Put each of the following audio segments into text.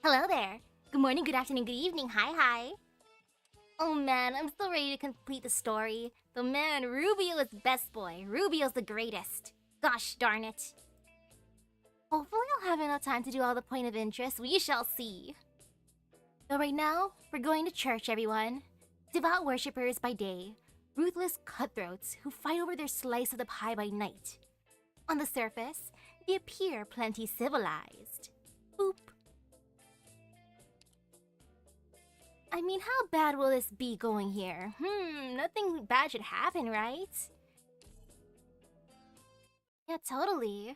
Hello there. Good morning, good afternoon, good evening. Hi. Oh man, I'm so ready to complete the story. But man, Rubio is best boy. Rubio's the greatest. Gosh darn it. Hopefully I'll have enough time to do all the point of interest. We shall see. But right now, we're going to church, everyone. Devout worshippers by day. Ruthless cutthroats who fight over their slice of the pie by night. On the surface, they appear plenty civilized. Boop. I mean, how bad will this be going here? Nothing bad should happen, right? Yeah, totally.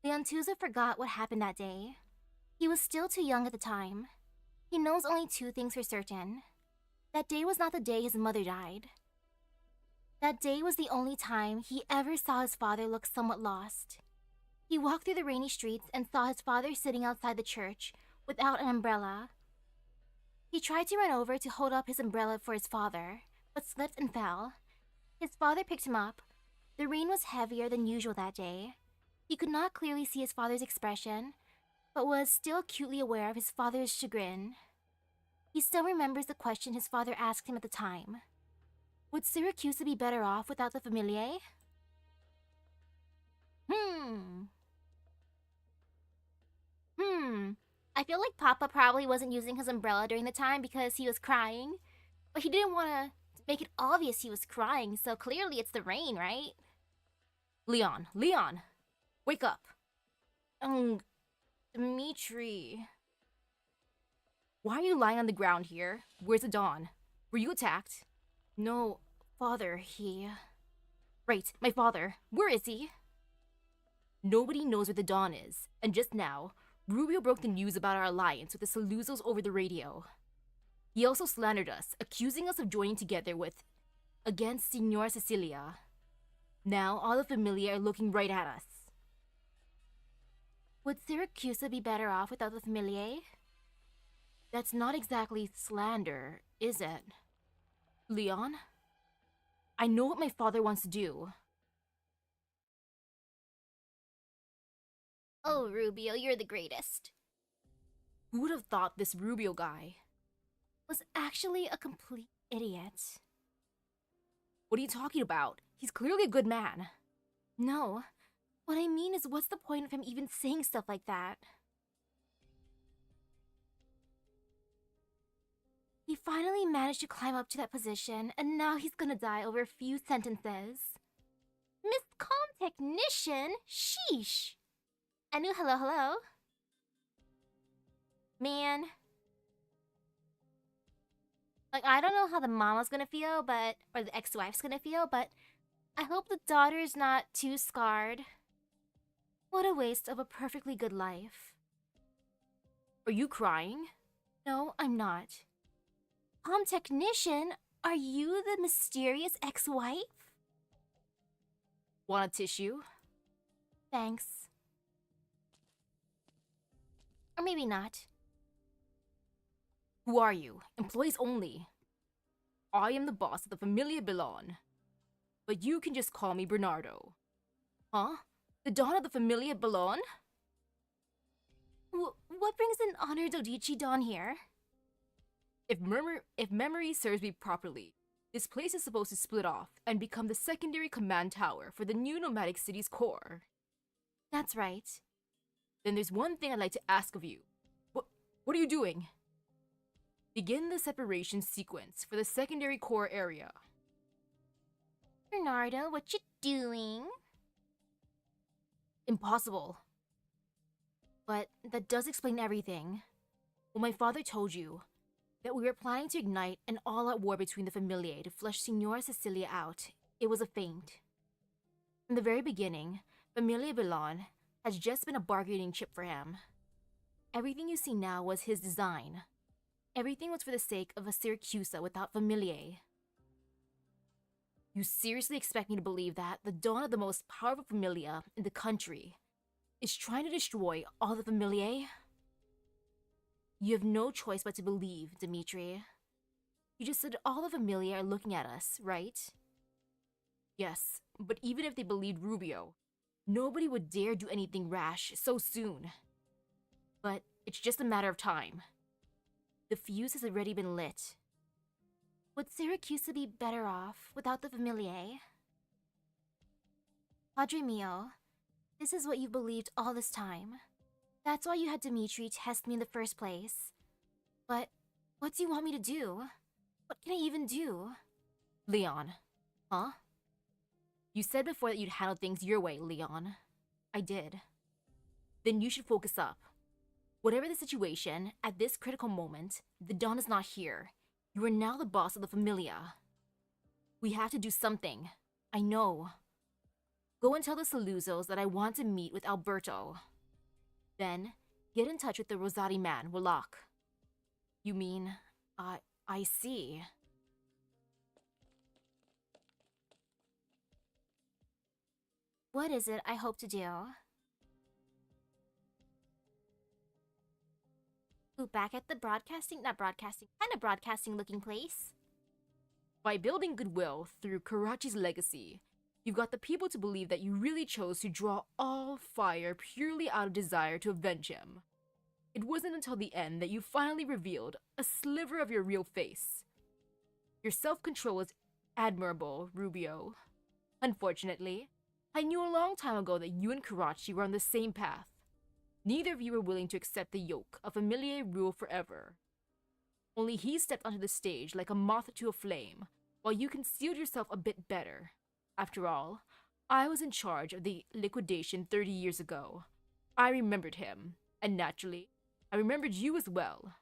Leontuza forgot what happened that day. He was still too young at the time. He knows only two things for certain. That day was not the day his mother died. That day was the only time he ever saw his father look somewhat lost. He walked through the rainy streets and saw his father sitting outside the church without an umbrella. He tried to run over to hold up his umbrella for his father, but slipped and fell. His father picked him up. The rain was heavier than usual that day. He could not clearly see his father's expression, but was still acutely aware of his father's chagrin. He still remembers the question his father asked him at the time. Would Syracuse be better off without the familiar? I feel like Papa probably wasn't using his umbrella during the time because he was crying. But he didn't want to make it obvious he was crying, so clearly it's the rain, right? Leon! Wake up! Dimitri... Why are you lying on the ground here? Where's the Dawn? Were you attacked? No, father, he... Right, my father. Where is he? Nobody knows where the Dawn is, and just now, Rubio broke the news about our alliance with the Saluzos over the radio. He also slandered us, accusing us of joining together against Senora Cecilia. Now, all the familia are looking right at us. Would Syracuse be better off without the familia? That's not exactly slander, is it? Leon? I know what my father wants to do. Oh, Rubio, you're the greatest. Who would have thought this Rubio guy was actually a complete idiot? What are you talking about? He's clearly a good man. No, what I mean is what's the point of him even saying stuff like that? He finally managed to climb up to that position, and now he's gonna die over a few sentences. Miss Calm Technician? Sheesh! Anu, hello? Man. Like, I don't know how the mama's gonna feel, or the ex-wife's gonna feel, but I hope the daughter's not too scarred. What a waste of a perfectly good life. Are you crying? No, I'm not. Calm Technician, are you the mysterious ex-wife? Want a tissue? Thanks. Or maybe not. Who are you? Employees only. I am the boss of the Familia Belon. But you can just call me Bernardo. Huh? The Don of the Familia Belon? What brings an Honor Dodici Don here? If memory serves me properly, this place is supposed to split off and become the secondary command tower for the new nomadic city's core. That's right. Then there's one thing I'd like to ask of you. What are you doing? Begin the separation sequence for the secondary core area. Bernardo, what you doing? Impossible. But that does explain everything. When my father told you that we were planning to ignite an all-out war between the familiae to flush Senora Cecilia out, it was a feint. From the very beginning, Familia Belon has just been a bargaining chip for him. Everything you see now was his design. Everything was for the sake of a Syracusa without familiae. You seriously expect me to believe that the Dawn of the most powerful familia in the country is trying to destroy all the familiae? You have no choice but to believe, Dimitri. You just said all the familia are looking at us, right? Yes, but even if they believed Rubio, nobody would dare do anything rash so soon. But it's just a matter of time. The fuse has already been lit. Would Syracuse be better off without the familiar? Padre mio, this is what you believed all this time. That's why you had Dimitri test me in the first place. But what do you want me to do? What can I even do? Leon. Huh? You said before that you'd handle things your way, Leon. I did. Then you should focus up. Whatever the situation, at this critical moment, the Dawn is not here. You are now the boss of the Familia. We have to do something. I know. Go and tell the Saluzos that I want to meet with Alberto. Then, get in touch with the Rosati man, Wallach. You mean, I see. What is it I hope to do? Ooh, back at the not broadcasting, kind of broadcasting looking place. By building goodwill through Karachi's legacy, you've got the people to believe that you really chose to draw all fire purely out of desire to avenge him. It wasn't until the end that you finally revealed a sliver of your real face. Your self-control is admirable, Rubio. Unfortunately, I knew a long time ago that you and Karachi were on the same path. Neither of you were willing to accept the yoke of familiar rule forever. Only he stepped onto the stage like a moth to a flame, while you concealed yourself a bit better. After all, I was in charge of the liquidation 30 years ago. I remembered him, and naturally, I remembered you as well.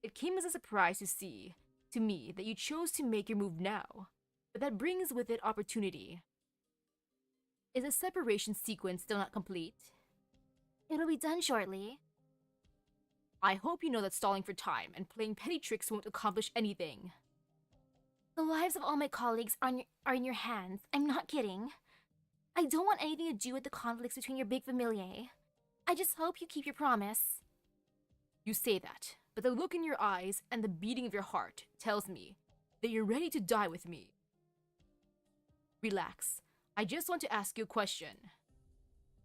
It came as a surprise to me, that you chose to make your move now, but that brings with it opportunity. Is the separation sequence still not complete? It'll be done shortly. I hope you know that stalling for time and playing petty tricks won't accomplish anything. The lives of all my colleagues are in your hands. I'm not kidding. I don't want anything to do with the conflicts between your big familia. I just hope you keep your promise. You say that, but the look in your eyes and the beating of your heart tells me that you're ready to die with me. Relax. I just want to ask you a question.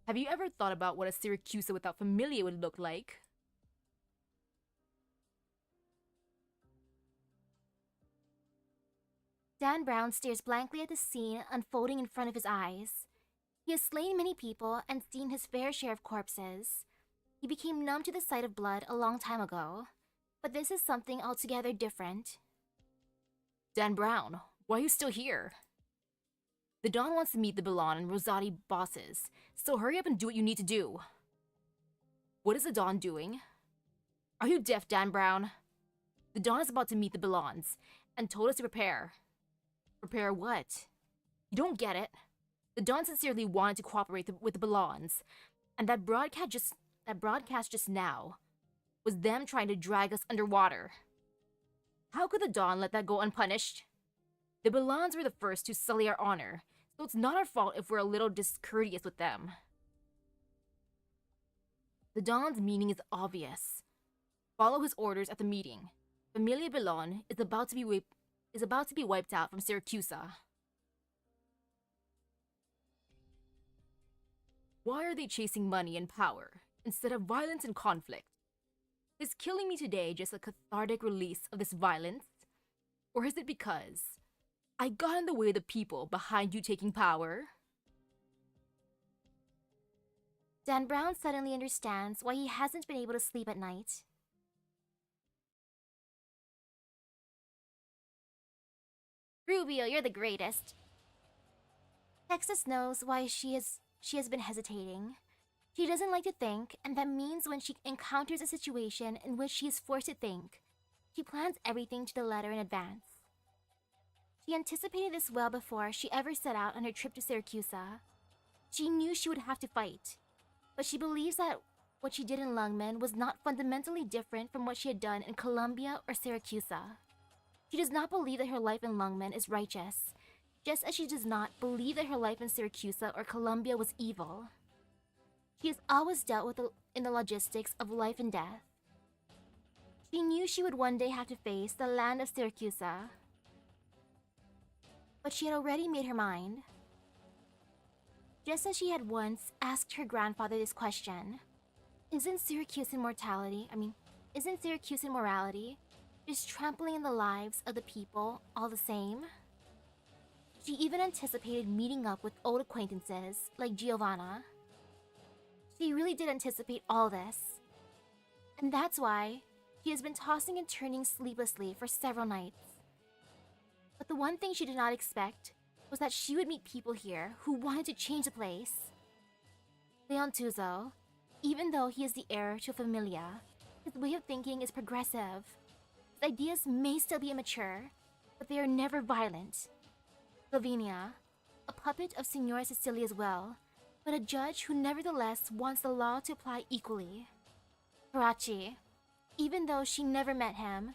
Have you ever thought about what a Syracuse without familia would look like? Dan Brown stares blankly at the scene unfolding in front of his eyes. He has slain many people and seen his fair share of corpses. He became numb to the sight of blood a long time ago, but this is something altogether different. Dan Brown, why are you still here? The Don wants to meet the Milan and Rosati bosses, so hurry up and do what you need to do. What is the Don doing? Are you deaf, Dan Brown? The Don is about to meet the Bilons, and told us to prepare. Prepare what? You don't get it. The Don sincerely wanted to cooperate with the Bilons, and that broadcast just now was them trying to drag us underwater. How could the Don let that go unpunished? The Bilons were the first to sully our honor, so it's not our fault if we're a little discourteous with them. The Don's meaning is obvious. Follow his orders at the meeting. Familia Bilon is about to be wiped out from Syracuse. Why are they chasing money and power instead of violence and conflict? Is killing me today just a cathartic release of this violence? Or is it because I got in the way of the people behind you taking power? Dan Brown suddenly understands why he hasn't been able to sleep at night. Rubio, you're the greatest. Texas knows why she has been hesitating. She doesn't like to think, and that means when she encounters a situation in which she is forced to think, she plans everything to the letter in advance. She anticipated this well before she ever set out on her trip to Syracuse. She knew she would have to fight, but she believes that what she did in Lungmen was not fundamentally different from what she had done in Columbia or Syracuse. She does not believe that her life in Lungmen is righteous, just as she does not believe that her life in Syracuse or Columbia was evil. She has always dealt with in the logistics of life and death. She knew she would one day have to face the land of Syracuse, but she had already made her mind. Just as she had once asked her grandfather this question, Isn't Syracusan isn't Syracusan morality just trampling the lives of the people all the same? She even anticipated meeting up with old acquaintances like Giovanna. She really did anticipate all this. And that's why she has been tossing and turning sleeplessly for several nights. But the one thing she did not expect was that she would meet people here who wanted to change the place. Leon Tuzo, even though he is the heir to a familia, his way of thinking is progressive. His ideas may still be immature, but they are never violent. Lavinia, a puppet of Senora Cecilia as well, but a judge who nevertheless wants the law to apply equally. Karachi, even though she never met him,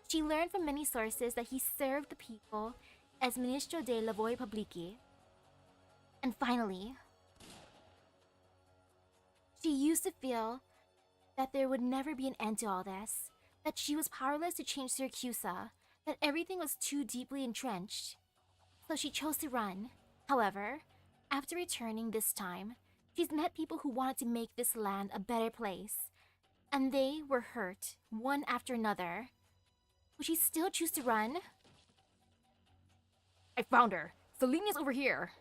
she learned from many sources that he served the people as Ministro de Lavori Publici. And finally, she used to feel that there would never be an end to all this, that she was powerless to change Syracusa, that everything was too deeply entrenched. So she chose to run. However, after returning this time, she's met people who wanted to make this land a better place. And they were hurt, one after another. Would she still choose to run? I found her. Selenia's over here.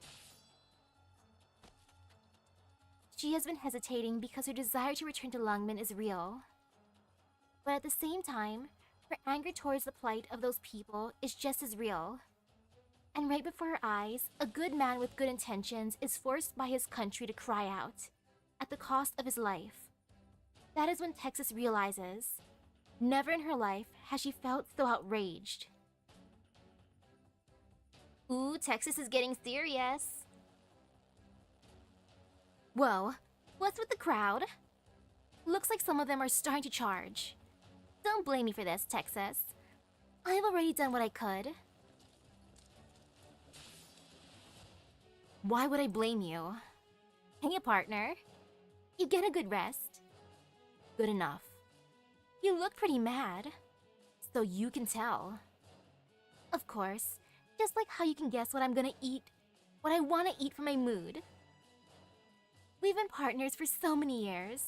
She has been hesitating because her desire to return to Lungmen is real. But at the same time, her anger towards the plight of those people is just as real. And right before her eyes, a good man with good intentions is forced by his country to cry out, at the cost of his life. That is when Texas realizes, never in her life has she felt so outraged. Ooh, Texas is getting serious. Whoa, what's with the crowd? Looks like some of them are starting to charge. Don't blame me for this, Texas. I've already done what I could. Why would I blame you? Hey, partner. You get a good rest. Good enough. You look pretty mad. So you can tell. Of course, just like how you can guess what I'm gonna eat, what I wanna eat for my mood. We've been partners for so many years.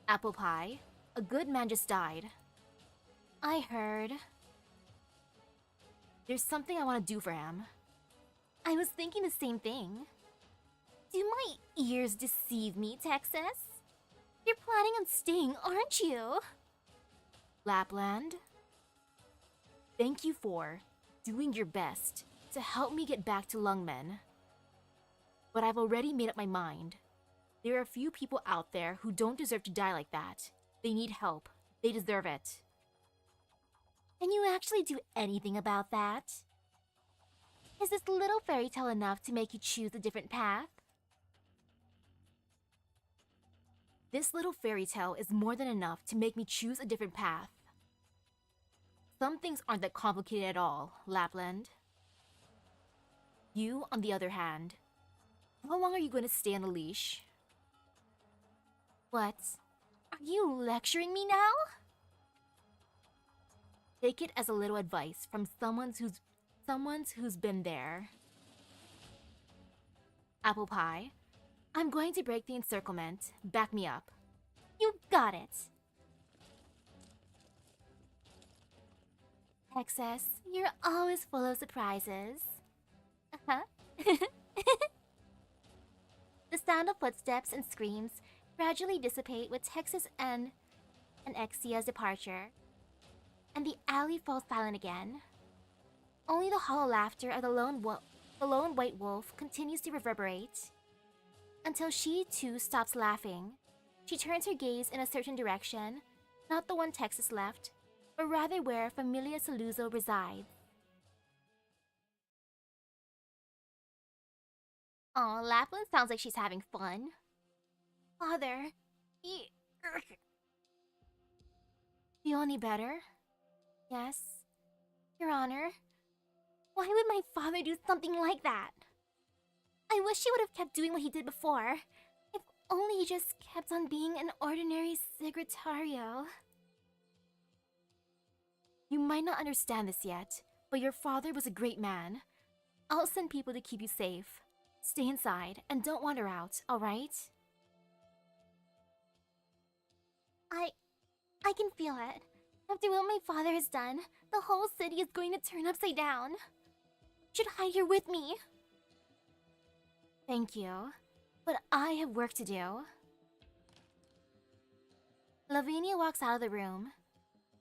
Apple pie, a good man just died. I heard. There's something I want to do for him. I was thinking the same thing. Do my ears deceive me, Texas? You're planning on staying, aren't you? Lapland? Thank you for doing your best to help me get back to Lungmen. But I've already made up my mind. There are a few people out there who don't deserve to die like that. They need help. They deserve it. Can you actually do anything about that? Is this little fairy tale enough to make you choose a different path? This little fairy tale is more than enough to make me choose a different path. Some things aren't that complicated at all, Lapland. You, on the other hand, how long are you going to stay on the leash? What? Are you lecturing me now? Take it as a little advice from someone who's been there. Apple pie, I'm going to break the encirclement. Back me up. You got it. Texas, you're always full of surprises. Uh-huh. The sound of footsteps and screams gradually dissipate with Texas and Exia's departure, and the alley falls silent again. Only the hollow laughter of the lone white wolf continues to reverberate, until she too stops laughing. She turns her gaze in a certain direction, not the one Texas left, but rather where Familia Saluzzo resides. Aw, Lapland sounds like she's having fun. Father, feel any better? Yes, Your Honor. Why would my father do something like that? I wish he would have kept doing what he did before. If only he just kept on being an ordinary segretario. You might not understand this yet, but your father was a great man. I'll send people to keep you safe. Stay inside and don't wander out, alright? I... I can feel it. After what my father has done, the whole city is going to turn upside down. You should hide here with me. Thank you, but I have work to do. Lavinia walks out of the room.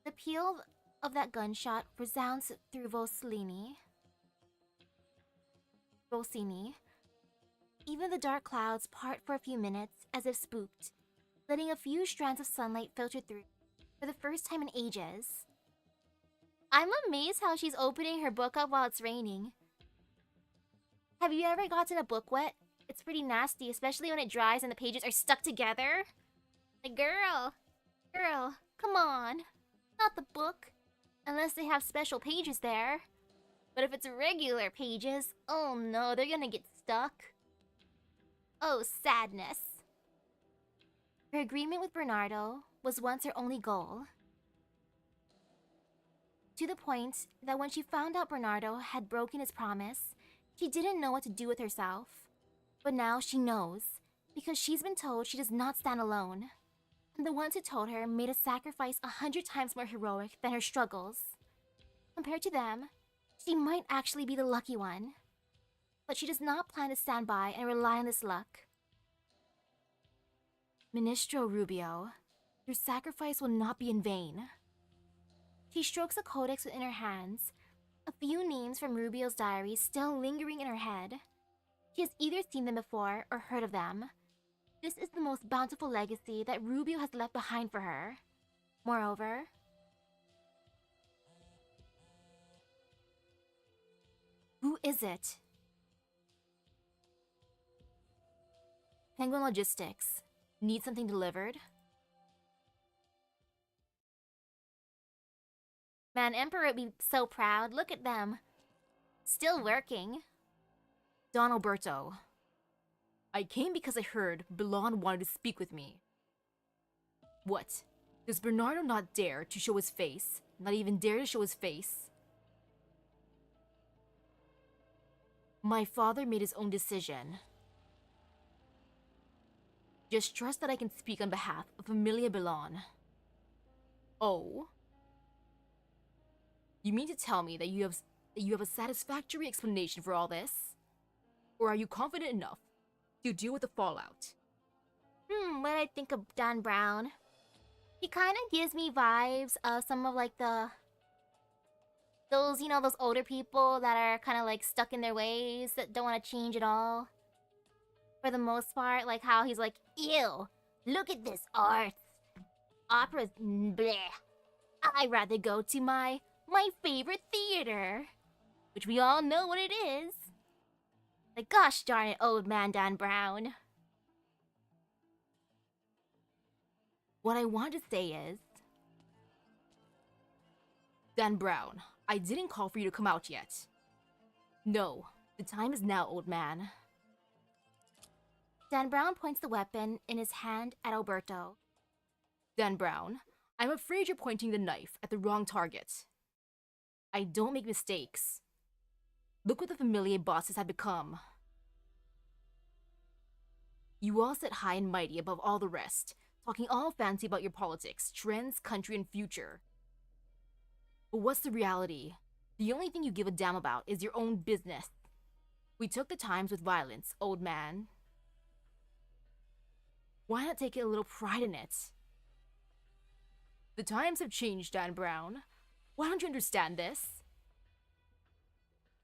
The peal of that gunshot resounds through Rossini. Even the dark clouds part for a few minutes as if spooked, letting a few strands of sunlight filter through for the first time in ages. I'm amazed how she's opening her book up while it's raining. Have you ever gotten a book wet? It's pretty nasty, especially when it dries and the pages are stuck together. Like, girl, come on. Not the book. Unless they have special pages there. But if it's regular pages, oh no, they're gonna get stuck. Oh, sadness. Her agreement with Bernardo was once her only goal. To the point that when she found out Bernardo had broken his promise, she didn't know what to do with herself. But now she knows, because she's been told she does not stand alone. And the ones who told her made a sacrifice 100 times more heroic than her struggles. Compared to them, she might actually be the lucky one. But she does not plan to stand by and rely on this luck. Ministro Rubio, your sacrifice will not be in vain. She strokes a codex within her hands, a few names from Rubio's diary still lingering in her head. She has either seen them before or heard of them. This is the most bountiful legacy that Rubio has left behind for her. Moreover, who is it? Penguin Logistics. Need something delivered? Man, Emperor would be so proud. Look at them. Still working. Don Alberto. I came because I heard Belon wanted to speak with me. What? Does Bernardo not dare to show his face? Not even dare to show his face? My father made his own decision. Just trust that I can speak on behalf of Familia Belon. Oh? You mean to tell me that you have a satisfactory explanation for all this? Or are you confident enough to deal with the fallout? What I think of Dan Brown. He kind of gives me vibes of some of like those older people that are kind of like stuck in their ways that don't want to change at all. For the most part, like how he's like, ew, look at this art. Opera's bleh. I'd rather go to my favorite theater. Which we all know what it is. Like, gosh darn it, old man Dan Brown. What I want to say is... Dan Brown, I didn't call for you to come out yet. No, the time is now, old man. Dan Brown points the weapon in his hand at Alberto. Dan Brown, I'm afraid you're pointing the knife at the wrong target. I don't make mistakes. Look what the Familia bosses have become. You all sit high and mighty above all the rest, talking all fancy about your politics, trends, country, and future. But what's the reality? The only thing you give a damn about is your own business. We took the times with violence, old man. Why not take a little pride in it? The times have changed, Dan Brown. Why don't you understand this?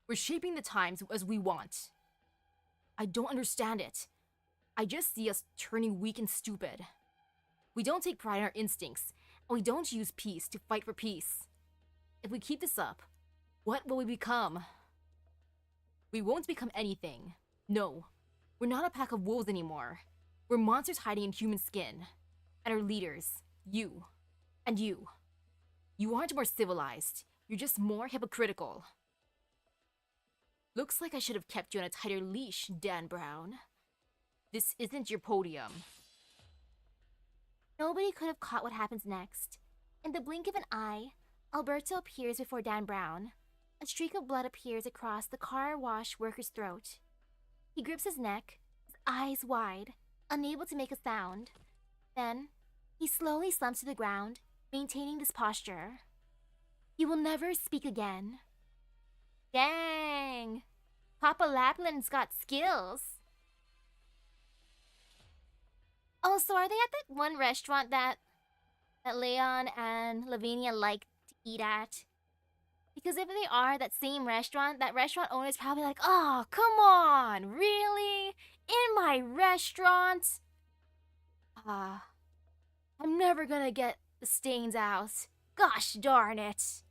We're shaping the times as we want. I don't understand it. I just see us turning weak and stupid. We don't take pride in our instincts, and we don't use peace to fight for peace. If we keep this up, what will we become? We won't become anything. No, we're not a pack of wolves anymore. We're monsters hiding in human skin. And our leaders, you, and you. You aren't more civilized. You're just more hypocritical. Looks like I should have kept you on a tighter leash, Dan Brown. This isn't your podium. Nobody could have caught what happens next. In the blink of an eye, Alberto appears before Dan Brown. A streak of blood appears across the car wash worker's throat. He grips his neck, his eyes wide, unable to make a sound. Then, He slowly slumps to the ground, maintaining this posture. He will never speak again. Dang! Papa Lapland's got skills. Oh, so are they at that one restaurant that Leon and Lavinia like to eat at? Because if they are that same restaurant, that restaurant owner is probably like, oh, come on, really? In my restaurant? I'm never gonna get the stains out. Gosh darn it.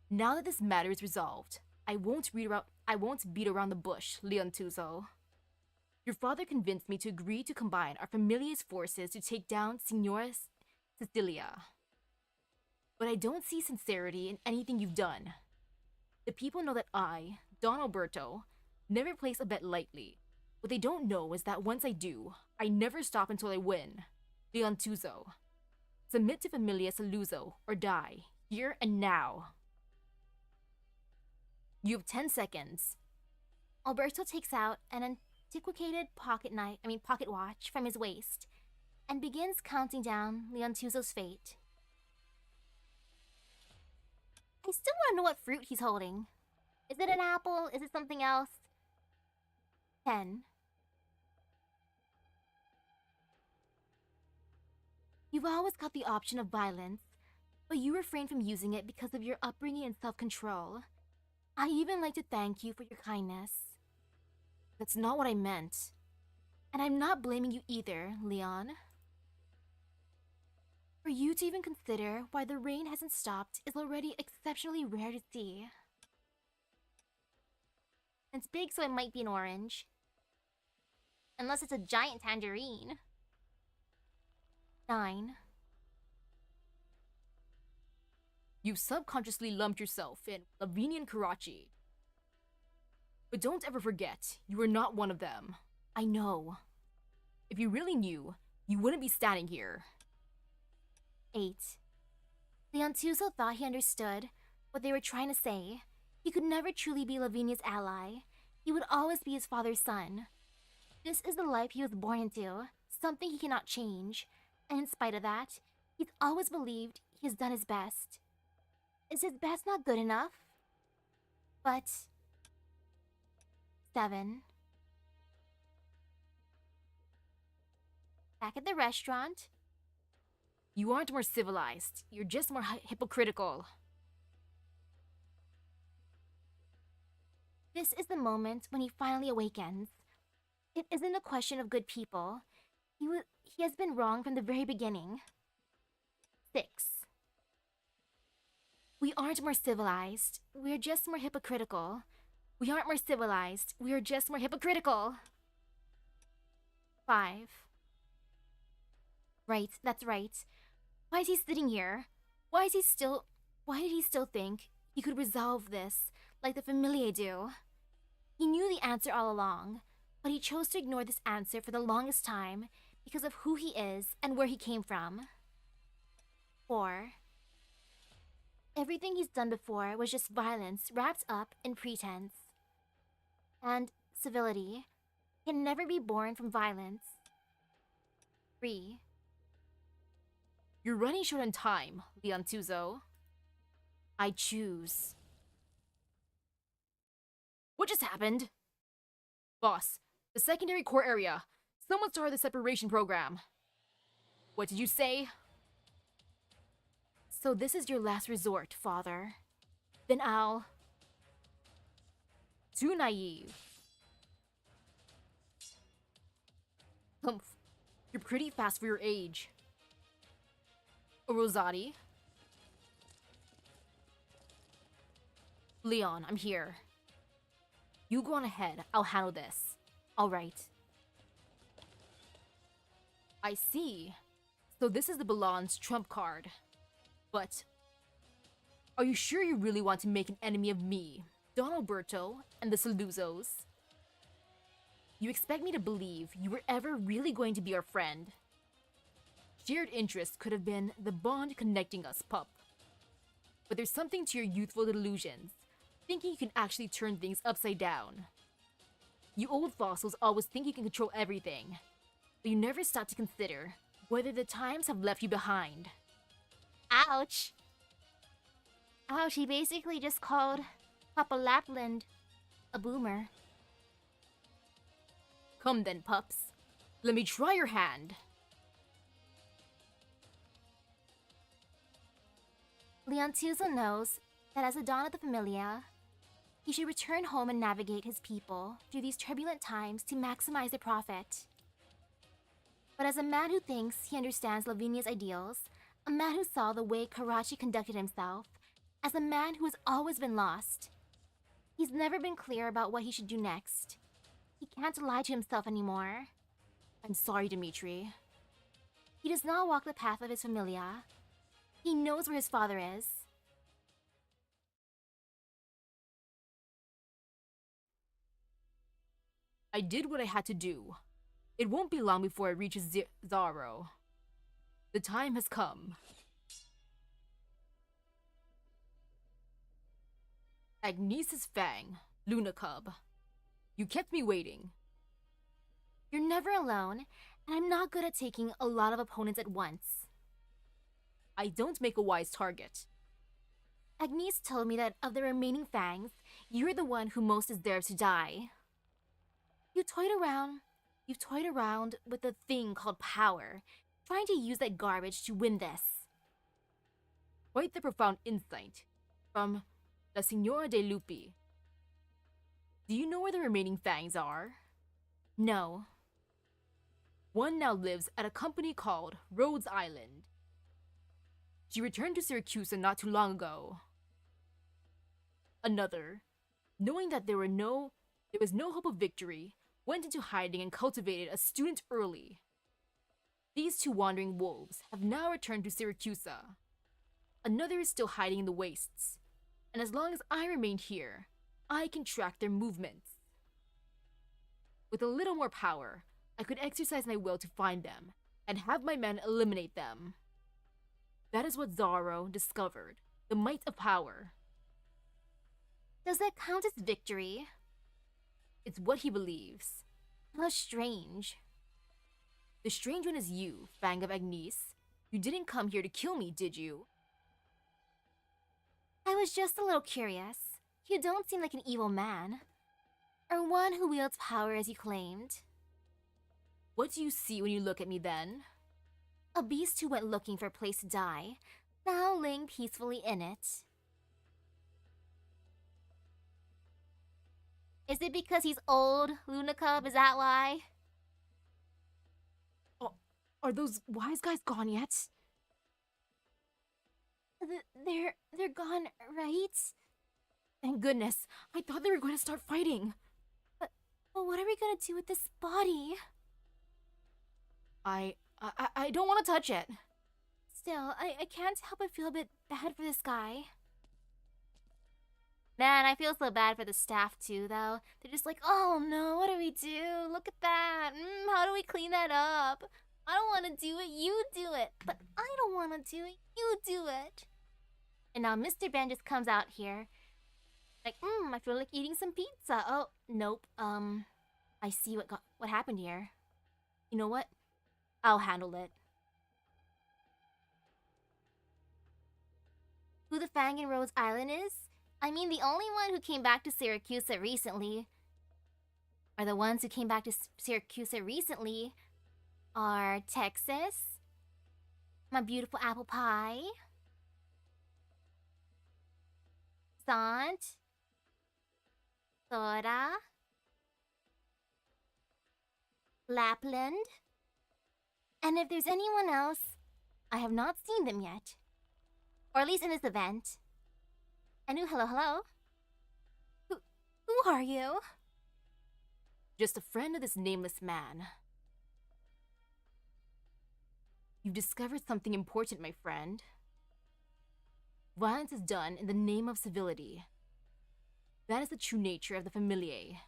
Now that this matter is resolved, I won't beat around the bush, Leontuzo. Your father convinced me to agree to combine our familia's forces to take down Senora Cecilia. But I don't see sincerity in anything you've done. The people know that I, Don Alberto, never place a bet lightly. What they don't know is that once I do, I never stop until I win. Leontuzo. Submit to Familia Saluzo or die, here and now. You have 10 seconds. Alberto takes out an antiquated pocket watch from his waist and begins counting down Leontuzo's fate. I still want to know what fruit he's holding. Is it an apple? Is it something else? 10. You've always got the option of violence, but you refrain from using it because of your upbringing and self-control. I even like to thank you for your kindness. That's not what I meant. And I'm not blaming you either, Leon. For you to even consider why the rain hasn't stopped is already exceptionally rare to see. It's big, so it might be an orange. Unless it's a giant tangerine. 9. You subconsciously lumped yourself in Lavinia and Karachi. But don't ever forget, you were not one of them. I know. If you really knew, you wouldn't be standing here. 8. Leontuzo thought he understood what they were trying to say. He could never truly be Lavinia's ally. He would always be his father's son. This is the life he was born into, something he cannot change. And in spite of that, he's always believed he has done his best. Is his best not good enough? But 7. Back at the restaurant. You aren't more civilized. You're just more hypocritical. This is the moment when he finally awakens. It isn't a question of good people. He has been wrong from the very beginning. 6. We aren't more civilized. We're just more hypocritical. We aren't more civilized. We are just more hypocritical. 5. Right, that's right. Why is he sitting here? Why did he still think he could resolve this like the Familiae do? He knew the answer all along, but he chose to ignore this answer for the longest time because of who he is and where he came from. 4. Everything he's done before was just violence wrapped up in pretense. And civility can never be born from violence. 3. You're running short on time, Leontuzo. I choose. What just happened? Boss, the secondary core area. Someone started the separation program. What did you say? So this is your last resort, father. Then I'll... Too naive. Humph. You're pretty fast for your age. Rosati? Leon, I'm here. You go on ahead. I'll handle this. Alright. I see. So this is the Balan's trump card. But... are you sure you really want to make an enemy of me, Don Alberto, and the Saluzos? You expect me to believe you were ever really going to be our friend? Shared interest could have been the bond connecting us, pup. But there's something to your youthful delusions, thinking you can actually turn things upside down. You old fossils always think you can control everything, but you never stop to consider Whether the times have left you behind. Ouch! Ouch, he basically just called Papa Lapland a boomer. Come then, pups. Let me try your hand. Leontuso knows that as a Don of the Familia, he should return home and navigate his people through these turbulent times to maximize their profit. But as a man who thinks he understands Lavinia's ideals, a man who saw the way Karachi conducted himself, as a man who has always been lost, he's never been clear about what he should do next. He can't lie to himself anymore. I'm sorry, Dimitri. He does not walk the path of his familia. He knows where his father is. I did what I had to do. It won't be long before I reach Zaro. The time has come. Agnes' Fang, Luna Cub. You kept me waiting. You're never alone, and I'm not good at taking a lot of opponents at once. I don't make a wise target. Agnes told me that of the remaining Fangs, you're the one who most deserves to die. You've toyed around with a thing called power, trying to use that garbage to win this. Quite the profound insight from La Senora de Lupi. Do you know where the remaining Fangs are? No. One now lives at a company called Rhodes Island. She returned to Syracuse not too long ago. Another, knowing that there was no hope of victory, went into hiding and cultivated a student early. These two wandering wolves have now returned to Syracuse. Another is still hiding in the wastes, and as long as I remain here, I can track their movements. With a little more power, I could exercise my will to find them, and have my men eliminate them. That is what Zaro discovered, the might of power. Does that count as victory? It's what he believes. How strange. The strange one is you, Fang of Agnes. You didn't come here to kill me, did you? I was just a little curious. You don't seem like an evil man. Or one who wields power as you claimed. What do you see when you look at me then? A beast who went looking for a place to die, now laying peacefully in it. Is it because he's old, Luna Cub? Is that why? Oh, are those wise guys gone yet? They're gone, right? Thank goodness. I thought they were going to start fighting. But what are we gonna do with this body? I don't want to touch it. Still, I can't help but feel a bit bad for this guy. Man, I feel so bad for the staff too, though. They're just like, oh no, what do we do? Look at that. How do we clean that up? I don't want to do it, you do it. But I don't want to do it, you do it. And now Mr. Ben just comes out here. Like, I feel like eating some pizza. Oh, nope. I see what happened here. You know what? I'll handle it. Who the Fang in Rhodes Island is? I mean, the only one who came back to Syracuse recently, or the ones who came back to Syracuse recently, are Texas, my beautiful apple pie, Sant, Sora, Lapland, and if there's anyone else, I have not seen them yet, or at least in this event. And hello. Who are you? Just a friend of this nameless man. You've discovered something important, my friend. Violence is done in the name of civility. That is the true nature of the familiae.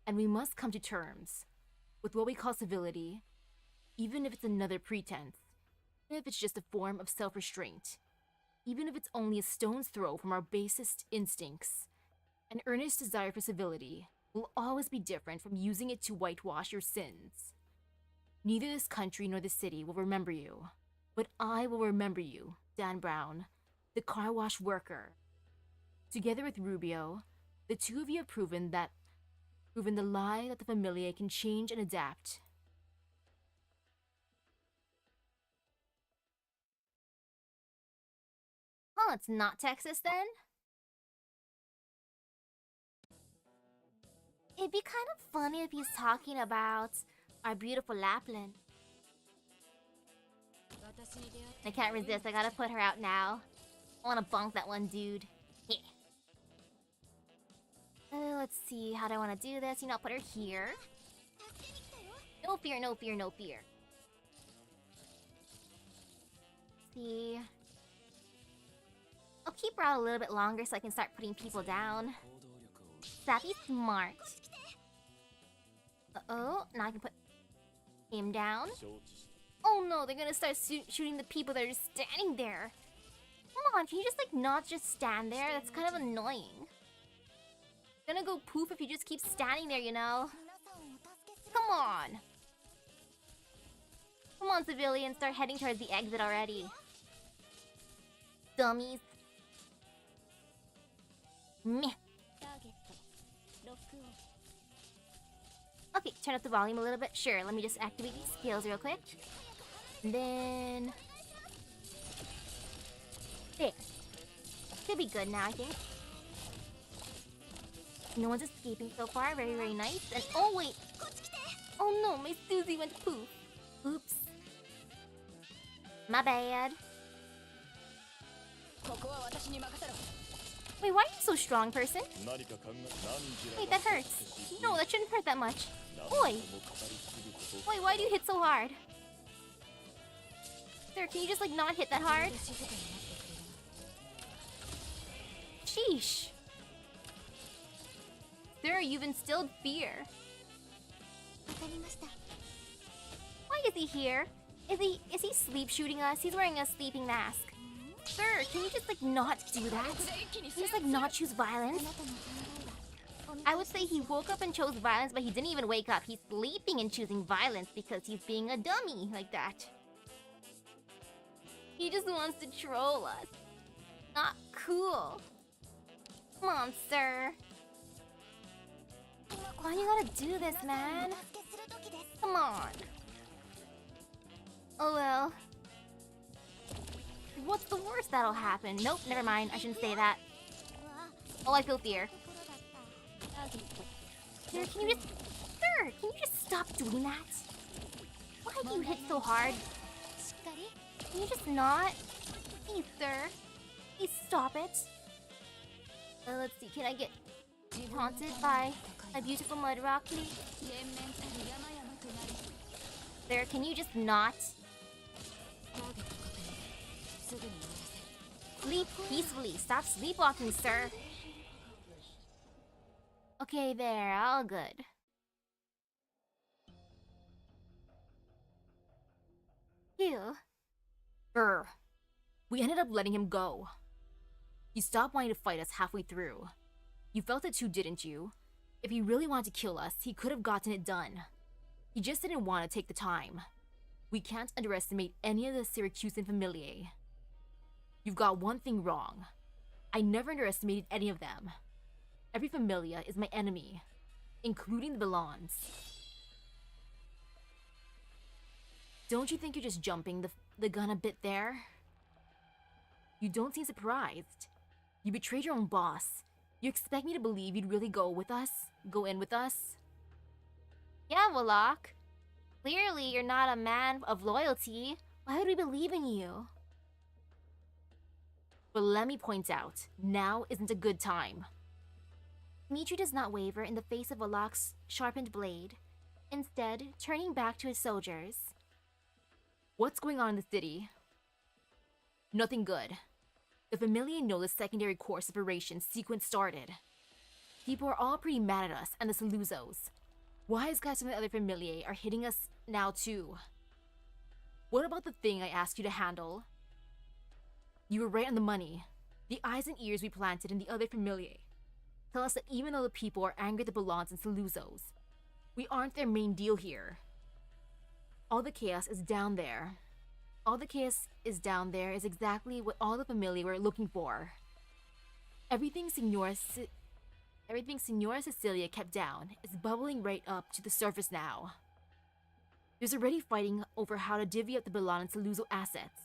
And we must come to terms with what we call civility, even if it's another pretense, even if it's just a form of self-restraint. Even if it's only a stone's throw from our basest instincts, an earnest desire for civility will always be different from using it to whitewash your sins. Neither this country nor this city will remember you. But I will remember you, Dan Brown, the car wash worker. Together with Rubio, the two of you have proven the lie that the Familia can change and adapt. Oh, it's not Texas then? It'd be kind of funny if he's talking about our beautiful Lapland. I can't resist, I gotta put her out now. I wanna bonk that one dude. Yeah. Let's see, how do I wanna do this? You know, put her here. No fear, no fear, no fear. See. I'll keep her out a little bit longer so I can start putting people down. That'd be smart. Uh-oh, now I can put him down. Oh no, they're gonna start shooting the people that are just standing there. Come on, can you just like not just stand there? That's kind of annoying. It's gonna go poof if you just keep standing there, you know? Come on. Come on, civilians, start heading towards the exit already. Dummies. Meh. Okay, turn up the volume a little bit. Sure, let me just activate these skills real quick. And then... there. Should be good now, I think. No one's escaping so far. Very, very nice. And oh, wait! Oh no, my Susie went poof. Oops. My bad. Wait, why are you so strong, person? Wait, that hurts. No, that shouldn't hurt that much. Oi! Wait, why do you hit so hard? Sir, can you just like not hit that hard? Sheesh. Sir, you've instilled fear. Why is he here? Is he sleep shooting us? He's wearing a sleeping mask. Sir, can you just like not do that? Can you just like not choose violence? I would say he woke up and chose violence, but he didn't even wake up. He's sleeping and choosing violence because he's being a dummy like that. He just wants to troll us. Not cool. Come on, sir. Why do you gotta do this, man? Come on. Oh well. What's the worst that'll happen? Nope, never mind. I shouldn't say that. Oh, I feel fear. Sir, can you just stop doing that? Why do you hit so hard? Can you just not? Please, sir. Please stop it. Let's see, can I get haunted by a beautiful mud rock, please? Sir, can you just not? Sleep peacefully. Stop sleepwalking, sir. Okay, there. All good. Phew. Brr. We ended up letting him go. You stopped wanting to fight us halfway through. You felt it too, didn't you? If he really wanted to kill us, he could have gotten it done. He just didn't want to take the time. We can't underestimate any of the Syracusan familiae. You've got one thing wrong. I never underestimated any of them. Every familia is my enemy, including the Villans. Don't you think you're just jumping the gun a bit there? You don't seem surprised. You betrayed your own boss. You expect me to believe you'd really go in with us? Yeah, Wallach. Clearly, you're not a man of loyalty. Why would we believe in you? But let me point out, now isn't a good time. Dmitri does not waver in the face of Wallach's sharpened blade, instead turning back to his soldiers. What's going on in the city? Nothing good. The Familia know the secondary core separation sequence started. People are all pretty mad at us and the Saluzos. Wise guys from the other Familiae are hitting us now too. What about the thing I asked you to handle? You were right on the money. The eyes and ears we planted in the other Familiae tell us that even though the people are angry at the Belons and Saluzos, we aren't their main deal here. All the chaos is down there. All the chaos is down there is exactly what all the familia were looking for. Everything Senora Cecilia kept down is bubbling right up to the surface now. There's already fighting over how to divvy up the Milan and Saluzzo assets,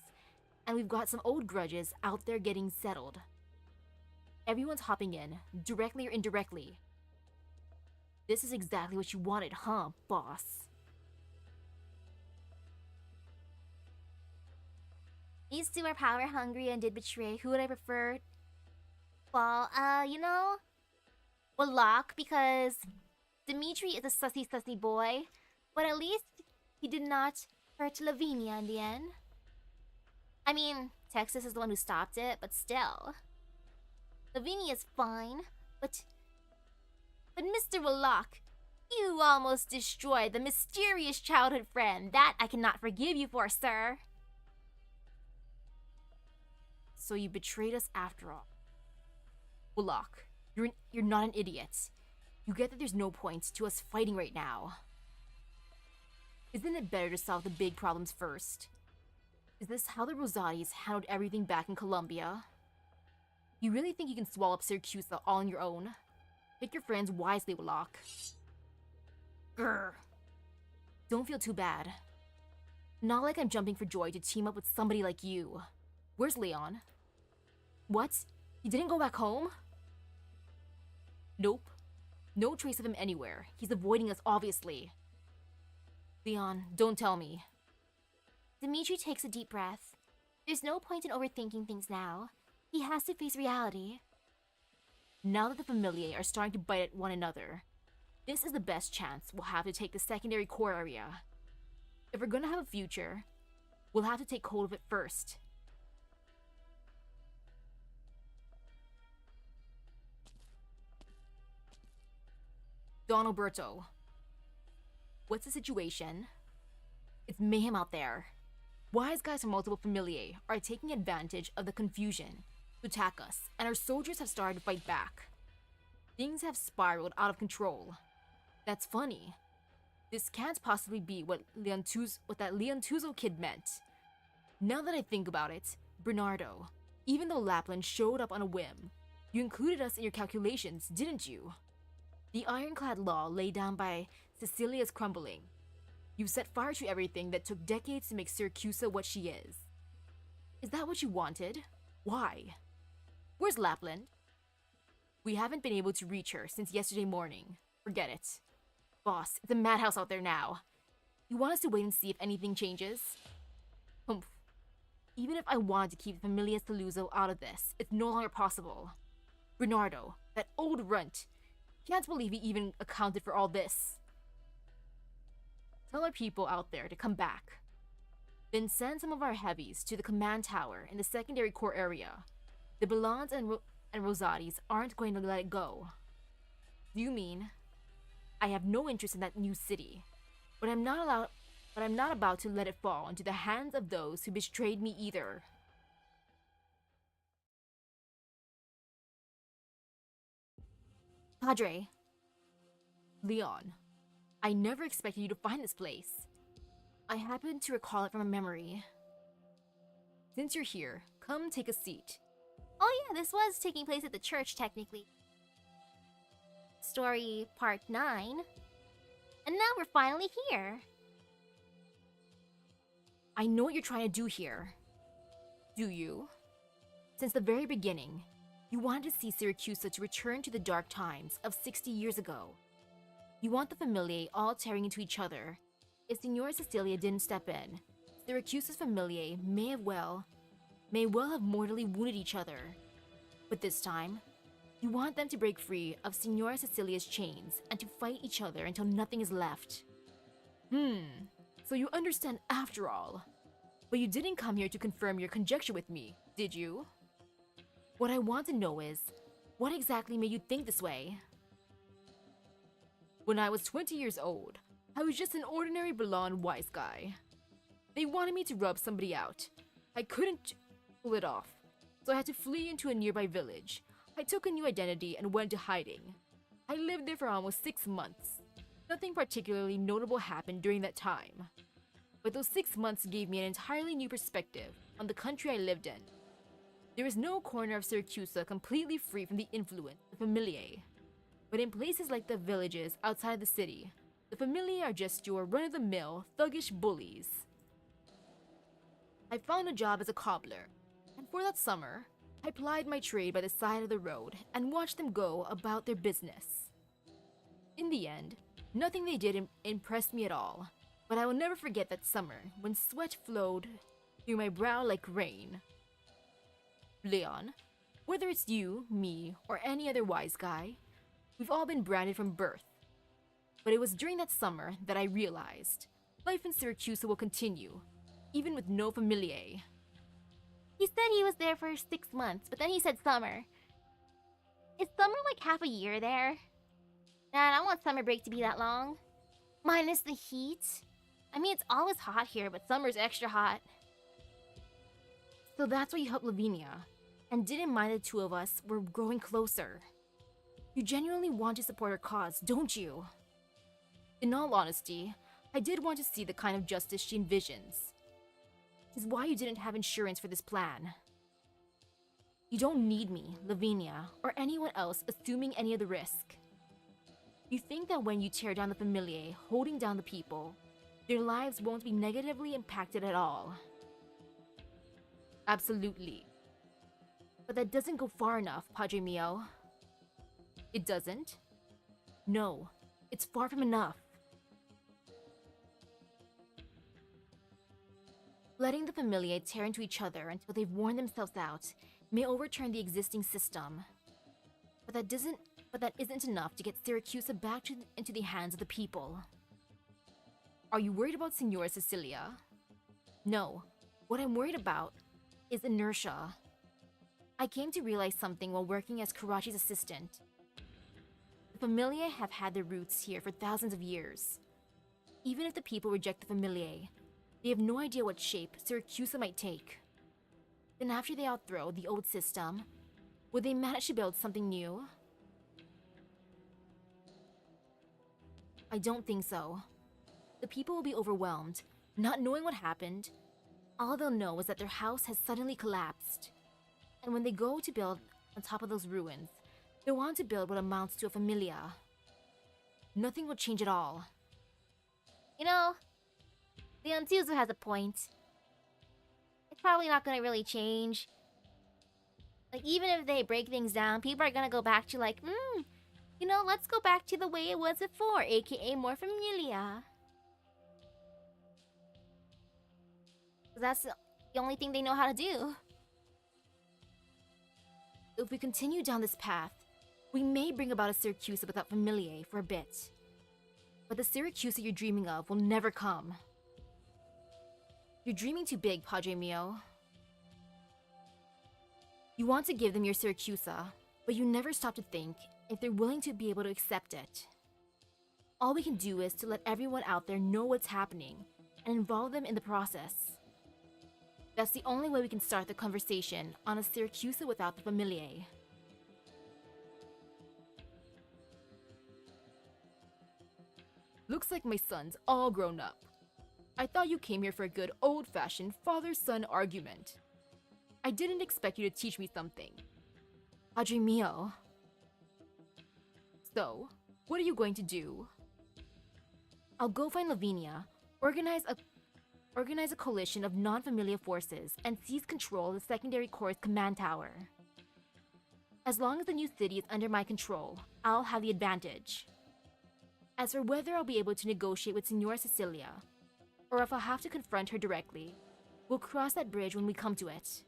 and we've got some old grudges out there getting settled. Everyone's hopping in, directly or indirectly. This is exactly what you wanted, huh, boss? These two are power hungry and did betray. Who would I prefer? Well, well, Locke, because Dimitri is a sussy boy, but at least he did not hurt Lavinia in the end. I mean, Texas is the one who stopped it, but still. Lavinia's fine, but Mr. Wallach, you almost destroyed the mysterious childhood friend. That I cannot forgive you for, sir. So you betrayed us after all. Wallach, you're not an idiot. You get that there's no point to us fighting right now. Isn't it better to solve the big problems first? Is this how the Rosatis handled everything back in Colombia? You really think you can swallow up Syracuse all on your own? Pick your friends wisely, Wallach. Grr. Don't feel too bad. Not like I'm jumping for joy to team up with somebody like you. Where's Leon? What? He didn't go back home? Nope. No trace of him anywhere. He's avoiding us, obviously. Leon, don't tell me. Dimitri takes a deep breath. There's no point in overthinking things now. He has to face reality. Now that the familiae are starting to bite at one another, this is the best chance we'll have to take the secondary core area. If we're gonna have a future, we'll have to take hold of it first. Don Alberto. What's the situation? It's mayhem out there. Wise guys from multiple familiae are taking advantage of the confusion to attack us, and our soldiers have started to fight back. Things have spiraled out of control. That's funny. This can't possibly be what that Leontuzo kid meant. Now that I think about it, Bernardo, even though Lapland showed up on a whim, you included us in your calculations, didn't you? The ironclad law laid down by Cecilia is crumbling. You've set fire to everything that took decades to make Syracuse what she is. Is that what you wanted? Why? Where's Lapland? We haven't been able to reach her since yesterday morning. Forget it. Boss, it's a madhouse out there now. You want us to wait and see if anything changes? Humph. Even if I wanted to keep Familia Saluzzo out of this, it's no longer possible. Bernardo, that old runt, can't believe he even accounted for all this. Tell our people out there to come back. Then send some of our heavies to the command tower in the secondary core area. The Belans and Rosatis aren't going to let it go. Do you mean? I have no interest in that new city, but I'm not about to let it fall into the hands of those who betrayed me either. Padre. Leon. I never expected you to find this place. I happen to recall it from a memory. Since you're here, come take a seat. Oh yeah, this was taking place at the church, technically. Story part 9. And now we're finally here. I know what you're trying to do here. Do you? Since the very beginning, you wanted to see Syracuse to return to the dark times of 60 years ago. You want the familiae all tearing into each other. If Senora Cecilia didn't step in, Syracuse's familiae may well have mortally wounded each other. But this time, you want them to break free of Senora Cecilia's chains and to fight each other until nothing is left. So you understand after all. But you didn't come here to confirm your conjecture with me, did you? What I want to know is, what exactly made you think this way? When I was 20 years old, I was just an ordinary blonde wise guy. They wanted me to rub somebody out. I couldn't pull it off, so I had to flee into a nearby village. I took a new identity and went into hiding. I lived there for almost 6 months. Nothing particularly notable happened during that time. but those 6 months gave me an entirely new perspective on the country I lived in. There is no corner of Syracuse completely free from the influence of the familiae. But in places like the villages outside the city, the familiae are just your run-of-the-mill, thuggish bullies. I found a job as a cobbler, and for that summer, I plied my trade by the side of the road and watched them go about their business. In the end, nothing they did impressed me at all, but I will never forget that summer when sweat flowed through my brow like rain. Leon, whether it's you, me, or any other wise guy, we've all been branded from birth. But it was during that summer that I realized life in Syracuse will continue, even with no familiae. He said he was there for 6 months, but then he said summer. Is summer like half a year there? Man, I want summer break to be that long. Minus the heat. I mean, it's always hot here, but summer's extra hot. So that's why you helped Lavinia, and didn't mind the two of us were growing closer. You genuinely want to support her cause, don't you? In all honesty, I did want to see the kind of justice she envisions. Is why you didn't have insurance for this plan. You don't need me, Lavinia, or anyone else assuming any of the risk. You think that when you tear down the familiae, holding down the people, their lives won't be negatively impacted at all. Absolutely. But that doesn't go far enough, Padre Mio. It doesn't? No, it's far from enough. Letting the familiae tear into each other until they've worn themselves out may overturn the existing system. But that isn't enough to get Syracuse back into the hands of the people. Are you worried about Senora Cecilia? No, what I'm worried about is inertia. I came to realize something while working as Karachi's assistant. The familiae have had their roots here for thousands of years. Even if the people reject the familiae, they have no idea what shape Syracuse might take. Then after they outthrow the old system, will they manage to build something new? I don't think so. The people will be overwhelmed, not knowing what happened. All they'll know is that their house has suddenly collapsed. And when they go to build on top of those ruins, they want to build what amounts to a familia. Nothing will change at all. You know, Leon Suzu has a point. It's probably not gonna really change. Like, even if they break things down, people are gonna go back to like, let's go back to the way it was before, aka more familia. That's the only thing they know how to do. If we continue down this path, we may bring about a Syracuse without familiae for a bit. But the Syracuse you're dreaming of will never come. You're dreaming too big, Padre Mio. You want to give them your Syracuse, but you never stop to think if they're willing to be able to accept it. All we can do is to let everyone out there know what's happening and involve them in the process. That's the only way we can start the conversation on a Syracuse without the familiae. Looks like my son's all grown up. I thought you came here for a good old-fashioned father-son argument. I didn't expect you to teach me something. Padre Mio. So, what are you going to do? I'll go find Lavinia, organize a coalition of non-familiar forces, and seize control of the secondary core's command tower. As long as the new city is under my control, I'll have the advantage. As for whether I'll be able to negotiate with Senora Cecilia, or if I'll have to confront her directly, we'll cross that bridge when we come to it.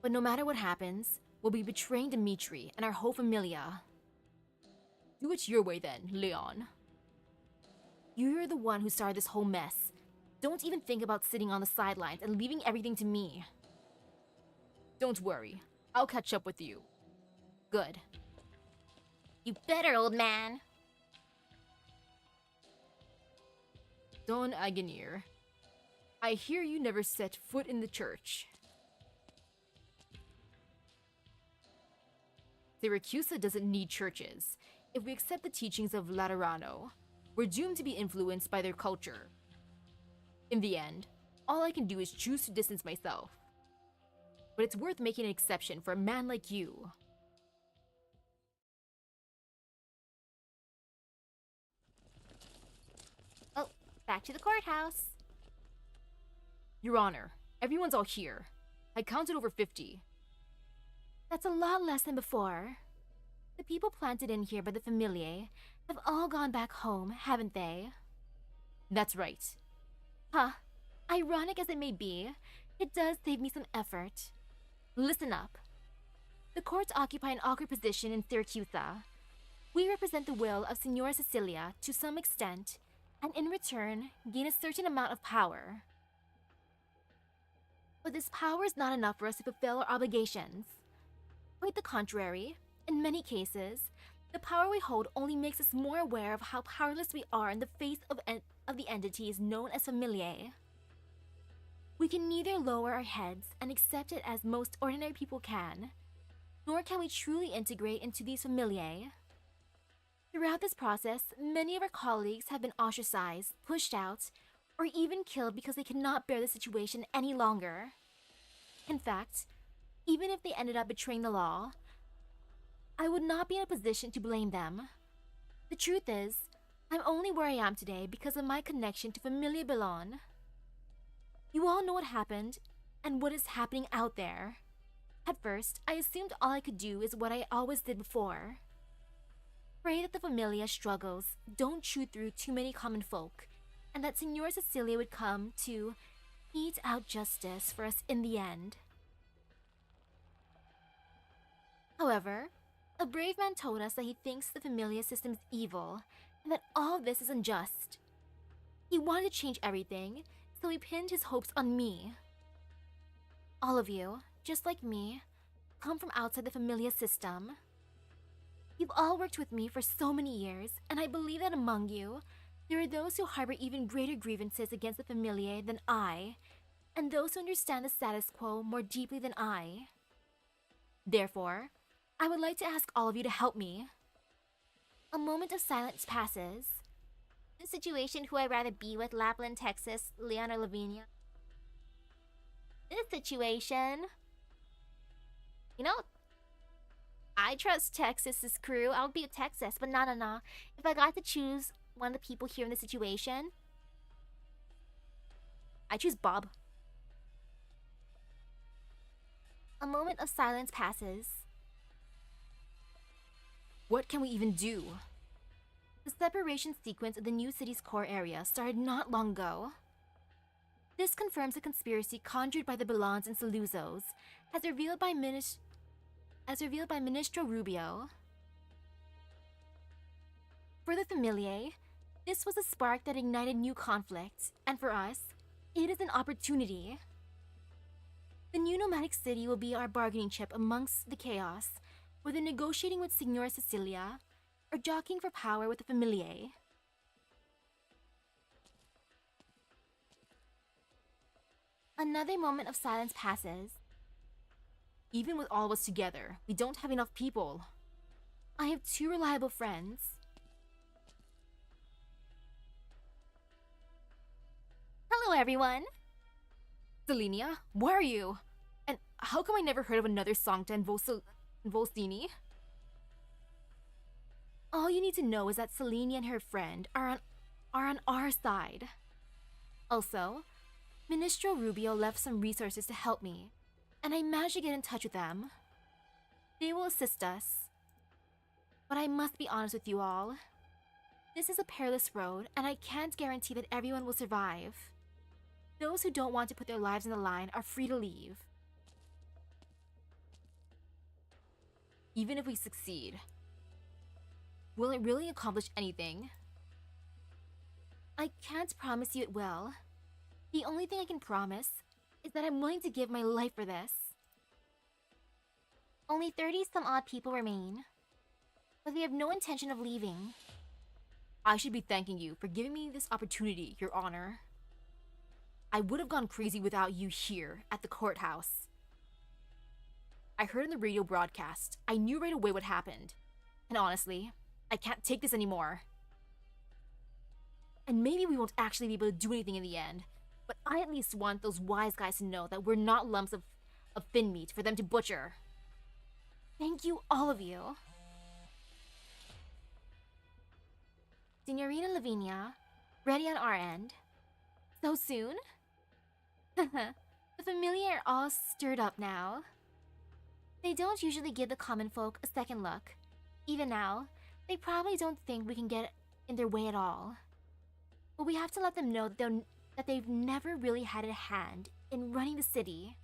But no matter what happens, we'll be betraying Dimitri and our whole familia. Do it your way then, Leon. You're the one who started this whole mess. Don't even think about sitting on the sidelines and leaving everything to me. Don't worry, I'll catch up with you. Good. You better, old man. Don Agonir, I hear you never set foot in the church. Syracuse doesn't need churches. If we accept the teachings of Laterano, we're doomed to be influenced by their culture. In the end, all I can do is choose to distance myself. But it's worth making an exception for a man like you. Oh, back to the courthouse. Your Honor, everyone's all here. I counted over 50. That's a lot less than before. The people planted in here by the familiae have all gone back home, haven't they? That's right. Huh. Ironic as it may be, it does save me some effort. Listen up. The courts occupy an awkward position in Syracuse. We represent the will of Senora Cecilia to some extent, and in return, gain a certain amount of power. But this power is not enough for us to fulfill our obligations. Quite the contrary, in many cases, the power we hold only makes us more aware of how powerless we are in the face of the entities known as familiae. We can neither lower our heads and accept it as most ordinary people can, nor can we truly integrate into these familiae. Throughout this process, many of our colleagues have been ostracized, pushed out, or even killed because they cannot bear the situation any longer. In fact, even if they ended up betraying the law, I would not be in a position to blame them. The truth is, I'm only where I am today because of my connection to Familia Belon. You all know what happened, and what is happening out there. At first, I assumed all I could do is what I always did before. Pray that the Familia struggles don't chew through too many common folk, and that Senora Cecilia would come to mete out justice for us in the end. However, a brave man told us that he thinks the Familia system is evil, and that all this is unjust. He wanted to change everything, so he pinned his hopes on me. All of you, just like me, come from outside the Familia system. You've all worked with me for so many years, and I believe that among you, there are those who harbor even greater grievances against the Familiae than I, and those who understand the status quo more deeply than I. Therefore, I would like to ask all of you to help me. A moment of silence passes. The situation who I'd rather be with, Lapland, Texas, Leon, or Lavinia. This situation... You know, I trust Texas's crew. I would be with Texas, but no. If I got to choose one of the people here in the situation, I choose Bob. A moment of silence passes. What can we even do? The separation sequence of the new city's core area started not long ago. This confirms a conspiracy conjured by the Belons and Saluzos, as revealed by Ministro Rubio. For the Familiae, this was a spark that ignited new conflict, and for us, it is an opportunity. The new nomadic city will be our bargaining chip amongst the chaos, whether negotiating with Senora Cecilia or jockeying for power with the Familiae. Another moment of silence passes. Even with all of us together, we don't have enough people. I have 2 reliable friends. Hello, everyone! Selenia, where are you? And how come I never heard of another Sancta and Volsini? All you need to know is that Selenia and her friend are on our side. Also, Ministro Rubio left some resources to help me, and I managed to get in touch with them. They will assist us. But I must be honest with you all. This is a perilous road, and I can't guarantee that everyone will survive. Those who don't want to put their lives on the line are free to leave. Even if we succeed, will it really accomplish anything? I can't promise you it will. The only thing I can promise is that I'm willing to give my life for this. Only 30-some-odd people remain, but we have no intention of leaving. I should be thanking you for giving me this opportunity, Your Honor. I would have gone crazy without you here at the courthouse. I heard on the radio broadcast. I knew right away what happened. And honestly, I can't take this anymore. And maybe we won't actually be able to do anything in the end, But I at least want those wise guys to know that we're not lumps of fin meat for them to butcher. Thank you, all of you. Signorina Lavinia, ready on our end. So soon? The familiar are all stirred up now. They don't usually give the common folk a second look. Even now, they probably don't think we can get in their way at all. But we have to let them know that they've never really had a hand in running the city.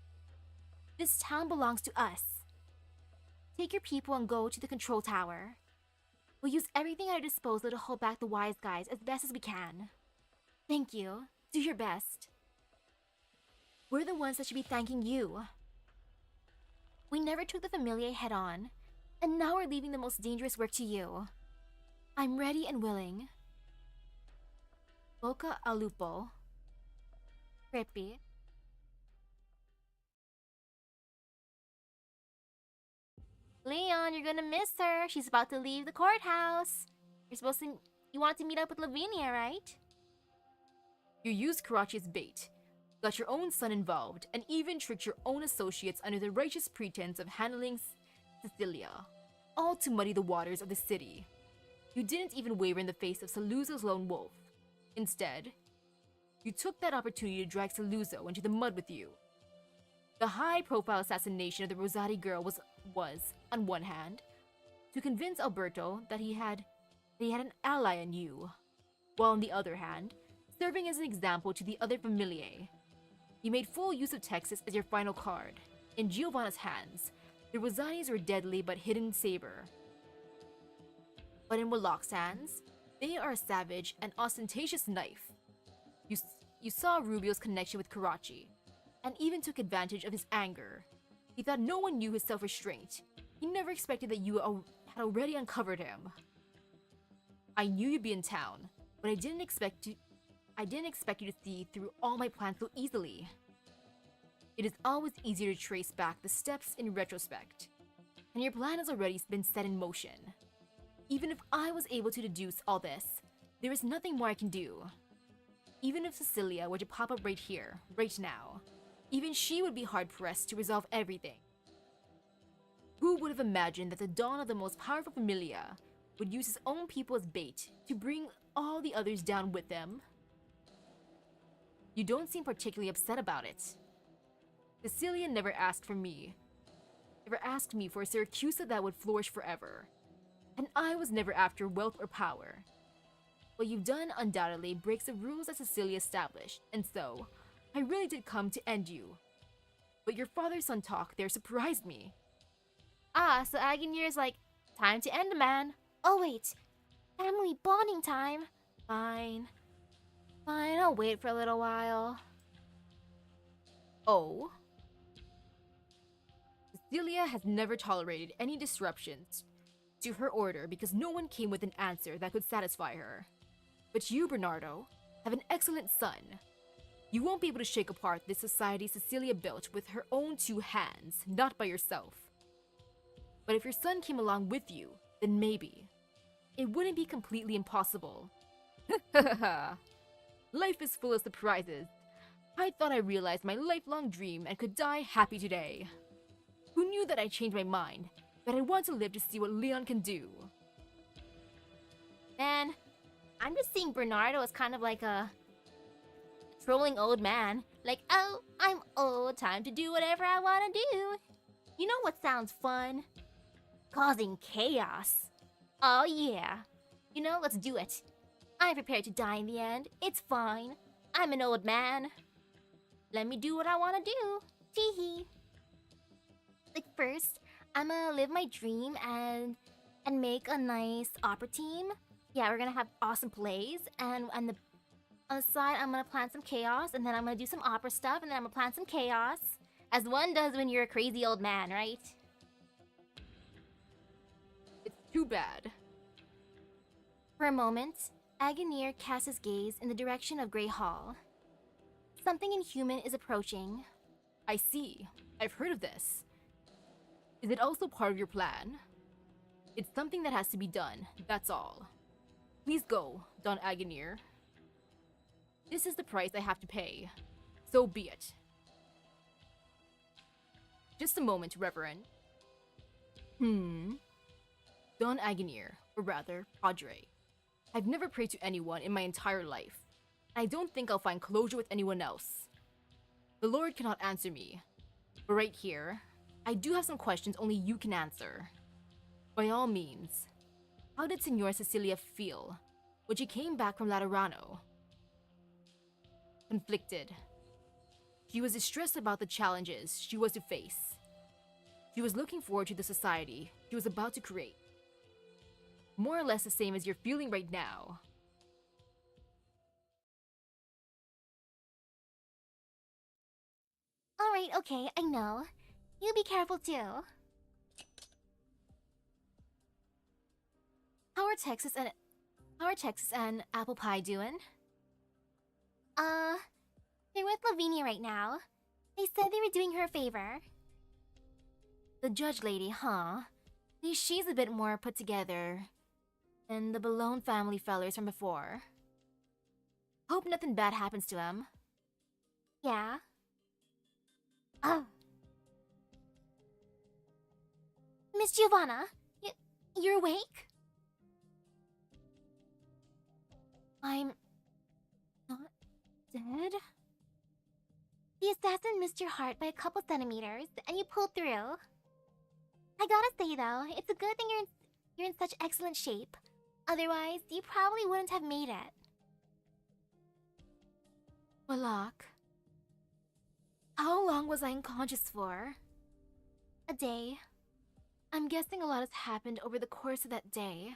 This town belongs to us. Take your people and go to the control tower. We'll use everything at our disposal to hold back the wise guys as best as we can. Thank you. Do your best. We're the ones that should be thanking you. We never took the familiar head on, and now we're leaving the most dangerous work to you. I'm ready and willing. Boca al lupo. Creepy. Leon, you're gonna miss her. She's about to leave the courthouse. You want to meet up with Lavinia, right? You used Karachi as bait, got your own son involved, and even tricked your own associates under the righteous pretense of handling Cecilia, all to muddy the waters of the city. You didn't even waver in the face of Saluzzo's lone wolf. Instead, you took that opportunity to drag Saluzzo into the mud with you. The high-profile assassination of the Rosati girl was, on one hand, to convince Alberto that he had an ally in you, while on the other hand, serving as an example to the other familiae. You made full use of Texas as your final card. In Giovanna's hands, the Rosatis were deadly but hidden saber. But in Wallach's hands, they are a savage and ostentatious knife. You saw Rubio's connection with Karachi, and even took advantage of his anger. He thought no one knew his self-restraint. He never expected that you had already uncovered him. I knew you'd be in town, but I didn't expect you to see through all my plans so easily. It is always easier to trace back the steps in retrospect, and your plan has already been set in motion. Even if I was able to deduce all this, there is nothing more I can do. Even if Cecilia were to pop up right here, right now, even she would be hard-pressed to resolve everything. Who would have imagined that the dawn of the most powerful familia would use his own people as bait to bring all the others down with them? You don't seem particularly upset about it. Cecilia never asked me for a Syracusa that would flourish forever, and I was never after wealth or power. What you've done undoubtedly breaks the rules that Cecilia established, and so, I really did come to end you. But your father-son talk there surprised me. Ah, so Agonier's like, time to end a man. Oh wait, family bonding time. Fine, I'll wait for a little while. Oh? Cecilia has never tolerated any disruptions to her order because no one came with an answer that could satisfy her. But you, Bernardo, have an excellent son. You won't be able to shake apart this society Cecilia built with her own two hands, not by yourself. But if your son came along with you, then maybe. It wouldn't be completely impossible. Life is full of surprises. I thought I realized my lifelong dream and could die happy today. Who knew that I'd change my mind, but I want to live to see what Leon can do. Man, I'm just seeing Bernardo as kind of like a trolling old man. Like, oh, I'm old, time to do whatever I want to do. You know what sounds fun? Causing chaos. Oh yeah. You know, let's do it. I'm prepared to die in the end. It's fine. I'm an old man. Let me do what I want to do. Teehee. Like first, I'm gonna live my dream and make a nice opera team. Yeah, we're gonna have awesome plays, and on the side, I'm gonna plan some chaos, and then I'm gonna do some opera stuff, and then I'm gonna plan some chaos, as one does when you're a crazy old man, right? It's too bad. For a moment, Agonier casts his gaze in the direction of Grey Hall. Something inhuman is approaching. I see. I've heard of this. Is it also part of your plan? It's something that has to be done, that's all. Please go, Don Agonier. This is the price I have to pay. So be it. Just a moment, Reverend. Don Agonir, or rather, Padre. I've never prayed to anyone in my entire life. I don't think I'll find closure with anyone else. The Lord cannot answer me. But right here, I do have some questions only you can answer. By all means, how did Senora Cecilia feel when she came back from Laterano? Conflicted. She was distressed about the challenges she was to face. She was looking forward to the society she was about to create. More or less the same as you're feeling right now. Alright, okay, I know. You be careful too. How are Texas and Apple Pie doing? They're with Lavinia right now. They said they were doing her a favor. The judge lady, huh? At least she's a bit more put together than the Balone family fellers from before. Hope nothing bad happens to him. Yeah? Oh. Miss Giovanna, you're awake? I'm not dead? The assassin missed your heart by a couple centimeters, and you pulled through. I gotta say though, it's a good thing you're in such excellent shape. Otherwise, you probably wouldn't have made it. Balak. How long was I unconscious for? A day. I'm guessing a lot has happened over the course of that day.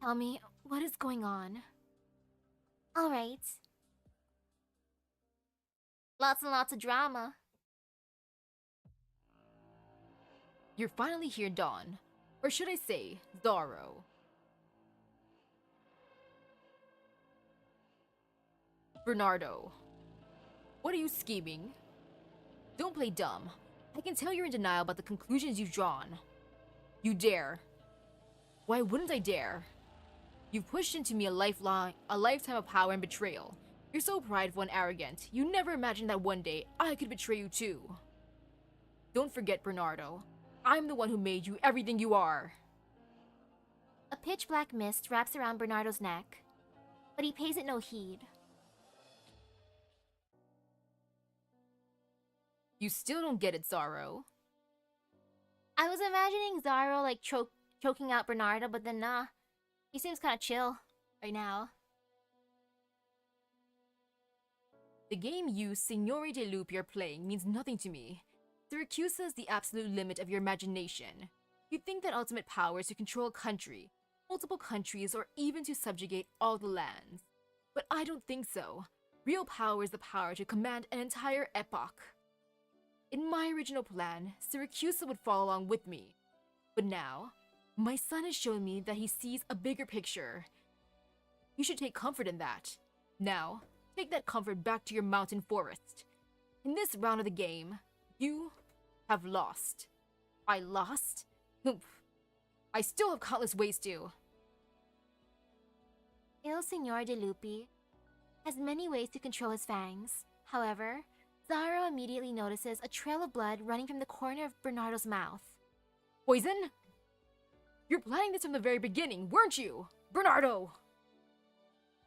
Tell me, what is going on? Alright. Lots and lots of drama. You're finally here, Dawn. Or should I say, Zorro. Bernardo. What are you scheming? Don't play dumb. I can tell you're in denial about the conclusions you've drawn. You dare. Why wouldn't I dare? You've pushed into me a lifetime of power and betrayal. You're so prideful and arrogant, you never imagined that one day I could betray you too. Don't forget, Bernardo. I'm the one who made you everything you are. A pitch-black mist wraps around Bernardo's neck, but he pays it no heed. You still don't get it, Zorro. I was imagining Zorro like choking out Bernardo, but then nah. He seems kind of chill right now. The game you, Signori de Lupi, are playing means nothing to me. Syracuse is the absolute limit of your imagination. You think that ultimate power is to control a country, multiple countries, or even to subjugate all the lands. But I don't think so. Real power is the power to command an entire epoch. In my original plan, Syracuse would follow along with me. But now, my son has shown me that he sees a bigger picture. You should take comfort in that. Now, take that comfort back to your mountain forest. In this round of the game, you have lost. I lost? Oof. I still have countless ways to. Il Signor de Lupi has many ways to control his fangs. However, Zorro immediately notices a trail of blood running from the corner of Bernardo's mouth. Poison? You're planning this from the very beginning, weren't you? Bernardo!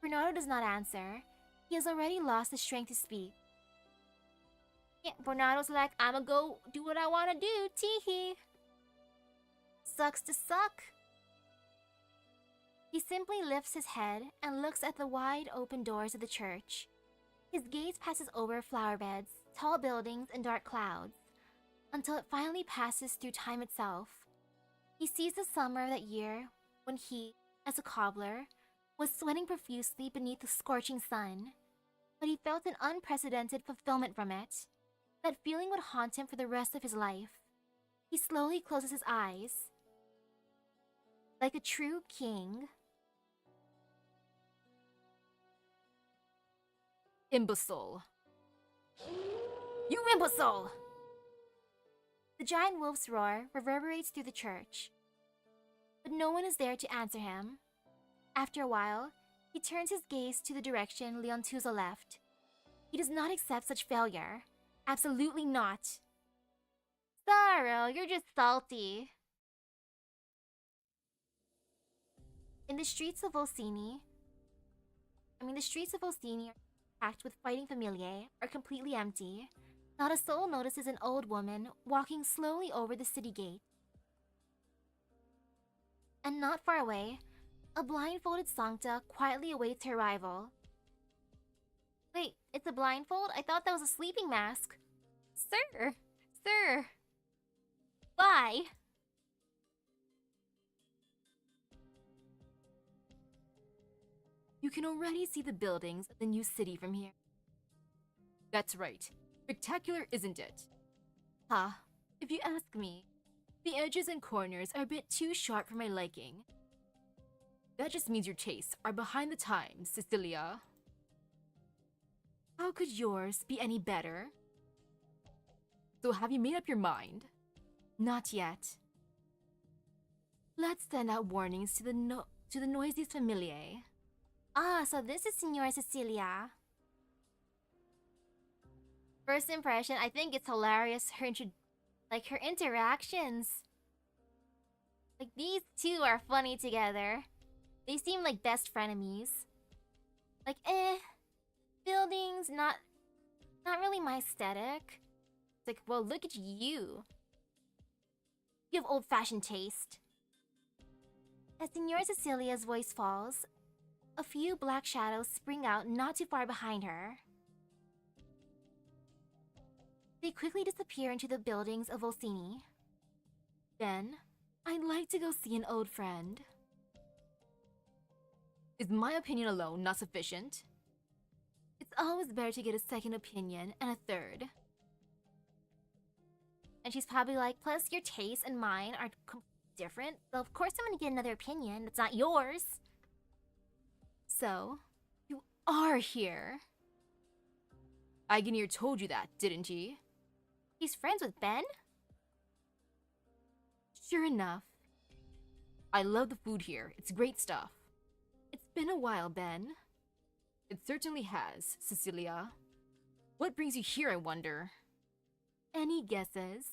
Bernardo does not answer. He has already lost the strength to speak. Yeah, Bernardo's like, I'ma go do what I wanna do, teehee. Sucks to suck. He simply lifts his head and looks at the wide open doors of the church. His gaze passes over flower beds, tall buildings, and dark clouds, until it finally passes through time itself. He sees the summer of that year when he, as a cobbler, was sweating profusely beneath the scorching sun, but he felt an unprecedented fulfillment from it. That feeling would haunt him for the rest of his life. He slowly closes his eyes. Like a true king. Imbecile. You imbecile! The giant wolf's roar reverberates through the church, but no one is there to answer him. After a while, he turns his gaze to the direction Leontuso left. He does not accept such failure. Absolutely not. Sorrow, you're just salty. In the streets of Volsini, the streets of Volsini are packed with fighting familiae, are completely empty. Not a soul notices an old woman walking slowly over the city gate. And not far away, a blindfolded Sancta quietly awaits her arrival. Wait, it's a blindfold? I thought that was a sleeping mask. Sir! Sir! Why? You can already see the buildings of the new city from here. That's right. Spectacular, isn't it? Huh. If you ask me, the edges and corners are a bit too sharp for my liking. That just means your tastes are behind the times, Cecilia. How could yours be any better? So have you made up your mind? Not yet. Let's send out warnings to the noisiest familiae. Ah, so this is Senora Cecilia. First impression, I think it's hilarious. Her interactions. Like, these two are funny together. They seem like best frenemies. Like, buildings, not really my aesthetic. It's like, well, look at you. You have old-fashioned taste. As Senora Cecilia's voice falls, a few black shadows spring out not too far behind her. They quickly disappear into the buildings of Volsini. Then, I'd like to go see an old friend. Is my opinion alone not sufficient? It's always better to get a second opinion and a third. And she's probably like, plus your tastes and mine are different, so of course I'm gonna get another opinion that's not yours. So, you are here. Agnir told you that, didn't he? He's friends with Ben? Sure enough. I love the food here. It's great stuff. It's been a while, Ben. It certainly has, Cecilia. What brings you here, I wonder? Any guesses?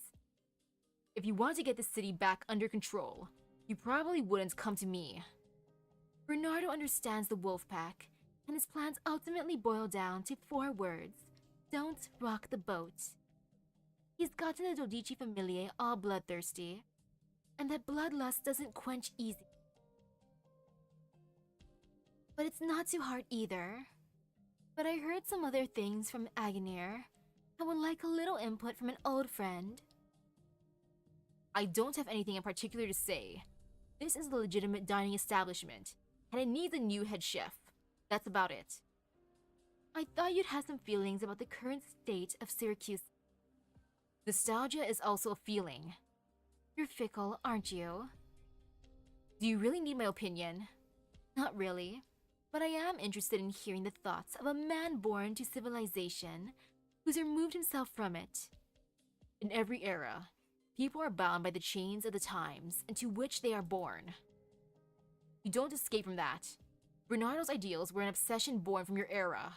If you want to get the city back under control, you probably wouldn't come to me. Bernardo understands the wolf pack, and his plans ultimately boil down to 4 words. Don't rock the boat. He's gotten the Dodici Familiae all bloodthirsty, and that bloodlust doesn't quench easy. But it's not too hard either. But I heard some other things from Agnir. I would like a little input from an old friend. I don't have anything in particular to say. This is a legitimate dining establishment, and it needs a new head chef. That's about it. I thought you'd have some feelings about the current state of Syracuse. Nostalgia is also a feeling. You're fickle, aren't you? Do you really need my opinion? Not really, but I am interested in hearing the thoughts of a man born to civilization who's removed himself from it. In every era, people are bound by the chains of the times into which they are born. You don't escape from that. Bernardo's ideals were an obsession born from your era.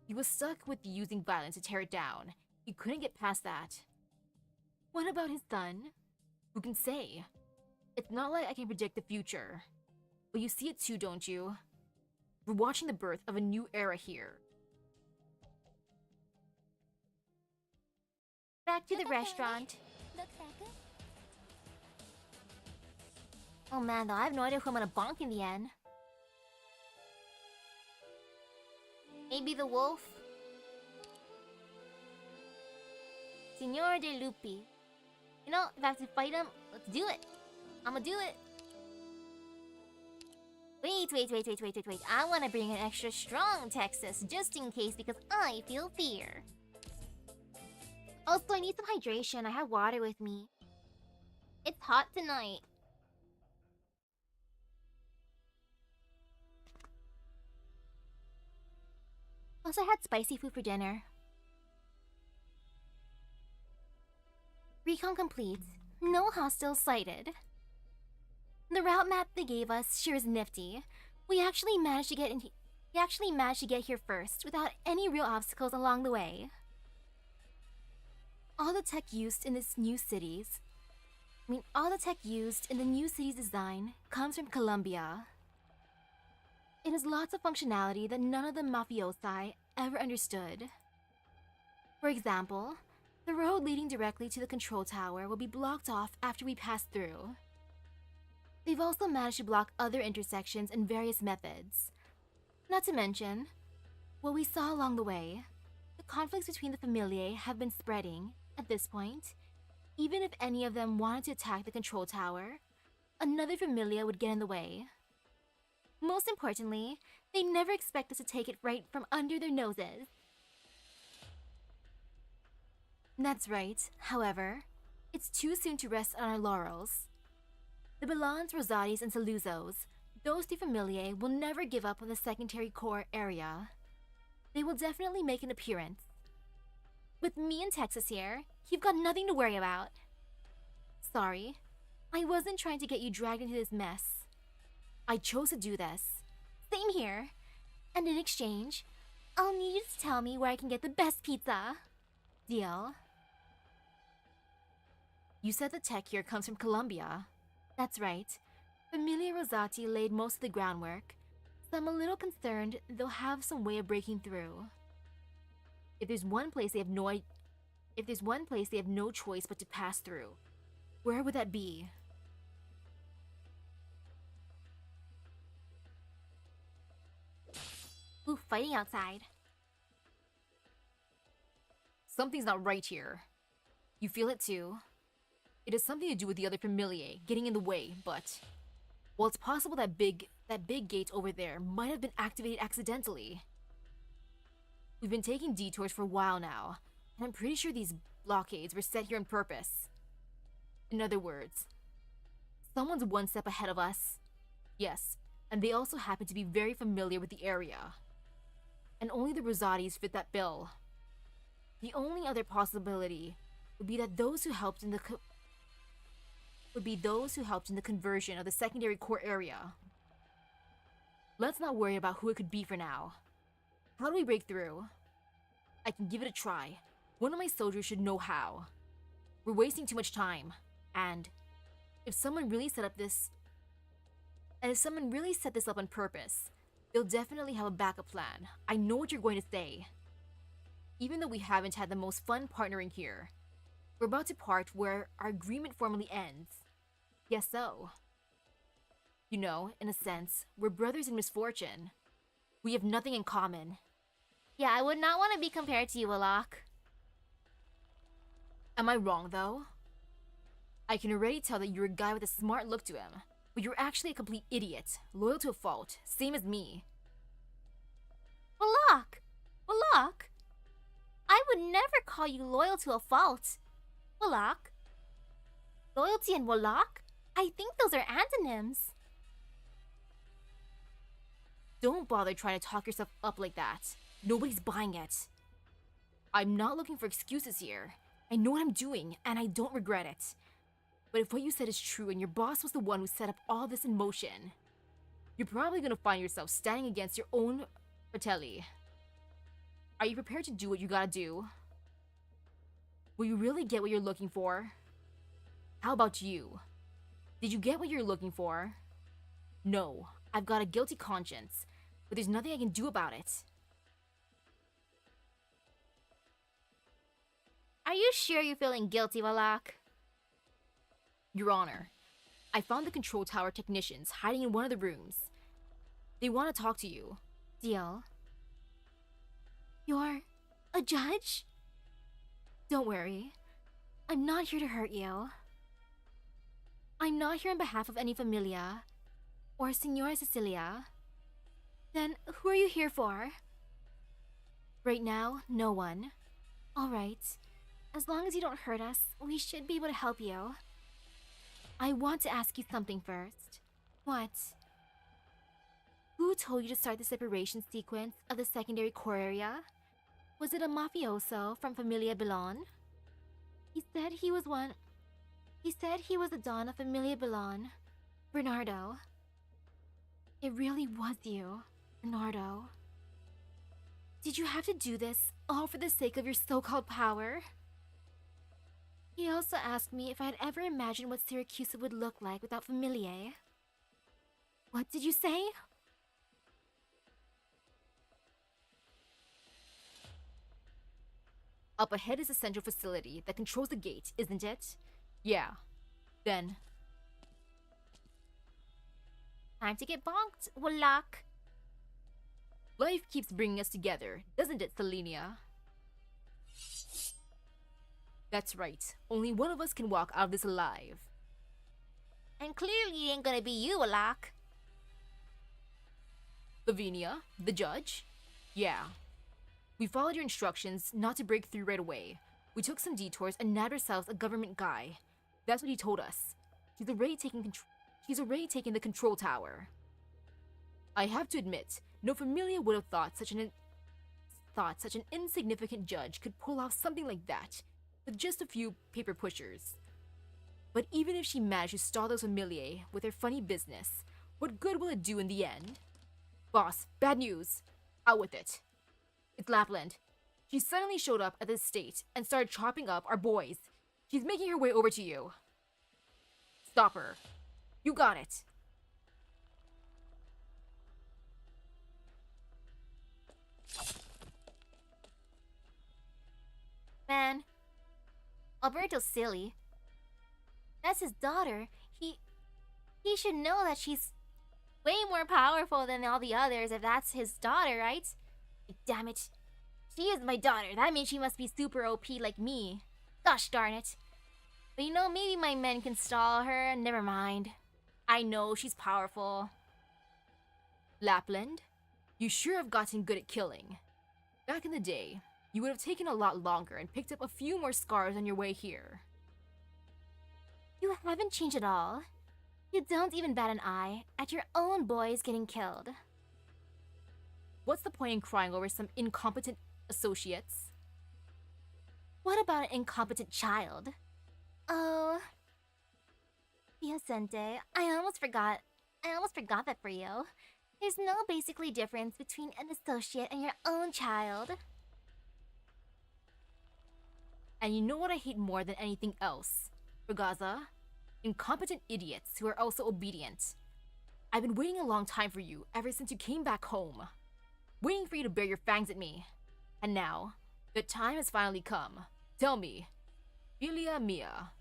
He was stuck with using violence to tear it down. He couldn't get past that. What about his son? Who can say? It's not like I can predict the future. But you see it too, don't you? We're watching the birth of a new era here. Back to the restaurant. Oh man, though, I have no idea who I'm gonna bonk in the end. Maybe the wolf? Signor de Lupi. You know, if I have to fight him, let's do it. I'ma do it. Wait. I wanna bring an extra strong Texas just in case because I feel fear. Also, I need some hydration. I have water with me. It's hot tonight. Also, I had spicy food for dinner. Recon complete. No hostiles sighted. The route map they gave us sure is nifty. We actually managed to get We actually managed to get here first, without any real obstacles along the way. All the tech used in the new city's design comes from Colombia. It has lots of functionality that none of the mafiosi ever understood. For example, the road leading directly to the control tower will be blocked off after we pass through. They've also managed to block other intersections in various methods. Not to mention, what we saw along the way, the conflicts between the familiae have been spreading. At this point, even if any of them wanted to attack the control tower, another familia would get in the way. Most importantly, they never expect us to take it right from under their noses. That's right. However, it's too soon to rest on our laurels. The Belons, Rosatis, and Saluzos, those three familiae, will never give up on the secondary core area. They will definitely make an appearance. With me and Texas here, you've got nothing to worry about. Sorry, I wasn't trying to get you dragged into this mess. I chose to do this. Same here. And in exchange, I'll need you to tell me where I can get the best pizza. Deal? You said the tech here comes from Colombia. That's right. Familia Rosati laid most of the groundwork, so I'm a little concerned they'll have some way of breaking through. If there's one place they have no choice but to pass through, where would that be? Ooh, fighting outside. Something's not right here. You feel it too? It has something to do with the other familiae getting in the way, but well, it's possible that big gate over there might have been activated accidentally. We've been taking detours for a while now, and I'm pretty sure these blockades were set here on purpose. In other words, someone's one step ahead of us. Yes, and they also happen to be very familiar with the area. And only the Rosatis fit that bill. The only other possibility would be that those who helped in the conversion of the secondary core area. Let's not worry about who it could be for now. How do we break through? I can give it a try. One of my soldiers should know how. We're wasting too much time. And if someone really set this up on purpose, they'll definitely have a backup plan. I know what you're going to say. Even though we haven't had the most fun partnering here, we're about to part where our agreement formally ends. Yes, so. You know, in a sense, we're brothers in misfortune. We have nothing in common. Yeah, I would not want to be compared to you, Alok. Am I wrong, though? I can already tell that you're a guy with a smart look to him, but you're actually a complete idiot, loyal to a fault, same as me. Alok! Alok! I would never call you loyal to a fault. Alok? Loyalty and Walak? I think those are antonyms. Don't bother trying to talk yourself up like that. Nobody's buying it. I'm not looking for excuses here. I know what I'm doing, and I don't regret it. But if what you said is true and your boss was the one who set up all this in motion, you're probably gonna find yourself standing against your own fratelli. Are you prepared to do what you gotta do? Will you really get what you're looking for? How about you? Did you get what you're looking for? No, I've got a guilty conscience, but there's nothing I can do about it. Are you sure you're feeling guilty, Walak? Your Honor, I found the control tower technicians hiding in one of the rooms. They want to talk to you. Deal. You're a judge? Don't worry. I'm not here to hurt you. I'm not here on behalf of any familia or Senora Cecilia. Then who are you here for? Right now, no one. All right. As long as you don't hurt us, we should be able to help you. I want to ask you something first. What? Who told you to start the separation sequence of the secondary core area? Was it a mafioso from Familia Belon? He said he was the Don of Familia Belon. Bernardo. It really was you, Bernardo. Did you have to do this all for the sake of your so-called power? He also asked me if I had ever imagined what Syracuse would look like without Familiae. What did you say? Up ahead is a central facility that controls the gate, isn't it? Yeah. Then... Time to get bonked, Wallach. Life keeps bringing us together, doesn't it, Selenia? That's right. Only one of us can walk out of this alive. And clearly it ain't gonna be you, Wallach. Lavinia, the judge? Yeah. We followed your instructions not to break through right away. We took some detours and nabbed ourselves a government guy. That's what he told us. He's already taking the control tower. I have to admit, no Familia would have thought such an insignificant judge could pull off something like that with just a few paper pushers. But even if she managed to stall those Familiae with her funny business, what good will it do in the end? Boss, bad news. Out with it. It's Lapland. She suddenly showed up at the estate and started chopping up our boys. She's making her way over to you. Stop her. You got it. Man, Alberto's silly. That's his daughter. He should know that she's way more powerful than all the others if that's his daughter, right? Damn it. She is my daughter. That means she must be super OP like me. Gosh darn it. But you know, maybe my men can stall her. Never mind. I know she's powerful. Lapland, you sure have gotten good at killing. Back in the day, you would have taken a lot longer and picked up a few more scars on your way here. You haven't changed at all. You don't even bat an eye at your own boys getting killed. What's the point in crying over some incompetent associates? What about an incompetent child? Oh, Vicente, I almost forgot that for you. There's no basically difference between an associate and your own child. And you know what I hate more than anything else, Ragaza? Incompetent idiots who are also obedient. I've been waiting a long time for you ever since you came back home. Waiting for you to bare your fangs at me. And now, the time has finally come. Tell me, Filia Mia,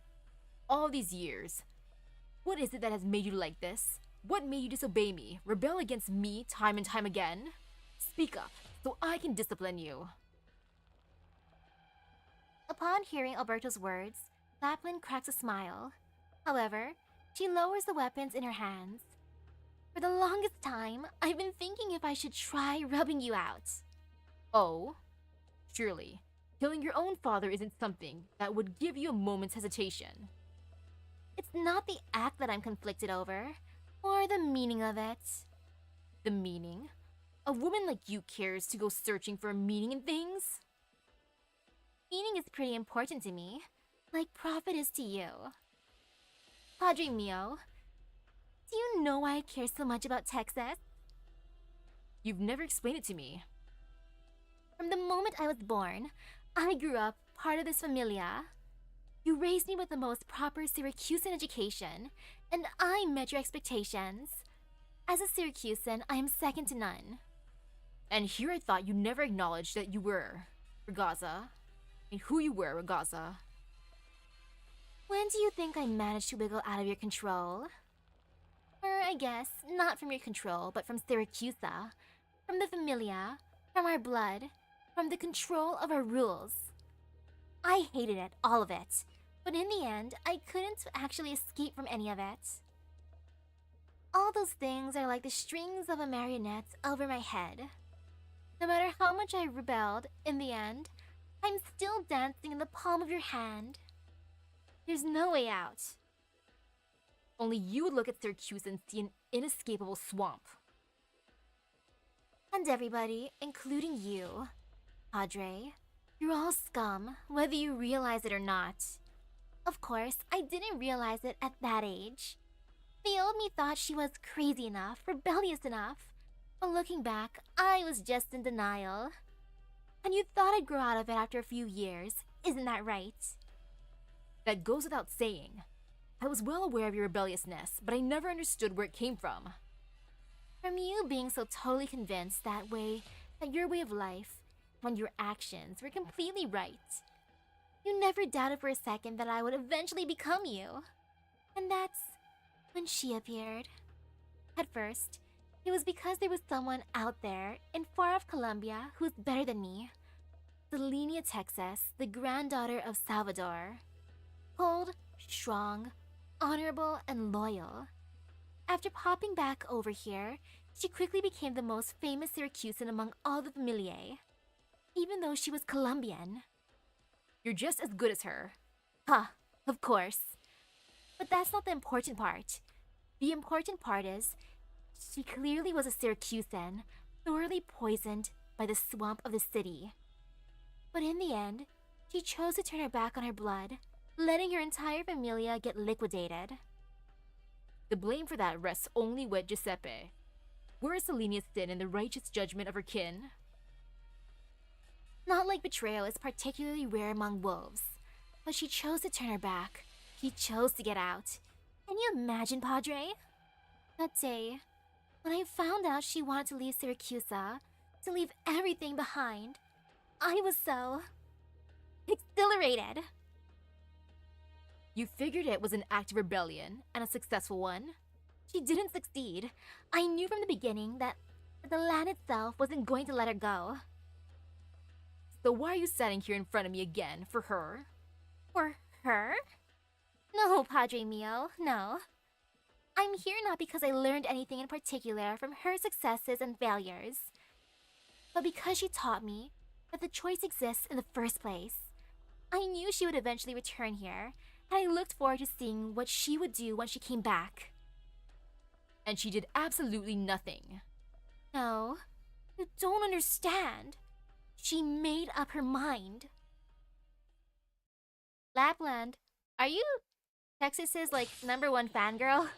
all these years, what is it that has made you like this? What made you disobey me, rebel against me time and time again? Speak up, so I can discipline you. Upon hearing Alberto's words, Lapland cracks a smile. However, she lowers the weapons in her hands. For the longest time, I've been thinking if I should try rubbing you out. Oh? Surely, killing your own father isn't something that would give you a moment's hesitation. It's not the act that I'm conflicted over, or the meaning of it. The meaning? A woman like you cares to go searching for a meaning in things? Meaning is pretty important to me, like profit is to you. Padre Mio, do you know why I care so much about Texas? You've never explained it to me. From the moment I was born, I grew up part of this familia. You raised me with the most proper Syracusan education, and I met your expectations. As a Syracusan, I am second to none. And here I thought you never acknowledged that you were Ragaza, and who you were, Ragaza. When do you think I managed to wiggle out of your control? Or I guess, not from your control, but from Syracusa, from the familia, from our blood, from the control of our rules. I hated it, all of it, but in the end, I couldn't actually escape from any of it. All those things are like the strings of a marionette over my head. No matter how much I rebelled, in the end, I'm still dancing in the palm of your hand. There's no way out. Only you would look at Syracuse and see an inescapable swamp. And everybody, including you, Padre, you're all scum, whether you realize it or not. Of course, I didn't realize it at that age. The old me thought she was crazy enough, rebellious enough. But looking back, I was just in denial. And you thought I'd grow out of it after a few years, isn't that right? That goes without saying. I was well aware of your rebelliousness, but I never understood where it came from. From you being so totally convinced that your way of life and your actions were completely right. You never doubted for a second that I would eventually become you. And that's when she appeared. At first, it was because there was someone out there in far-off Colombia who was better than me. Lavinia, Texas, the granddaughter of Salvador. Cold, strong, honorable, and loyal. After popping back over here, she quickly became the most famous Syracusan among all the familiae, even though she was Colombian. You're just as good as her. Huh, of course. But that's not the important part. The important part is, she clearly was a Syracusan, thoroughly poisoned by the swamp of the city. But in the end, she chose to turn her back on her blood, letting her entire familia get liquidated. The blame for that rests only with Giuseppe. Where is Selenia's sin in the righteous judgment of her kin? Not like betrayal is particularly rare among wolves, but she chose to turn her back. She chose to get out. Can you imagine, Padre? That day, when I found out she wanted to leave Syracusa, to leave everything behind, I was so exhilarated. You figured it was an act of rebellion, and a successful one? She didn't succeed. I knew from the beginning that the land itself wasn't going to let her go. So why are you standing here in front of me again, for her? For her? No, Padre mio, no. I'm here not because I learned anything in particular from her successes and failures, but because she taught me that the choice exists in the first place. I knew she would eventually return here, and I looked forward to seeing what she would do when she came back. And she did absolutely nothing. No, you don't understand. She made up her mind. Lapland, are you Texas's, #1 fangirl?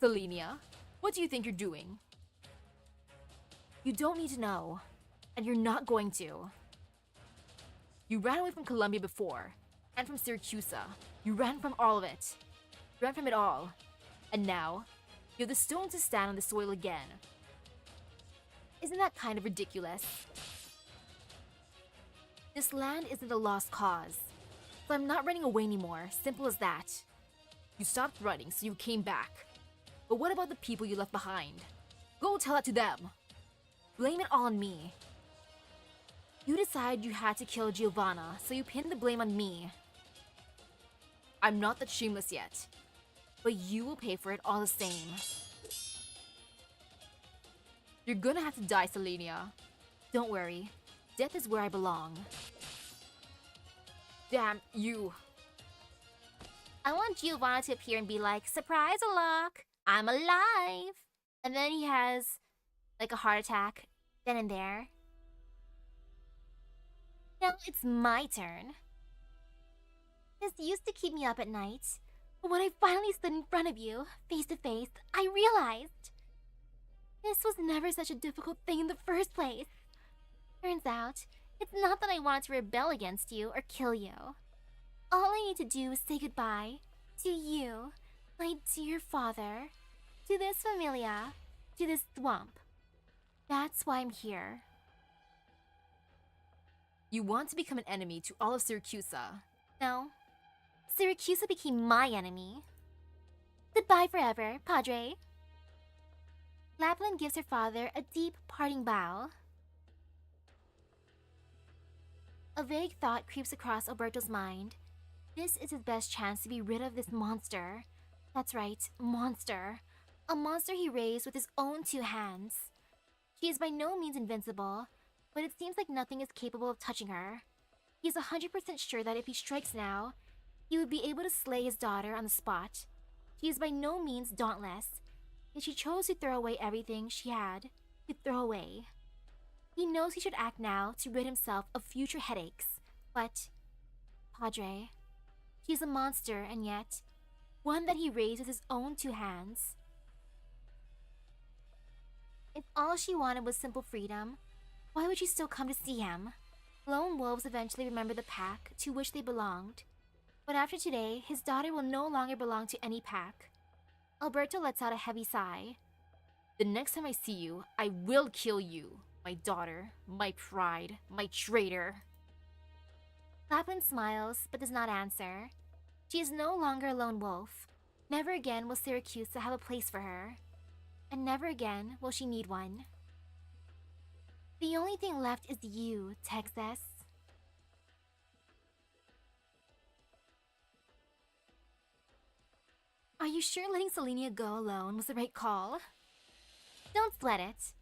Selenia, what do you think you're doing? You don't need to know, and you're not going to. You ran away from Colombia before, and from Syracusa. You ran from all of it. You ran from it all. And now, you have the stone to stand on the soil again. Isn't that kind of ridiculous? This land isn't a lost cause, so I'm not running away anymore, simple as that. You stopped running, so you came back. But what about the people you left behind? Go tell that to them. Blame it all on me. You decided you had to kill Giovanna, so you pinned the blame on me. I'm not that shameless yet, but you will pay for it all the same. You're gonna have to die, Selenia. Don't worry, death is where I belong. Damn you. I want Giovanna to appear and be like, surprise, Alok, I'm alive. And then he has, a heart attack, then and there. Now it's my turn. This used to keep me up at night, but when I finally stood in front of you, face to face, I realized this was never such a difficult thing in the first place. Turns out, it's not that I wanted to rebel against you or kill you. All I need to do is say goodbye to you, my dear father, to this familia, to this swamp. That's why I'm here. You want to become an enemy to all of Syracusa. No. Syracusa became my enemy. Goodbye forever, Padre. Lapland gives her father a deep parting bow. A vague thought creeps across Alberto's mind. This is his best chance to be rid of this monster. That's right, monster. A monster he raised with his own 2 hands. She is by no means invincible, but it seems like nothing is capable of touching her. He is 100% sure that if he strikes now, he would be able to slay his daughter on the spot. She is by no means dauntless, yet she chose to throw away everything she had to throw away. He knows he should act now to rid himself of future headaches, but, Padre, she is a monster, and yet, one that he raised with his own 2 hands. If all she wanted was simple freedom, Why would she still come to see him? Lone wolves eventually remember the pack to which they belonged. But after today, his daughter will no longer belong to any pack. Alberto lets out a heavy sigh. The next time I see you, I will kill you, my daughter, my pride, my traitor. Lapland smiles, but does not answer. She is no longer a lone wolf. Never again will Syracuse have a place for her. And never again will she need one. The only thing left is you, Texas. Are you sure letting Selenia go alone was the right call? Don't sweat it.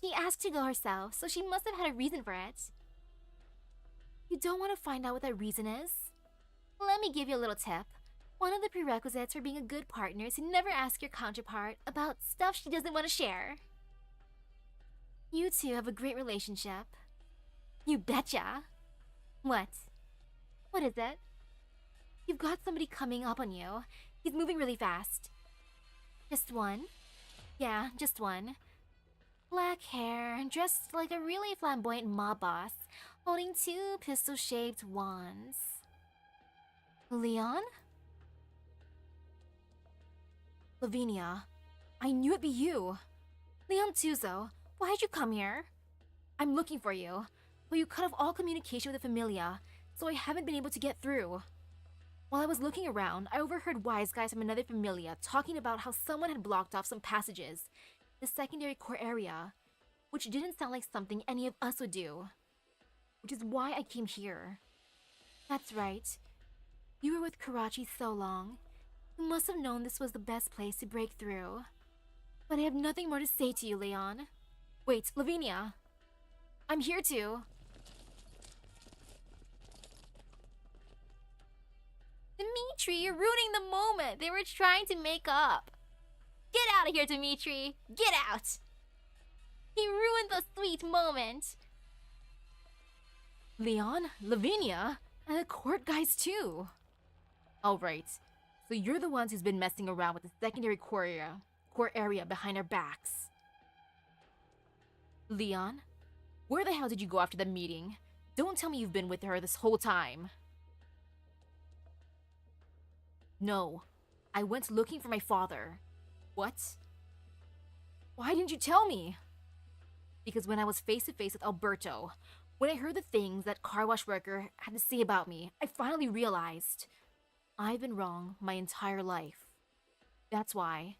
She asked to go herself, so she must have had a reason for it. You don't want to find out what that reason is? Let me give you a little tip. One of the prerequisites for being a good partner is to never ask your counterpart about stuff she doesn't want to share. You two have a great relationship. You betcha. What? What is it? You've got somebody coming up on you. He's moving really fast. Just one? Yeah, just one. Black hair, dressed like a really flamboyant mob boss, holding 2 pistol-shaped wands. Leon? Lavinia, I knew it'd be you. Leon Tuzo, why'd you come here? I'm looking for you, but you cut off all communication with the Familia, so I haven't been able to get through. While I was looking around, I overheard wise guys from another Familia talking about how someone had blocked off some passages in the secondary core area, which didn't sound like something any of us would do. Which is why I came here. That's right. You were with Karachi so long. You must have known this was the best place to break through. But I have nothing more to say to you, Leon. Wait, Lavinia. I'm here too. Dimitri, you're ruining the moment. They were trying to make up. Get out of here, Dimitri. Get out. He ruined the sweet moment. Leon, Lavinia, and the court guys too. Alright, so you're the ones who's been messing around with the secondary core area behind our backs. Leon, where the hell did you go after the meeting? Don't tell me you've been with her this whole time. No, I went looking for my father. What? Why didn't you tell me? Because when I was face to face with Alberto, when I heard the things that car wash worker had to say about me, I finally realized I've been wrong my entire life. That's why.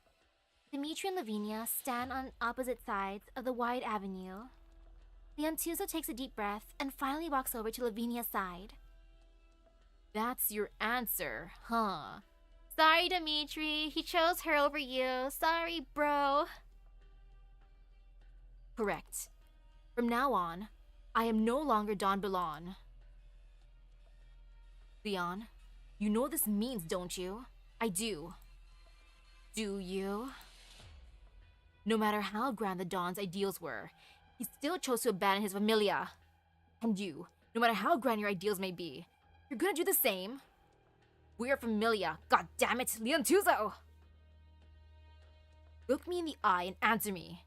Dimitri and Lavinia stand on opposite sides of the wide avenue. Leontuzo takes a deep breath and finally walks over to Lavinia's side. That's your answer, huh? Sorry, Dimitri. He chose her over you. Sorry, bro. Correct. From now on, I am no longer Don Belon. Leon, you know what this means, don't you? I do. Do you? No matter how grand the Don's ideals were, he still chose to abandon his familia. And you, no matter how grand your ideals may be, you're gonna do the same. We're familia, god damn it, Leon Tuzo! Look me in the eye and answer me.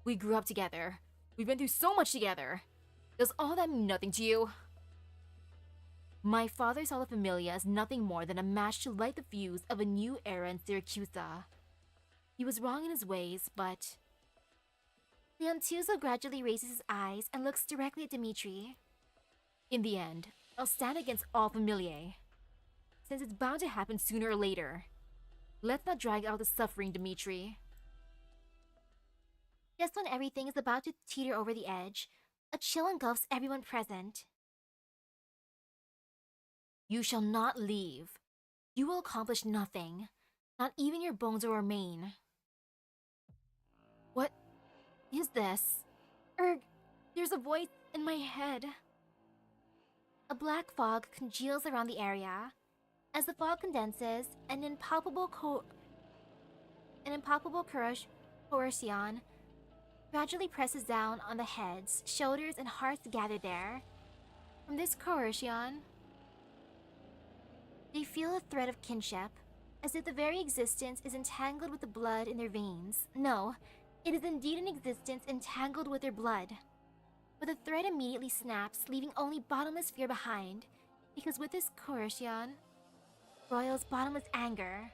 We grew up together. We've been through so much together. Does all that mean nothing to you? My father saw the Familia as nothing more than a match to light the fuse of a new era in Syracusa. He was wrong in his ways, but... Leontuzo gradually raises his eyes and looks directly at Dimitri. In the end, I'll stand against all Familiae. Since it's bound to happen sooner or later. Let's not drag out the suffering, Dimitri. Just when everything is about to teeter over the edge, a chill engulfs everyone present. You shall not leave. You will accomplish nothing. Not even your bones will remain. What is this? There's a voice in my head. A black fog congeals around the area. As the fog condenses, an impalpable coercion gradually presses down on the heads, shoulders, and hearts gathered there. From this coercion, they feel a thread of kinship, as if the very existence is entangled with the blood in their veins. No, it is indeed an existence entangled with their blood. But the thread immediately snaps, leaving only bottomless fear behind. Because with this coercion, roils bottomless anger.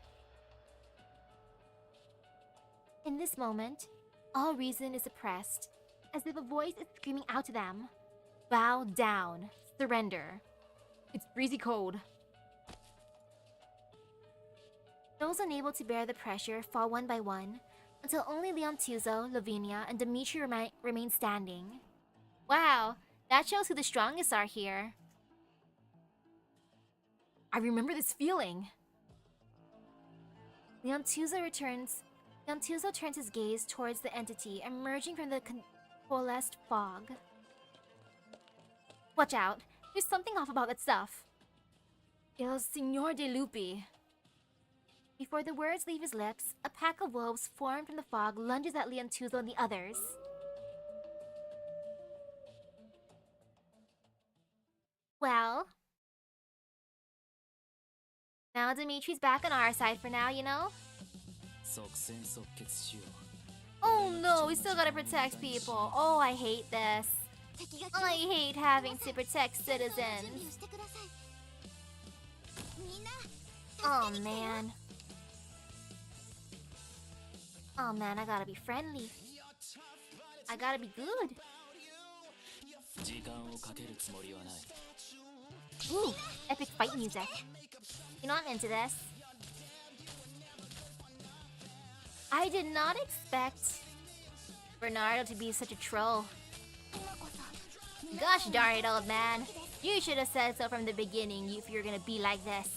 In this moment, all reason is suppressed, as if a voice is screaming out to them. Bow down. Surrender. It's freezy cold. Those unable to bear the pressure fall one by one, until only Leontuzo, Lavinia, and Dimitri remain standing. Wow, that shows who the strongest are here. I remember this feeling. Leontuzo turns his gaze towards the entity emerging from the coalesced fog. Watch out. There's something off about that stuff. El Señor de Lupi. Before the words leave his lips, a pack of wolves formed from the fog lunges at Leontuzo and the others. Well... now Dimitri's back on our side for now, you know? Oh no, we still gotta protect people. Oh, I hate this. I hate having to protect citizens. Oh man. Oh man, I gotta be friendly. I gotta be good. Ooh, epic fight music. You know I'm into this. I did not expect Bernardo to be such a troll. Gosh darn it, old man. You should have said so from the beginning if you're gonna be like this.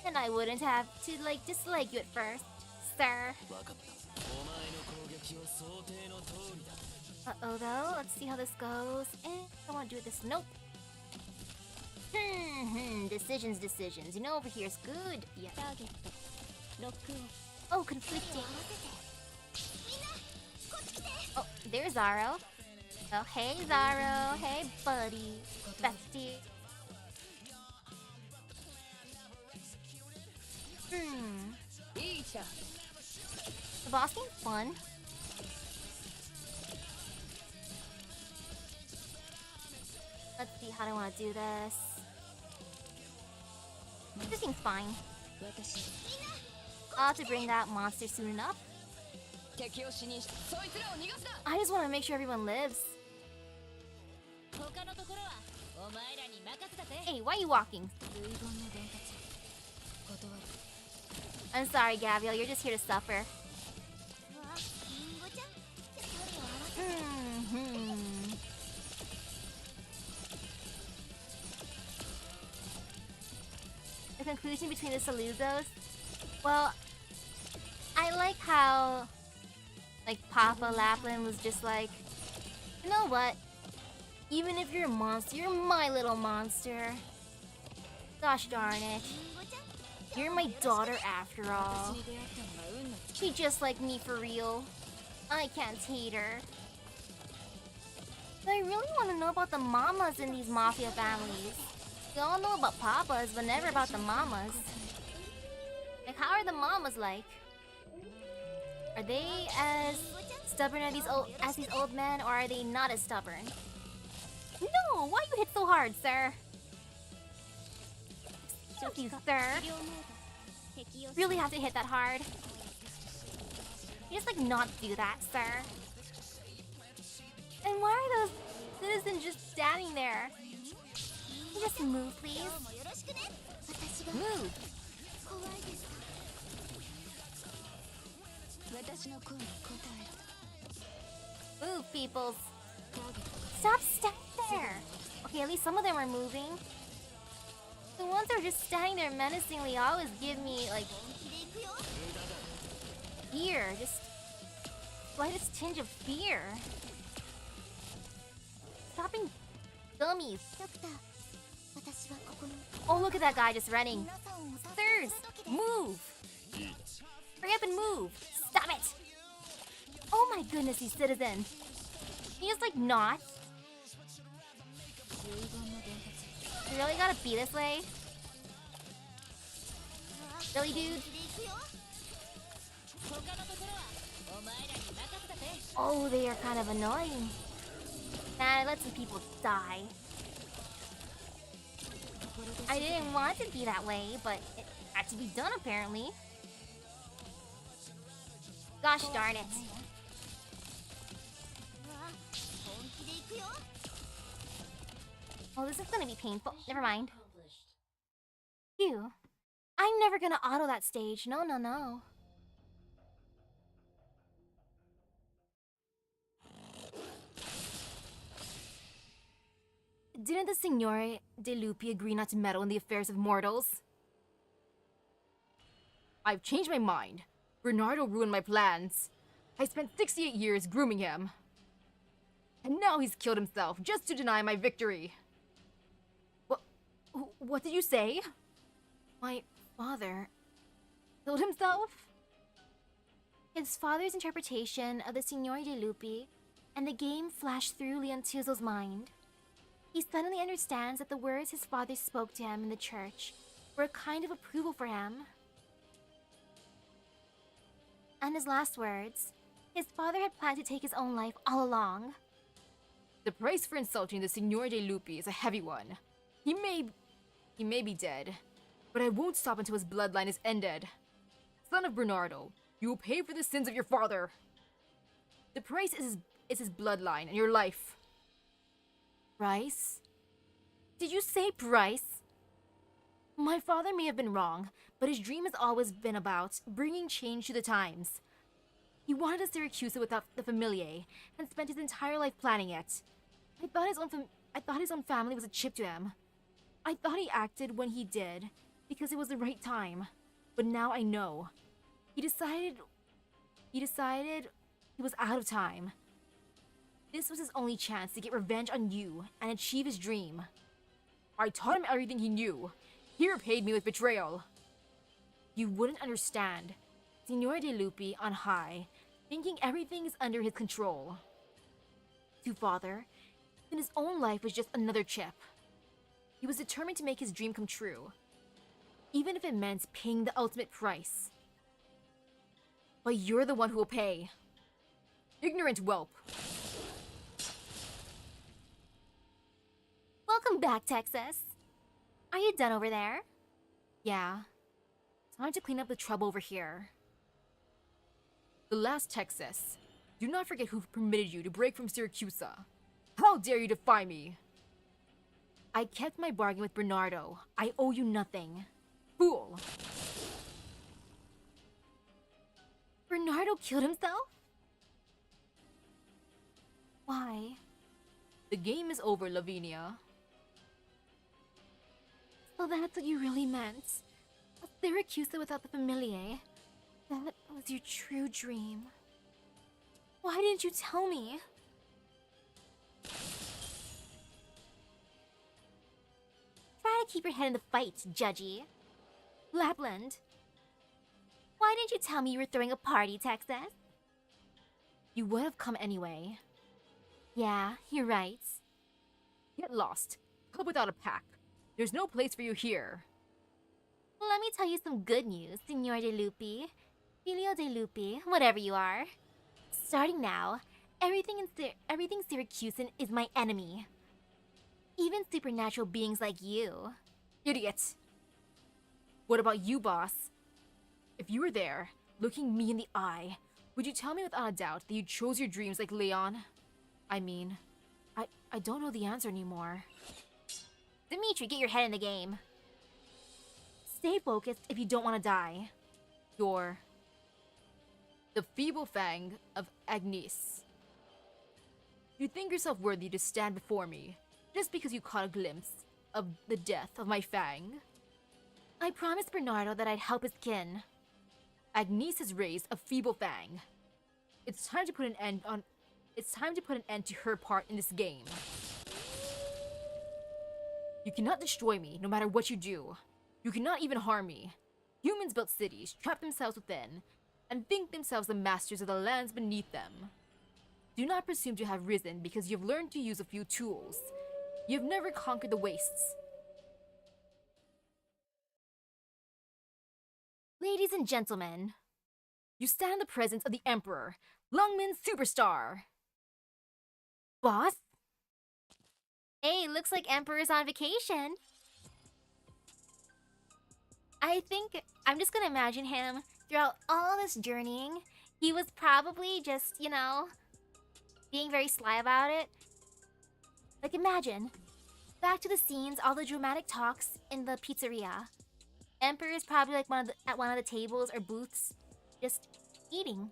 Then I wouldn't have to, dislike you at first, sir. Uh-oh, though. Let's see how this goes. I don't want to do this. Nope. Decisions. You know, over here is good. Yeah. Oh, conflicting. Oh, there's Zaro. Oh, hey, Zaro. Hey, buddy. Bestie. The boss game's fun. Let's see, how do I want to do this? This seems fine. I'll have to bring that monster soon enough. I just want to make sure everyone lives. Hey, why are you walking? I'm sorry, Gabriel, you're just here to suffer. The conclusion between the Saluzos? Well, I like how, Papa Lapland was just like, you know what? Even if you're a monster, you're my little monster. Gosh darn it. You're my daughter after all. She just like me for real. I can't hate her. But I really want to know about the mamas in these mafia families. We all know about papas, but never about the mamas. How are the mamas like? Are they as stubborn as these old men, or are they not as stubborn? No! Why you hit so hard, sir? Excuse you, sir. Really have to hit that hard. You just not do that, sir. And why are those citizens just standing there? Can you just move, please? Move! Move, peoples! Stop standing there! Okay, at least some of them are moving. The ones that are just standing there menacingly always give me, fear. Just slightest tinge of fear. Stop being dummies. Oh, look at that guy just running. Sirs, move! Hurry up and move! Stop it! Oh my goodness, these citizens. Can you just, not? You really gotta be this way? Really, dude? Oh, they are kind of annoying. Nah, let some people die. I didn't want it to be that way, but it had to be done apparently. Gosh darn it. Oh, this is gonna be painful. Never mind. Phew. I'm never gonna auto that stage. No, no, no. Didn't the Signore De Lupi agree not to meddle in the affairs of mortals? I've changed my mind. Bernardo ruined my plans. I spent 68 years grooming him. And now he's killed himself just to deny my victory. What did you say? My father killed himself? His father's interpretation of the Signore De Lupi and the game flashed through Leontuzo's mind. He suddenly understands that the words his father spoke to him in the church were a kind of approval for him. And his last words, his father had planned to take his own life all along. The price for insulting the Signore De Lupi is a heavy one. He may be dead, but I won't stop until his bloodline is ended. Son of Bernardo, you will pay for the sins of your father. The price is his bloodline and your life. Price? Did you say price? My father may have been wrong, but his dream has always been about bringing change to the times. He wanted a Syracuse without the familiae, and spent his entire life planning it. I thought his own family was a chip to him. I thought he acted when he did, because it was the right time. But now I know. He decided he was out of time. This was his only chance to get revenge on you and achieve his dream. I taught him everything he knew. He repaid me with betrayal. You wouldn't understand. Signore De Lupi on high, thinking everything is under his control. To father, then his own life was just another chip. He was determined to make his dream come true, even if it meant paying the ultimate price. But you're the one who will pay. Ignorant whelp. Welcome back, Texas. Are you done over there? Yeah. Time to clean up the trouble over here. The last Texas. Do not forget who permitted you to break from Syracuse. How dare you defy me? I kept my bargain with Bernardo. I owe you nothing. Fool! Bernardo killed himself? Why? The game is over, Lavinia. So that's what you really meant. A Syracuse without the familiae. That was your true dream. Why didn't you tell me? Try to keep your head in the fight, Judgy. Lapland. Why didn't you tell me you were throwing a party, Texas? You would have come anyway. Yeah, you're right. Get lost. Club without a pack. There's no place for you here. Let me tell you some good news, Signor De Lupi. Filio De Lupi, whatever you are. Starting now, everything Syracusan is my enemy. Even supernatural beings like you. Idiot! What about you, boss? If you were there, looking me in the eye, would you tell me without a doubt that you chose your dreams like Leon? I mean, I don't know the answer anymore. Dimitri, get your head in the game. Stay focused if you don't want to die. You're the feeble Fang of Agnes. You think yourself worthy to stand before me just because you caught a glimpse of the death of my Fang? I promised Bernardo that I'd help his kin. Agnes has raised a feeble Fang. It's time to put an end to her part in this game. You cannot destroy me, no matter what you do. You cannot even harm me. Humans built cities, trap themselves within, and think themselves the masters of the lands beneath them. Do not presume to have risen because you've learned to use a few tools. You've never conquered the wastes. Ladies and gentlemen, you stand in the presence of the Emperor, Lungman Superstar. Boss? Hey, looks like Emperor's on vacation. I think I'm just gonna imagine him throughout all this journeying. He was probably just, being very sly about it. Like, imagine, back to the scenes, all the dramatic talks in the pizzeria. Emperor is probably like at one of the tables or booths, just eating.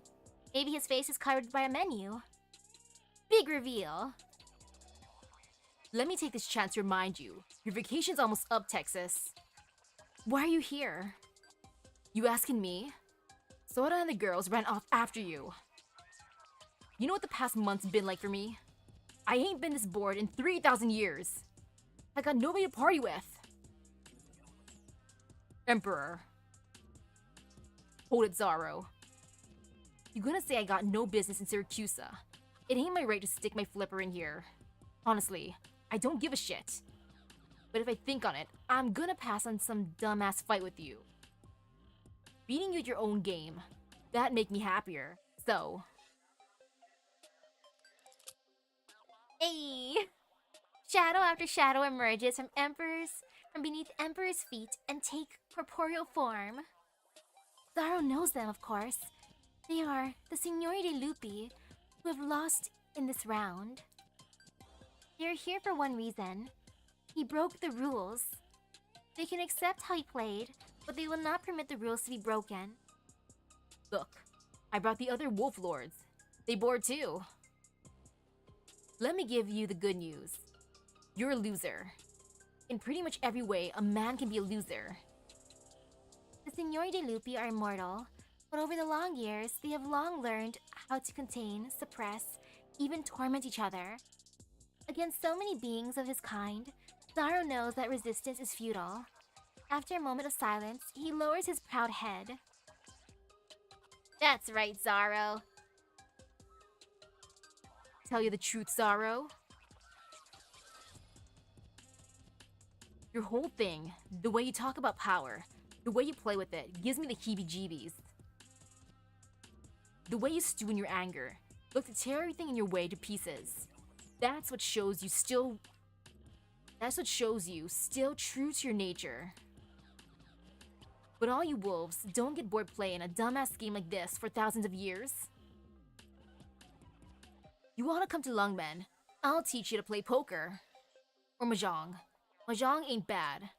Maybe his face is covered by a menu. Big reveal. Let me take this chance to remind you, your vacation's almost up, Texas. Why are you here? You asking me? Sora and the girls ran off after you. You know what the past month's been like for me? I ain't been this bored in 3,000 years. I got nobody to party with. Emperor. Hold it, Zaro. You gonna say I got no business in Syracuse? It ain't my right to stick my flipper in here. Honestly, I don't give a shit. But if I think on it, I'm gonna pass on some dumbass fight with you. Beating you at your own game, that'd make me happier. So... Hey! Shadow after shadow emerges from beneath Emperor's feet and take corporeal form. Zaro knows them, of course. They are the Signori de Lupi, who have lost in this round. They are here for one reason. He broke the rules. They can accept how he played, but they will not permit the rules to be broken. Look, I brought the other wolf lords. They bored too. Let me give you the good news. You're a loser. In pretty much every way, a man can be a loser. The Signori de Lupi are immortal, but over the long years, they have long learned how to contain, suppress, even torment each other. Against so many beings of his kind, Zaro knows that resistance is futile. After a moment of silence, he lowers his proud head. That's right, Zaro. Tell you the truth, Zaro? Your whole thing, the way you talk about power, the way you play with it, gives me the heebie-jeebies. The way you stew in your anger, look to tear everything in your way to pieces. That's what shows you still true to your nature. But all you wolves don't get bored playing a dumbass game like this for thousands of years. You wanna come to Lungmen? I'll teach you to play poker. Or mahjong. Mahjong ain't bad.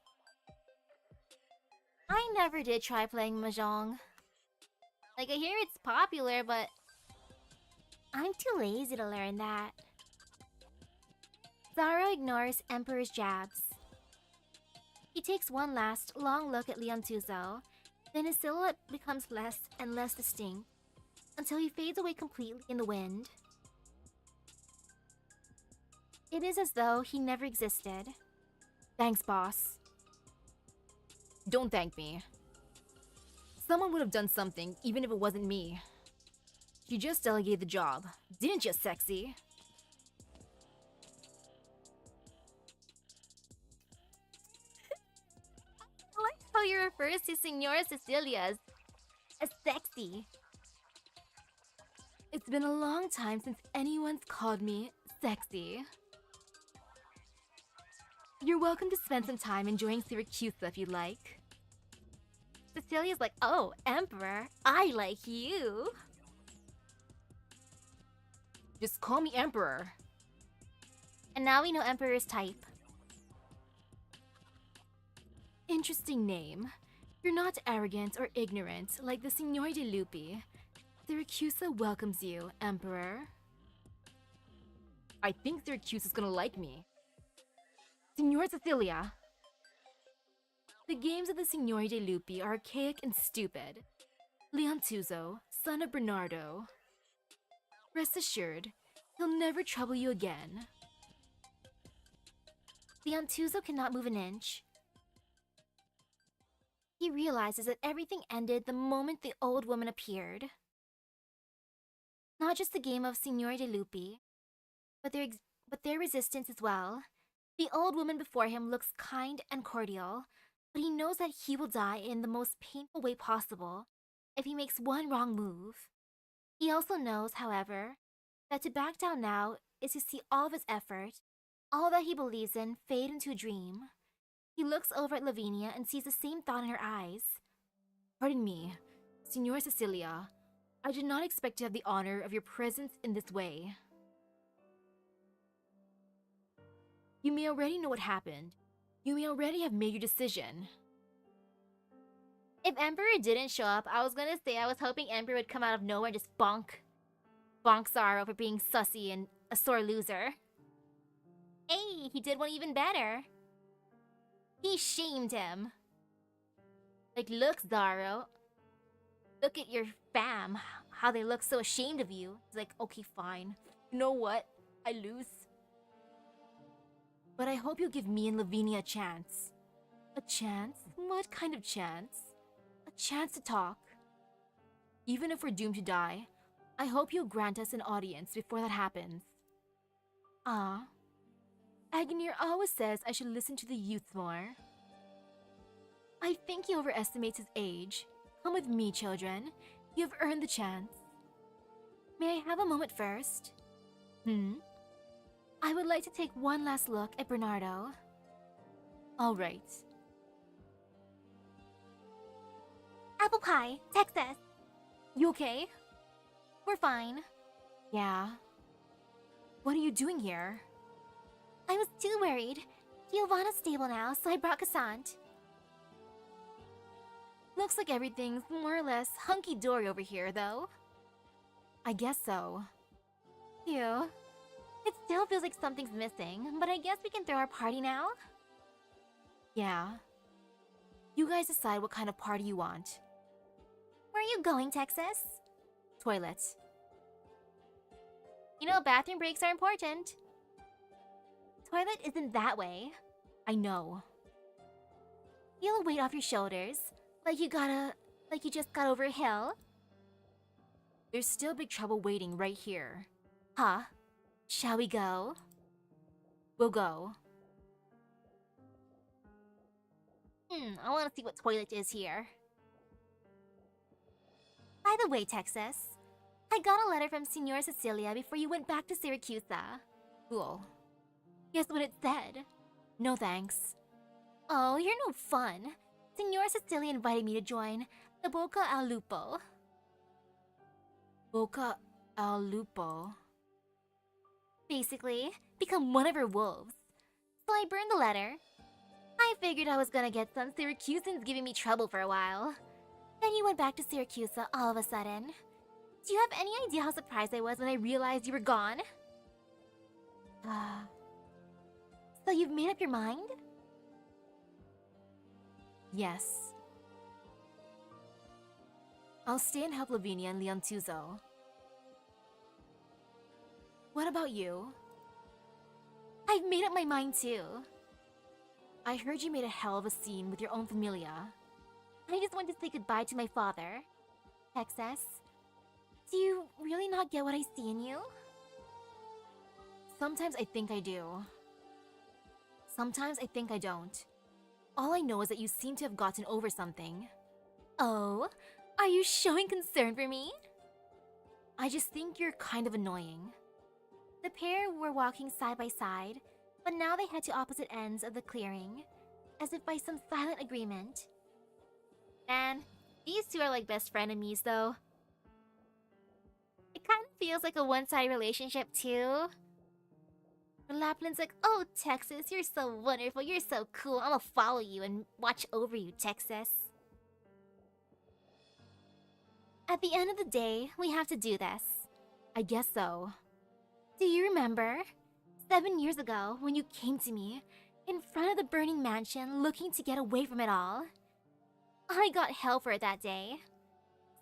I never did try playing mahjong. Like, I hear it's popular, but I'm too lazy to learn that. Zaro ignores Emperor's jabs. He takes one last, long look at Leontuzo, then his silhouette becomes less and less distinct, until he fades away completely in the wind. It is as though he never existed. Thanks, boss. Don't thank me. Someone would have done something, even if it wasn't me. You just delegated the job, didn't you, sexy? I like how you refer to Senora Cecilia as sexy. It's been a long time since anyone's called me sexy. You're welcome to spend some time enjoying Syracuse if you'd like. Cecilia's like, oh, Emperor, I like you. Just call me Emperor. And now we know Emperor's type. Interesting name. You're not arrogant or ignorant like the Signori de Lupi. Syracuse welcomes you, Emperor. I think Syracuse is gonna like me. Senora Cecilia. The games of the Signori de Lupi are archaic and stupid. Leontuzo, son of Bernardo. Rest assured, he'll never trouble you again. Leontuzo cannot move an inch. He realizes that everything ended the moment the old woman appeared. Not just the game of Signori de Lupi, but their resistance as well. The old woman before him looks kind and cordial, but he knows that he will die in the most painful way possible if he makes one wrong move. He also knows, however, that to back down now is to see all of his effort all that he believes in fade into a dream. He looks over at Lavinia and sees the same thought in her eyes. Pardon me, Senora Cecilia. I did not expect to have the honor of your presence in this way. You may already know what happened. You may already have made your decision. If Emperor didn't show up, I was gonna say I was hoping Emperor would come out of nowhere and just bonk Zaro for being sussy and a sore loser. Hey, he did one even better. He shamed him. Like, look, Zaro. Look at your fam. How they look so ashamed of you. He's like, okay, fine. You know what? I lose. But I hope you'll give me and Lavinia a chance. A chance? What kind of chance? A chance to talk. Even if we're doomed to die, I hope you'll grant us an audience before that happens. Ah. Agnir always says I should listen to the youth more. I think he overestimates his age. Come with me, children. You've earned the chance. May I have a moment first? I would like to take one last look at Bernardo. All right. Apple pie, Texas. You okay? We're fine. Yeah. What are you doing here? I was too worried. Giovanna's stable now, so I brought Cassant. Looks like everything's more or less hunky-dory over here, though. I guess so. Phew. It still feels like something's missing, but I guess we can throw our party now? Yeah. You guys decide what kind of party you want. Where are you going, Texas? Toilet. You know, bathroom breaks are important. Toilet isn't that way. I know. Feel a weight off your shoulders. Like you just got over a hill. There's still big trouble waiting right here. Huh? Shall we go? We'll go. I want to see what toilet is here. By the way, Texas, I got a letter from Senora Cecilia before you went back to Syracuse. Cool. Guess what it said? No thanks. Oh, you're no fun. Senora Cecilia invited me to join the Boca al Lupo. Boca al Lupo. Basically, become one of her wolves. So I burned the letter. I figured I was gonna get some Syracusans giving me trouble for a while. Then you went back to Syracuse all of a sudden. Do you have any idea how surprised I was when I realized you were gone? So you've made up your mind? Yes. I'll stay and help Lavinia and Leontuzo. What about you? I've made up my mind too. I heard you made a hell of a scene with your own familia. I just want to say goodbye to my father. Texas, do you really not get what I see in you? Sometimes I think I do. Sometimes I think I don't. All I know is that you seem to have gotten over something. Oh, are you showing concern for me? I just think you're kind of annoying. The pair were walking side by side, but now they head to opposite ends of the clearing, as if by some silent agreement. Man, these two are like best frenemies, though. It kind of feels like a one-sided relationship, too. Lapland's like, oh, Texas, you're so wonderful, you're so cool, I'm gonna follow you and watch over you, Texas. At the end of the day, we have to do this. I guess so. Do you remember? 7 years ago, when you came to me, in front of the burning mansion, looking to get away from it all? I got hell for it that day.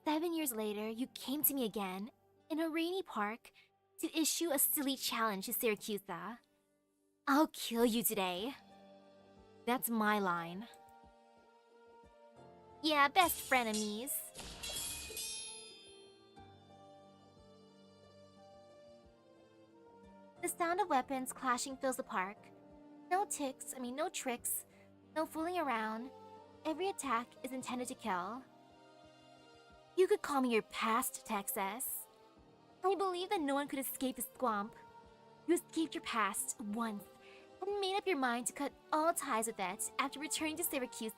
7 years later, you came to me again, in a rainy park, to issue a silly challenge to Syracuse. I'll kill you today. That's my line. Yeah, best frenemies. The sound of weapons clashing fills the park. No tricks, no fooling around. Every attack is intended to kill. You could call me your past, Texas. I believe that no one could escape the swamp. You escaped your past once, and made up your mind to cut all ties with it after returning to Syracuse,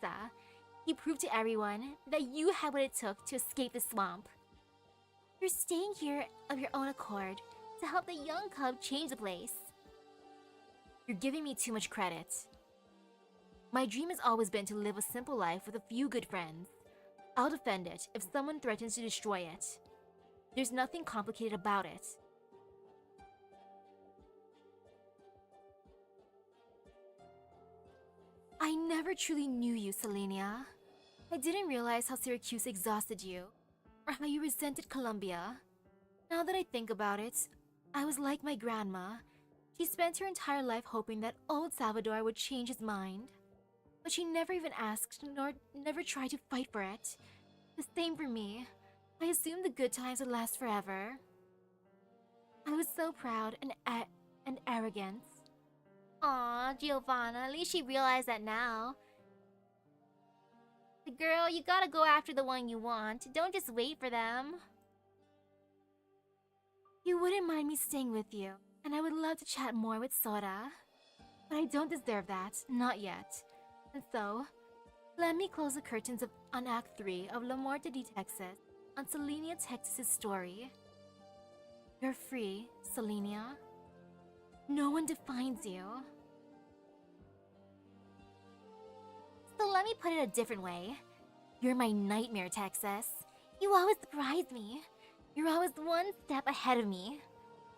you proved to everyone that you had what it took to escape the swamp. You're staying here of your own accord to help the young cub change the place. You're giving me too much credit. My dream has always been to live a simple life with a few good friends. I'll defend it if someone threatens to destroy it. There's nothing complicated about it. I never truly knew you, Selenia. I didn't realize how Syracuse exhausted you, or how you resented Columbia. Now that I think about it, I was like my grandma. She spent her entire life hoping that old Salvador would change his mind. But she never even asked, nor never tried to fight for it. The same for me. I assumed the good times would last forever. I was so proud and arrogant. Aw, Giovanna, at least she realized that now. Girl, you gotta go after the one you want. Don't just wait for them. You wouldn't mind me staying with you, and I would love to chat more with Sora. But I don't deserve that, not yet. And so, let me close the curtains on Act 3 of La Muerte de Texas on Selenia Texas' story. You're free, Selenia. No one defines you. So let me put it a different way. You're my nightmare, Texas. You always surprise me. You're always one step ahead of me.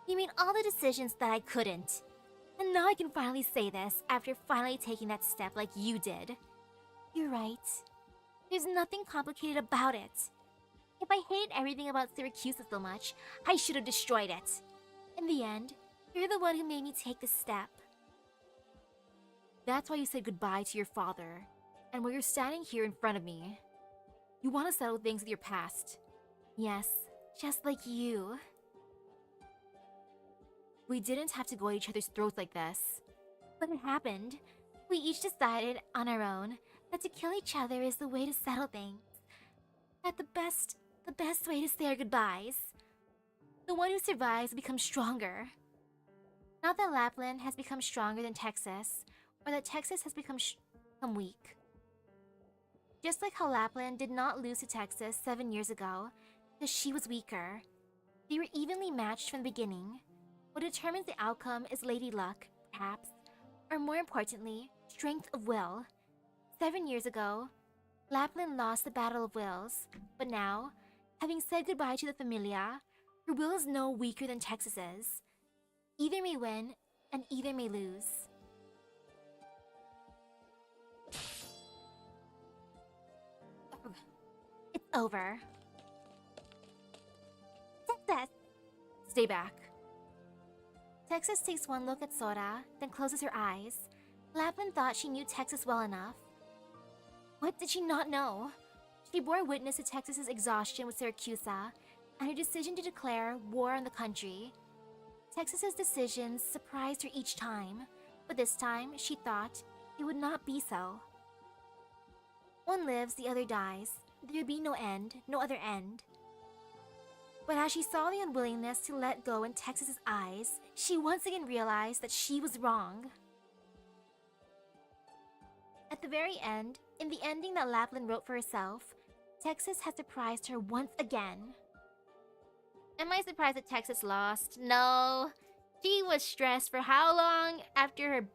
You made all the decisions that I couldn't. And now I can finally say this after finally taking that step like you did. You're right. There's nothing complicated about it. If I hated everything about Syracuse so much, I should have destroyed it. In the end, you're the one who made me take this step. That's why you said goodbye to your father, and why you're standing here in front of me. You want to settle things with your past. Yes, just like you. We didn't have to go at each other's throats like this. But it happened. We each decided on our own that to kill each other is the way to settle things. That the best way to say our goodbyes. The one who survives becomes stronger. Not that Lapland has become stronger than Texas, or that Texas has become weak. Just like how Lapland did not lose to Texas 7 years ago, because she was weaker. They were evenly matched from the beginning. What determines the outcome is lady luck, perhaps, or more importantly, strength of will. 7 years ago, Lapland lost the Battle of Wills, but now, having said goodbye to the Familia, her will is no weaker than Texas's. Either may win, and either may lose. It's over. Texas! Stay back. Texas takes one look at Sora, then closes her eyes. Lapland thought she knew Texas well enough. What did she not know? She bore witness to Texas's exhaustion with Syracuse and her decision to declare war on the country. Texas's decisions surprised her each time, but this time she thought it would not be so. One lives, the other dies. There would be no end, no other end. But as she saw the unwillingness to let go in Texas's eyes, she once again realized that she was wrong. At the very end, in the ending that Lapland wrote for herself, Texas had surprised her once again. Am I surprised that Texas lost? No. She was stressed for how long after her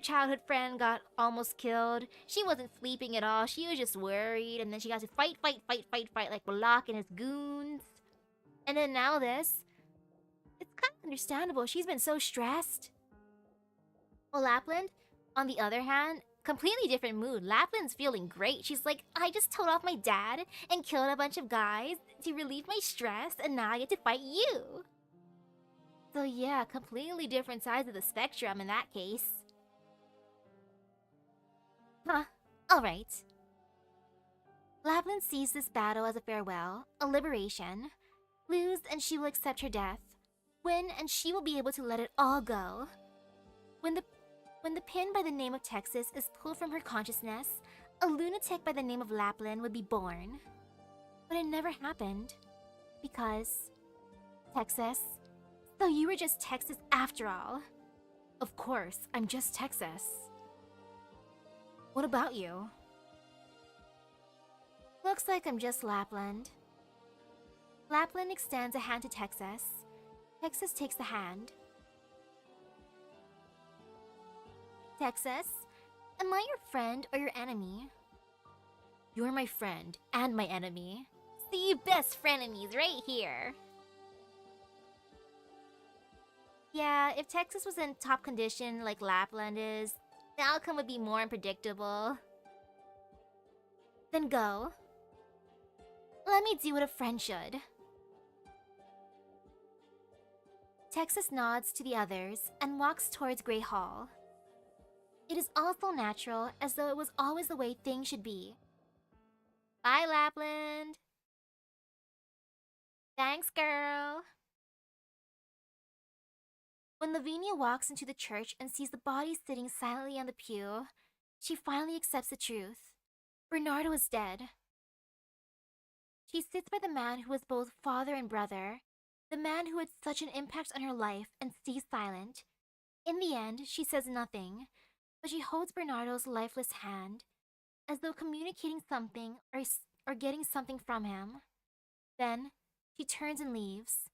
childhood friend got almost killed? She wasn't sleeping at all. She was just worried, and then she got to fight like Balak and his goons. And then now this. It's kind of understandable. She's been so stressed. Well, Lapland, on the other hand, completely different mood. Lapland's feeling great. She's like, I just told off my dad and killed a bunch of guys to relieve my stress, and now I get to fight you. So yeah, completely different sides of the spectrum in that case. Huh, alright. Lapland sees this battle as a farewell, a liberation. Lose and she will accept her death. Win and she will be able to let it all go. When the pin by the name of Texas is pulled from her consciousness, a lunatic by the name of Lapland would be born. But it never happened. Because... Texas? So you were just Texas after all. Of course, I'm just Texas. What about you? Looks like I'm just Lapland. Lapland extends a hand to Texas. Texas takes the hand. Texas, am I your friend or your enemy? You're my friend and my enemy. See, best frenemies right here. Yeah, if Texas was in top condition like Lapland is, the outcome would be more unpredictable. Then go. Let me do what a friend should. Texas nods to the others and walks towards Grey Hall. It is all so natural, as though it was always the way things should be. Bye, Lapland. Thanks, girl. When Lavinia walks into the church and sees the body sitting silently on the pew, she finally accepts the truth. Bernardo is dead. She sits by the man who was both father and brother, the man who had such an impact on her life, and stays silent. In the end, she says nothing, but she holds Bernardo's lifeless hand, as though communicating something or getting something from him. Then, she turns and leaves.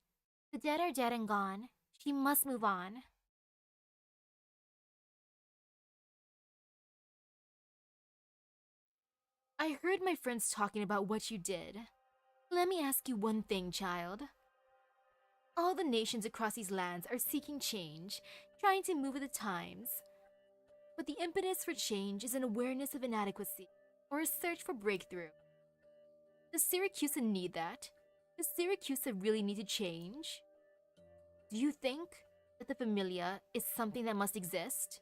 The dead are dead and gone. She must move on. I heard my friends talking about what you did. Let me ask you one thing, child. All the nations across these lands are seeking change, trying to move with the times. But the impetus for change is an awareness of inadequacy, or a search for breakthrough. Does Syracuse need that? Does Syracuse really need to change? Do you think that the Familia is something that must exist?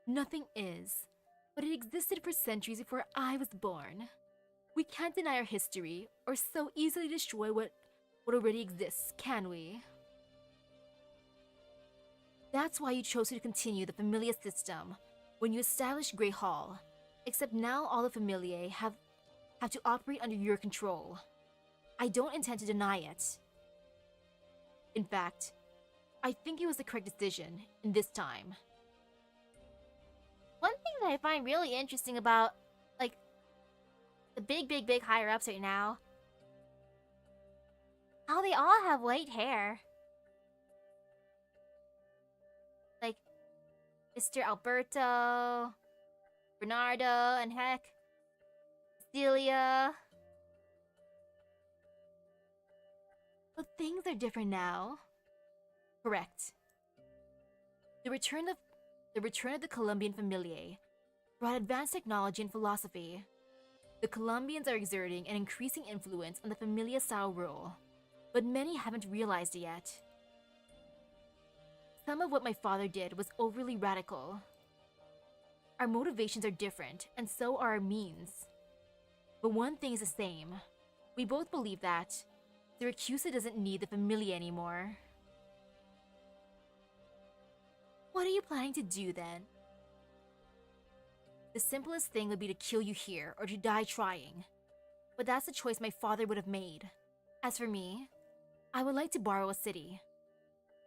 Nothing is, but it existed for centuries before I was born. We can't deny our history, or so easily destroy what already exists, can we? That's why you chose to continue the Familia system when you established Grey Hall, except now all the Familiae have to operate under your control. I don't intend to deny it. In fact, I think it was the correct decision in this time. One thing that I find really interesting about, like, the big higher-ups right now, how they all have white hair. Like, Mr. Alberto, Bernardo, and heck, Cecilia. But things are different now. Correct. The return of the Colombian Familiae brought advanced technology and philosophy. The Colombians are exerting an increasing influence on the Familia-style rule, but many haven't realized it yet. Some of what my father did was overly radical. Our motivations are different, and so are our means. But one thing is the same. We both believe that Syracuse doesn't need the Familia anymore. What are you planning to do then? The simplest thing would be to kill you here or to die trying. But that's the choice my father would have made. As for me, I would like to borrow a city.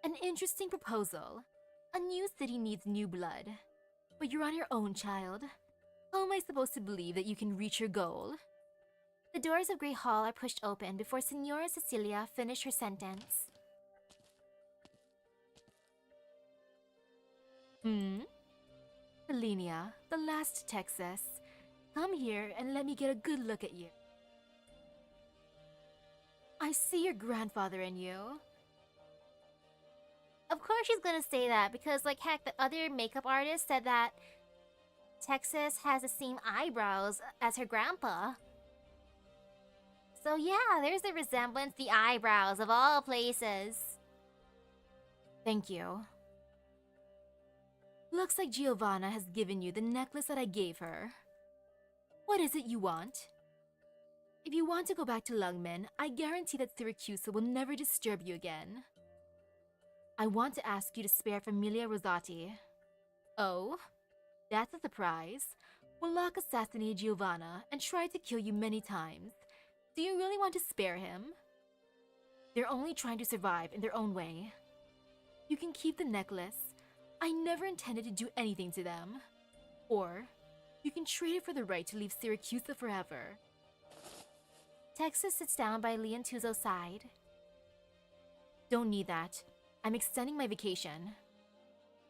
An interesting proposal. A new city needs new blood. But you're on your own, child. How am I supposed to believe that you can reach your goal? The doors of Grey Hall are pushed open before Senora Cecilia finished her sentence. Lavinia, the last Texas. Come here and let me get a good look at you. I see your grandfather in you. Of course she's gonna say that, because like heck, the other makeup artist said that Texas has the same eyebrows as her grandpa. So yeah, there's a resemblance, the eyebrows of all places. Thank you. Looks like Giovanna has given you the necklace that I gave her. What is it you want? If you want to go back to Lungmen, I guarantee that Syracuse will never disturb you again. I want to ask you to spare Familia Rosati. Oh? That's a surprise. Wallach assassinated Giovanna and tried to kill you many times. Do you really want to spare him? They're only trying to survive in their own way. You can keep the necklace, I never intended to do anything to them. Or, you can trade it for the right to leave Syracuse forever. Texas sits down by Leontuzo's side. Don't need that. I'm extending my vacation.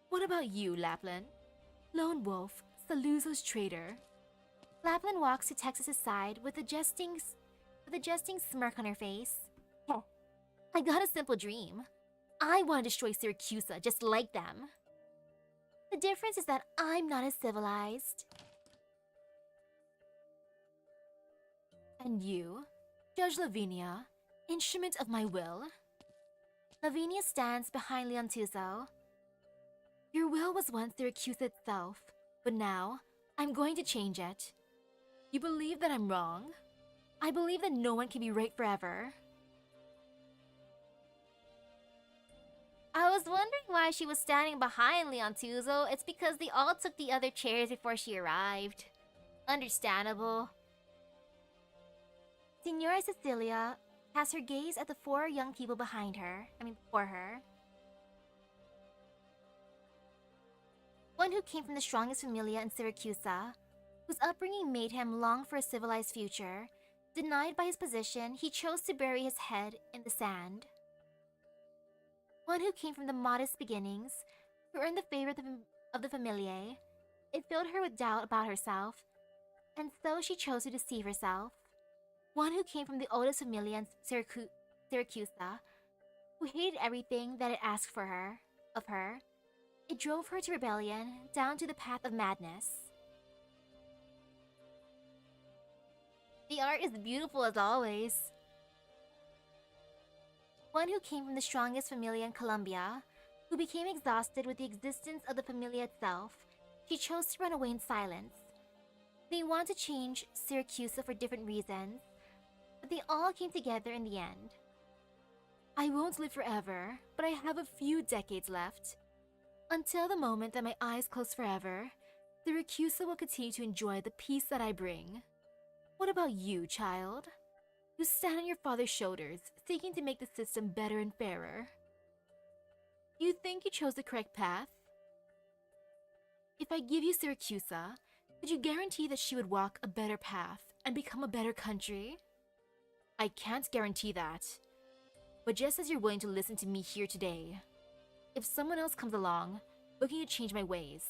What about you, Lapland? Lone Wolf, Saluzzo's traitor. Lapland walks to Texas's side with a jesting smirk on her face. I got a simple dream. I want to destroy Syracuse just like them. The difference is that I'm not as civilized. And you, Judge Lavinia, instrument of my will? Lavinia stands behind Leontuzo. Your will was once Syracuse itself, but now I'm going to change it. You believe that I'm wrong? I believe that no one can be right forever. I was wondering why she was standing behind Leontuzo. It's because they all took the other chairs before she arrived. Understandable. Senora Cecilia casts her gaze at the four young people before her. One who came from the strongest familia in Syracuse, whose upbringing made him long for a civilized future. Denied by his position, he chose to bury his head in the sand. One who came from the modest beginnings, who earned the favor of the familiae. It filled her with doubt about herself, and so she chose to deceive herself. One who came from the oldest familia in Syracuse, who hated everything that it asked of her. It drove her to rebellion, down to the path of madness. The art is beautiful as always. One who came from the strongest familia in Colombia, who became exhausted with the existence of the familia itself, she chose to run away in silence. They want to change Syracuse for different reasons, but they all came together in the end. I won't live forever, but I have a few decades left. Until the moment that my eyes close forever, Syracuse will continue to enjoy the peace that I bring. What about you, child? You stand on your father's shoulders, seeking to make the system better and fairer. You think you chose the correct path? If I give you Syracuse, could you guarantee that she would walk a better path and become a better country? I can't guarantee that. But just as you're willing to listen to me here today, if someone else comes along, looking to change my ways,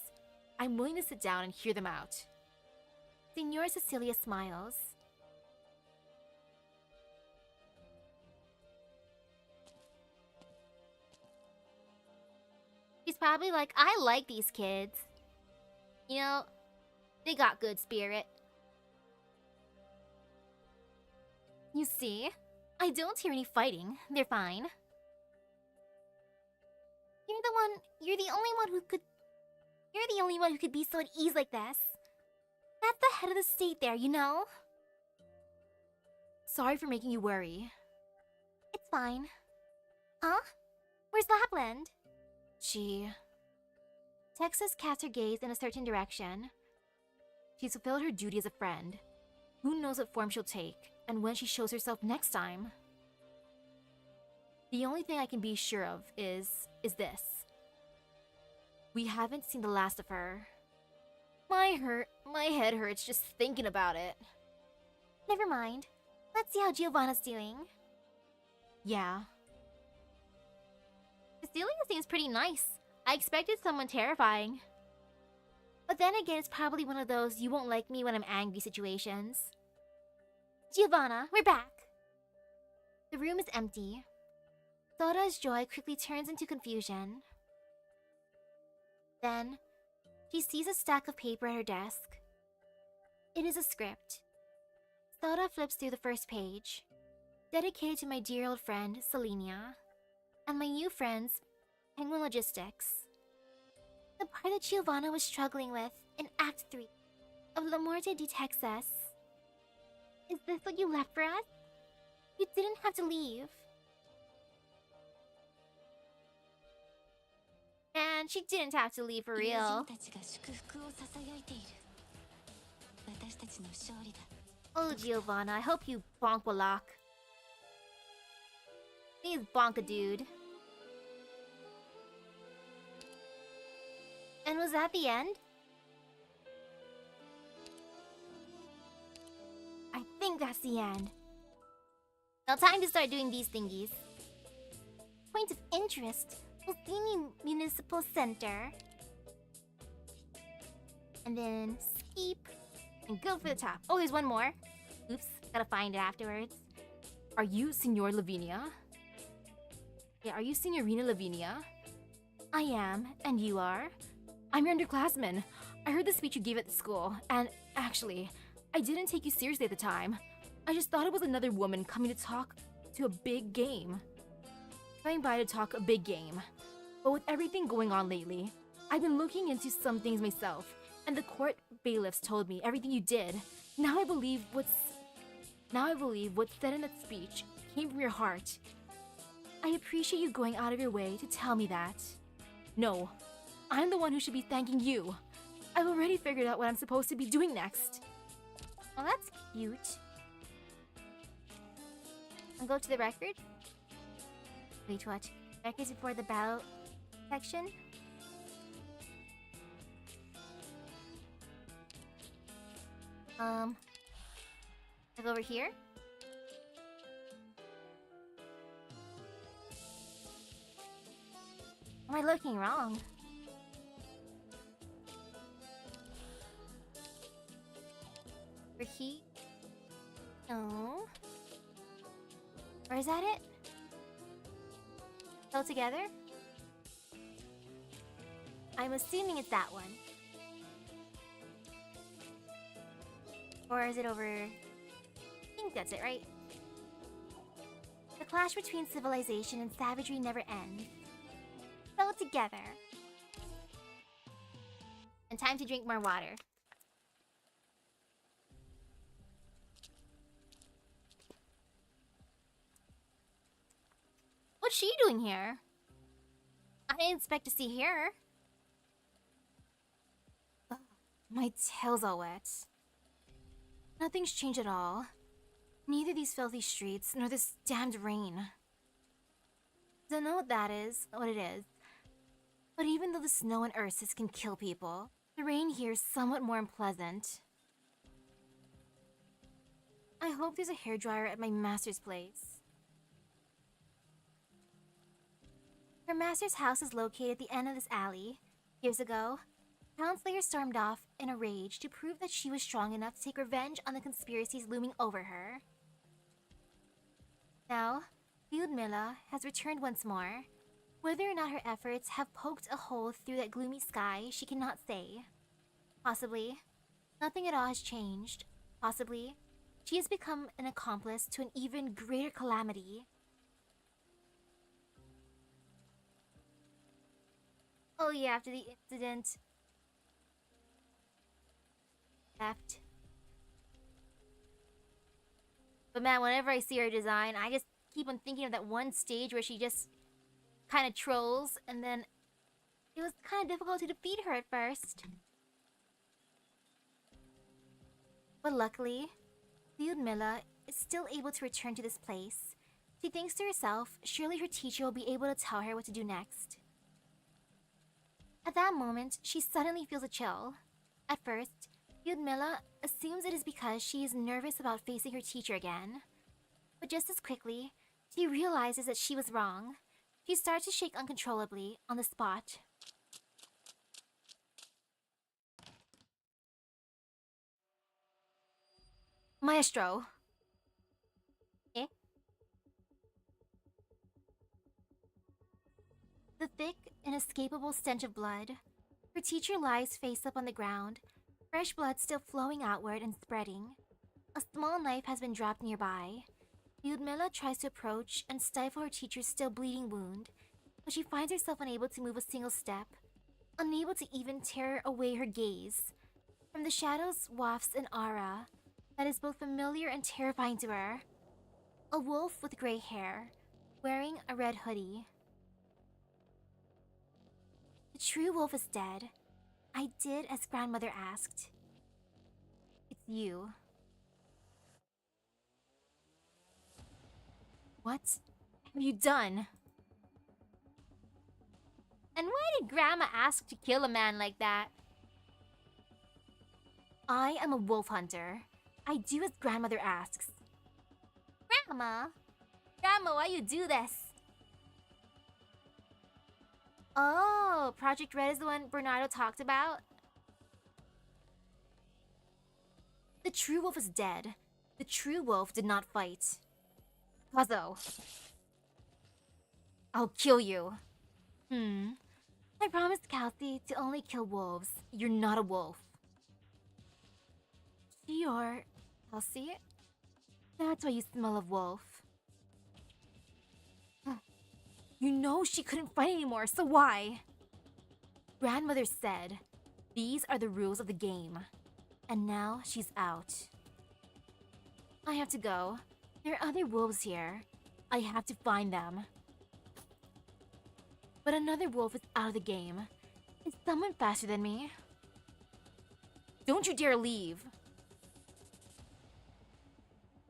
I'm willing to sit down and hear them out. Senora Cecilia smiles. She's probably like, I like these kids. You know, they got good spirit. You see, I don't hear any fighting. They're fine. You're the only one who could be so at ease like this. That's the head of the state there, you know? Sorry for making you worry. It's fine. Huh? Where's Lapland? Texas casts her gaze in a certain direction. She's fulfilled her duty as a friend. Who knows what form she'll take, and when she shows herself next time? The only thing I can be sure of is this. We haven't seen the last of her. My head hurts just thinking about it. Never mind. Let's see how Giovanna's doing. Yeah. Cecilia seems pretty nice. I expected someone terrifying. But then again, it's probably one of those you won't like me when I'm angry situations. Giovanna, we're back. The room is empty. Soda's joy quickly turns into confusion. Then, she sees a stack of paper at her desk. It is a script. Soda flips through the first page. Dedicated to my dear old friend, Selenia, and my new friends, Penguin Logistics. The part that Giovanna was struggling with in Act 3 of La Morte di Texas. Is this what you left for us? You didn't have to leave. And she didn't have to leave for real. Oh, Giovanna, I hope you bonk a lock. Please bonk a dude. And was that the end? I think that's the end. Now time to start doing these thingies. Point of interest, Lavinia Municipal Center. And then skip and go for the top. Oh, there's one more. Oops, gotta find it afterwards. Are you Senor Lavinia? Yeah, are you Signorina Lavinia? I am, and you are? I'm your underclassman. I heard the speech you gave at the school, and actually, I didn't take you seriously at the time. I just thought it was another woman coming to talk to a big game. Coming by to talk a big game. But with everything going on lately, I've been looking into some things myself, and the court bailiffs told me everything you did. Now I believe what's said in that speech came from your heart. I appreciate you going out of your way to tell me that. No, I'm the one who should be thanking you. I've already figured out what I'm supposed to be doing next. Well, that's cute. And go to the record? Wait, what? Records before the battle section? Like over here? Am I looking wrong? For he? No. Or is that it? All together? I'm assuming it's that one. Or is it over... I think that's it, right? The clash between civilization and savagery never ends. All together. And time to drink more water. What's she doing here? I didn't expect to see her. Ugh, my tail's all wet. Nothing's changed at all. Neither these filthy streets, nor this damned rain. Don't know what it is. But even though the snow and Ursus can kill people, the rain here is somewhat more unpleasant. I hope there's a hairdryer at my master's place. Her master's house is located at the end of this alley. Years ago, Townslayer stormed off in a rage to prove that she was strong enough to take revenge on the conspiracies looming over her. Now, Lyudmila has returned once more. Whether or not her efforts have poked a hole through that gloomy sky, she cannot say. Possibly, nothing at all has changed. Possibly, she has become an accomplice to an even greater calamity. Oh yeah, after the incident... left. But man, whenever I see her design, I just keep on thinking of that one stage where she just kind of trolls, and then it was kind of difficult to defeat her at first. But luckily, Lyudmila is still able to return to this place. She thinks to herself, surely her teacher will be able to tell her what to do next. At that moment, she suddenly feels a chill. At first, Lyudmila assumes it is because she is nervous about facing her teacher again. But just as quickly, she realizes that she was wrong. She starts to shake uncontrollably on the spot. Maestro! Eh? The thick, inescapable stench of blood. Her teacher lies face up on the ground, fresh blood still flowing outward and spreading. A small knife has been dropped nearby. Lyudmila tries to approach and stifle her teacher's still bleeding wound, but she finds herself unable to move a single step, unable to even tear away her gaze. From the shadows wafts an aura that is both familiar and terrifying to her. A wolf with gray hair, wearing a red hoodie. The true wolf is dead. I did as grandmother asked. It's you. What have you done? And why did Grandma ask to kill a man like that? I am a wolf hunter. I do as grandmother asks. Grandma? Grandma, why you do this? Oh, Project Red is the one Bernardo talked about? The true wolf is dead. The true wolf did not fight. Puzzle. I'll kill you. I promised Kelsey to only kill wolves. You're not a wolf. You're... Kelsey? That's why you smell of wolf. You know she couldn't fight anymore, so why? Grandmother said, these are the rules of the game. And now she's out. I have to go. There are other wolves here. I have to find them. But another wolf is out of the game. Is someone faster than me? Don't you dare leave!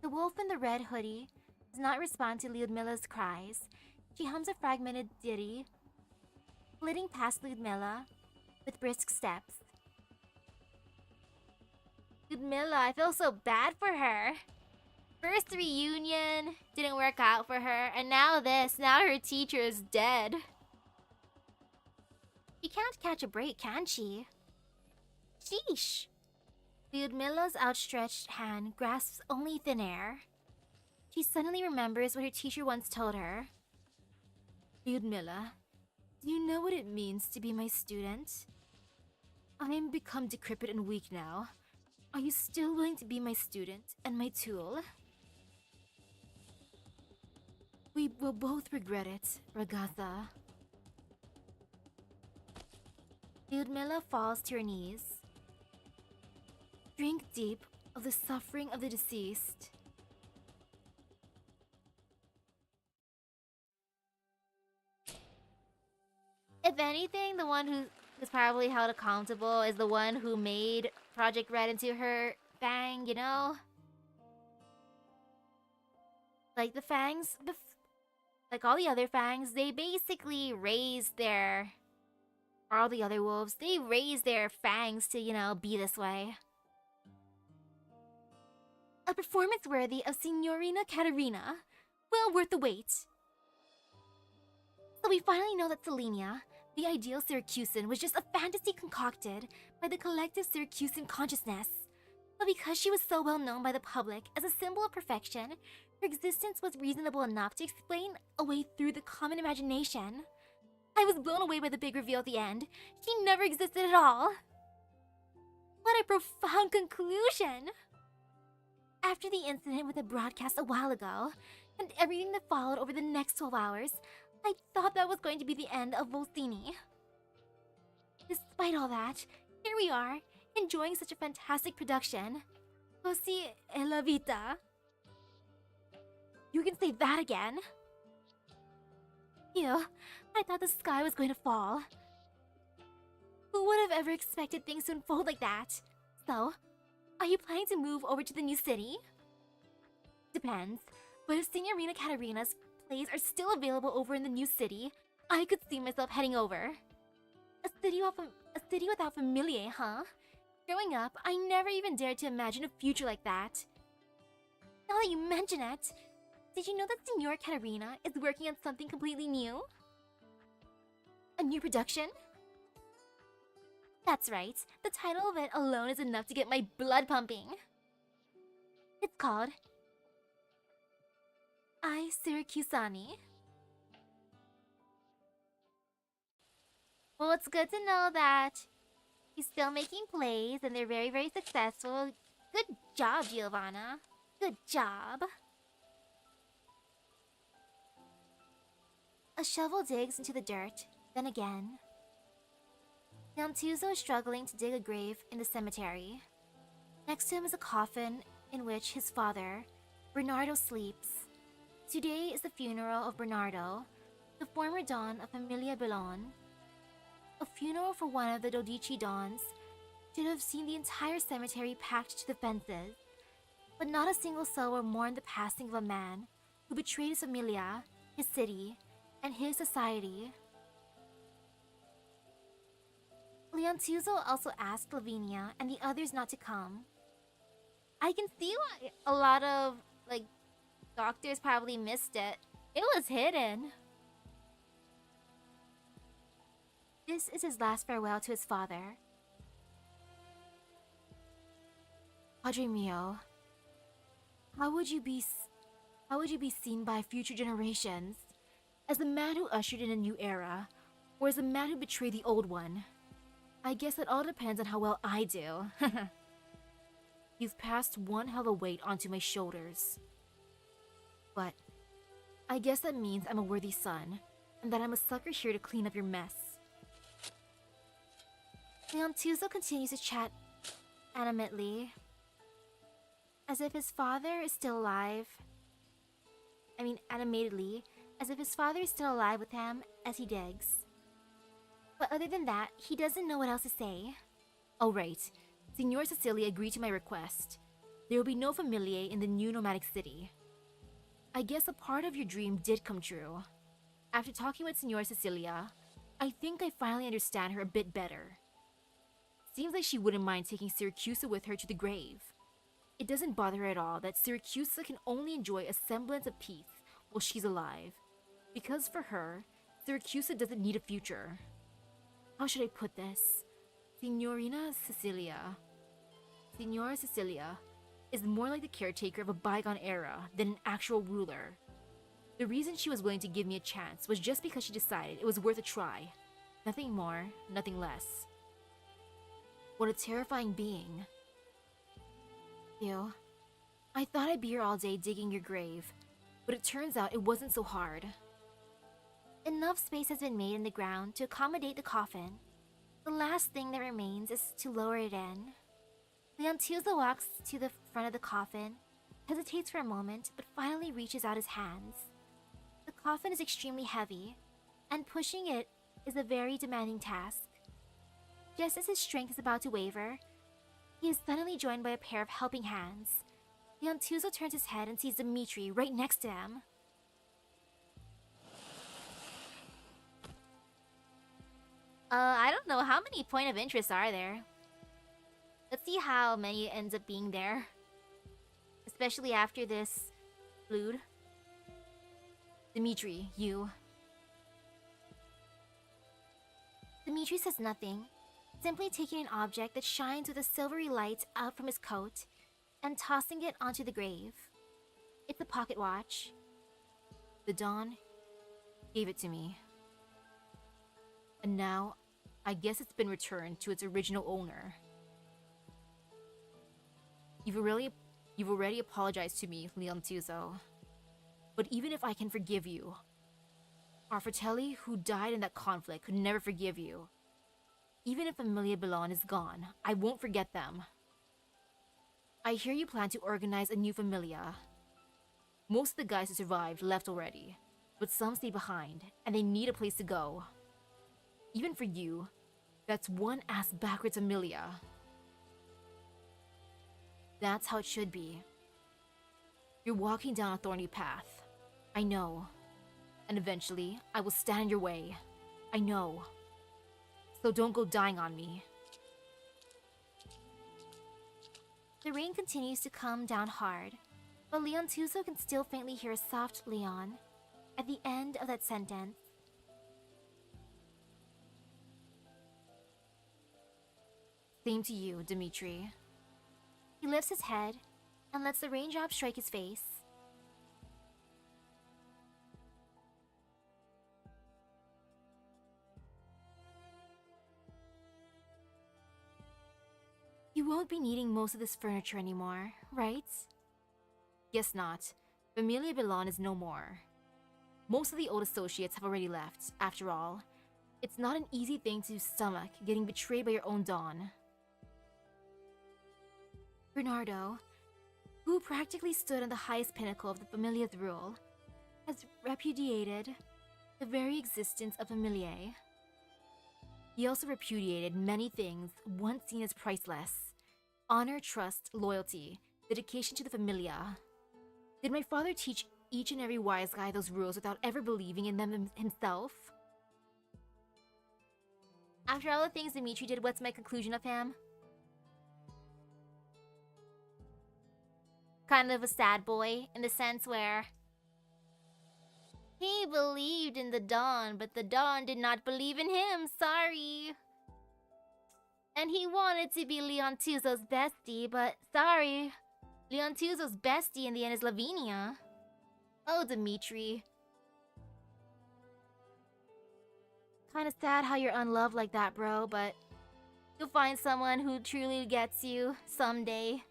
The wolf in the red hoodie does not respond to Lyudmila's cries. She hums a fragmented ditty, flitting past Lyudmila with brisk steps. Lyudmila, I feel so bad for her. First reunion, didn't work out for her, and now this, now her teacher is dead. She can't catch a break, can she? Sheesh. Lyudmila's outstretched hand grasps only thin air. She suddenly remembers what her teacher once told her. Lyudmila, do you know what it means to be my student? I am become decrepit and weak now. Are you still willing to be my student and my tool? We will both regret it, Ragazza. Lyudmila falls to her knees. Drink deep of the suffering of the deceased. If anything, the one who's probably held accountable is the one who made Project Red into her Fang, you know? Like the Fangs, like all the other Fangs, they basically raised their... All the other wolves, they raised their fangs to, you know, be this way. A performance worthy of Signorina Caterina. Well worth the wait. So we finally know that Selenia, the ideal Syracusan, was just a fantasy concocted by the collective Syracusan consciousness. But because she was so well known by the public as a symbol of perfection, her existence was reasonable enough to explain away through the common imagination. I was blown away by the big reveal at the end. She never existed at all. What a profound conclusion! After the incident with the broadcast a while ago, and everything that followed over the next 12 hours, I thought that was going to be the end of Volsini. Despite all that, here we are, enjoying such a fantastic production. Così è la vita. You can say that again. Ew, I thought the sky was going to fall. Who would have ever expected things to unfold like that? So, are you planning to move over to the new city? Depends, but if Signorina Caterina's plays are still available over in the new city, I could see myself heading over. A city without familia, huh? Growing up, I never even dared to imagine a future like that. Now that you mention it, did you know that Senora Caterina is working on something completely new? A new production? That's right, the title of it alone is enough to get my blood pumping. It's called I Syracusani. Well, it's good to know that he's still making plays and they're very, very successful. Good job, Giovanna. Good job. A shovel digs into the dirt, then again. Nantuzo is struggling to dig a grave in the cemetery. Next to him is a coffin in which his father, Bernardo, sleeps. Today is the funeral of Bernardo, the former Don of Familia Bellon. A funeral for one of the Dodici Dons should have seen the entire cemetery packed to the fences, but not a single soul will mourn the passing of a man who betrayed his familia, his city, and his society. Leontuzo also asked Lavinia and the others not to come. I can see why a lot of, like, doctors probably missed it. It was hidden. This is his last farewell to his father. Padre mio, how would you be seen by future generations? As the man who ushered in a new era, or as the man who betrayed the old one? I guess it all depends on how well I do. You've passed one hell of a weight onto my shoulders. But I guess that means I'm a worthy son, and that I'm a sucker here to clean up your mess. Leontuzo continues to chat animatedly, as if his father is still alive. Animatedly, as if his father is still alive with him as he digs. But other than that, he doesn't know what else to say. All right, Senora Cecilia agreed to my request. There will be no familiae in the new nomadic city. I guess a part of your dream did come true. After talking with Senora Cecilia, I think I finally understand her a bit better. Seems like she wouldn't mind taking Syracusa with her to the grave. It doesn't bother her at all that Syracusa can only enjoy a semblance of peace while she's alive, because for her, Syracusa doesn't need a future. How should I put this? Senora Cecilia is more like the caretaker of a bygone era than an actual ruler. The reason she was willing to give me a chance was just because she decided it was worth a try. Nothing more, nothing less. What a terrifying being. Ew. I thought I'd be here all day digging your grave, but it turns out it wasn't so hard. Enough space has been made in the ground to accommodate the coffin. The last thing that remains is to lower it in. Leontuzo walks to the front of the coffin, hesitates for a moment, but finally reaches out his hands. The coffin is extremely heavy, and pushing it is a very demanding task. Just as his strength is about to waver, he is suddenly joined by a pair of helping hands. Leontuzo turns his head and sees Dimitri right next to him. I don't know, how many point of interest are there? Let's see how many ends up being there. Especially after this fluid. Dimitri, you. Dimitri says nothing, simply taking an object that shines with a silvery light out from his coat and tossing it onto the grave. It's a pocket watch. The Dawn gave it to me. And now, I guess it's been returned to its original owner. You've already apologized to me, Leontuzo. But even if I can forgive you, our fratelli who died in that conflict could never forgive you. Even if Familia Belon is gone, I won't forget them. I hear you plan to organize a new familia. Most of the guys who survived left already, but some stay behind, and they need a place to go. Even for you, that's one ass backwards familia. That's how it should be. You're walking down a thorny path. I know. And eventually, I will stand in your way. I know. So don't go dying on me. The rain continues to come down hard, but Leontuzo can still faintly hear a soft Leon at the end of that sentence. Same to you, Dimitri. He lifts his head and lets the raindrops strike his face. You won't be needing most of this furniture anymore, right? Guess not. Familia Belon is no more. Most of the old associates have already left, after all. It's not an easy thing to stomach, getting betrayed by your own Dawn. Bernardo, who practically stood on the highest pinnacle of the Familia's rule, has repudiated the very existence of Familiae. He also repudiated many things once seen as priceless. Honor, trust, loyalty, dedication to the Familia. Did my father teach each and every wise guy those rules without ever believing in them himself? After all the things Dimitri did, what's my conclusion of him? Kind of a sad boy, in the sense where he believed in the Dawn, but the Dawn did not believe in him, sorry. And he wanted to be Leontuzo's bestie, but sorry. Leontuzo's bestie in the end is Lavinia. Oh, Dimitri. Kinda sad how you're unloved like that, bro, but you'll find someone who truly gets you someday.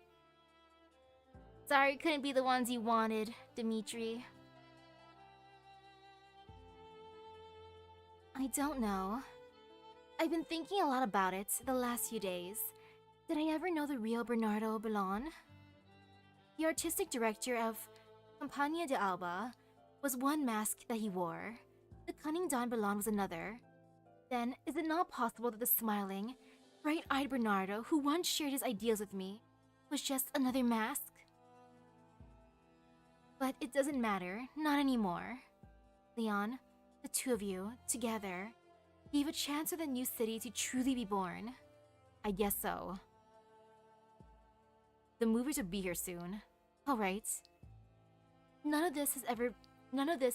Sorry it couldn't be the ones you wanted, Dimitri. I don't know. I've been thinking a lot about it the last few days. Did I ever know the real Bernardo Belon? The artistic director of Compagnia de Alba was one mask that he wore. The cunning Don Belon was another. Then, is it not possible that the smiling, bright-eyed Bernardo who once shared his ideals with me was just another mask? But it doesn't matter, not anymore. Leon, the two of you, together, gave a chance for the new city to truly be born. I guess so. The movers will be here soon. Alright. None of this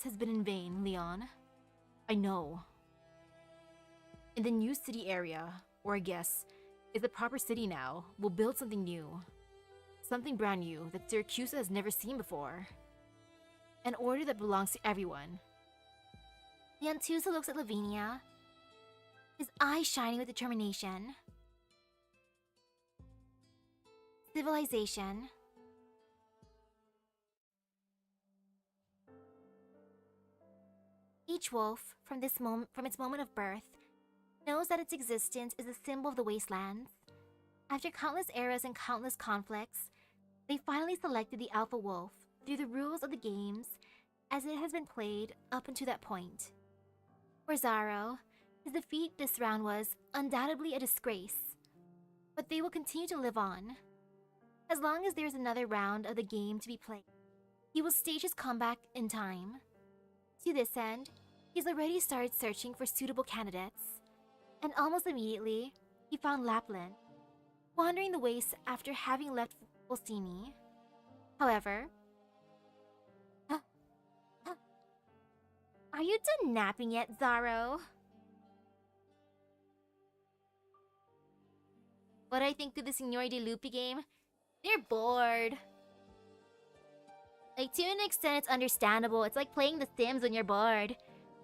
has been in vain, Leon. I know. In the new city area, or I guess, is the proper city now, we'll build something new. Something brand new that Syracuse has never seen before. An order that belongs to everyone. Leontuzo looks at Lavinia, his eyes shining with determination. Civilization. Each wolf, from its moment of birth, knows that its existence is a symbol of the wastelands. After countless eras and countless conflicts, they finally selected the alpha wolf through the rules of the games as it has been played up until that point. For Zaro, his defeat this round was undoubtedly a disgrace, but they will continue to live on. As long as there is another round of the game to be played, he will stage his comeback in time. To this end, he's already started searching for suitable candidates, and almost immediately, he found Lapland, wandering the wastes after having left Volsini. However, are you done napping yet, Zaro? What I think of the Signori de Lupi game? They're bored. Like, to an extent, it's understandable. It's like playing The Sims when you're bored.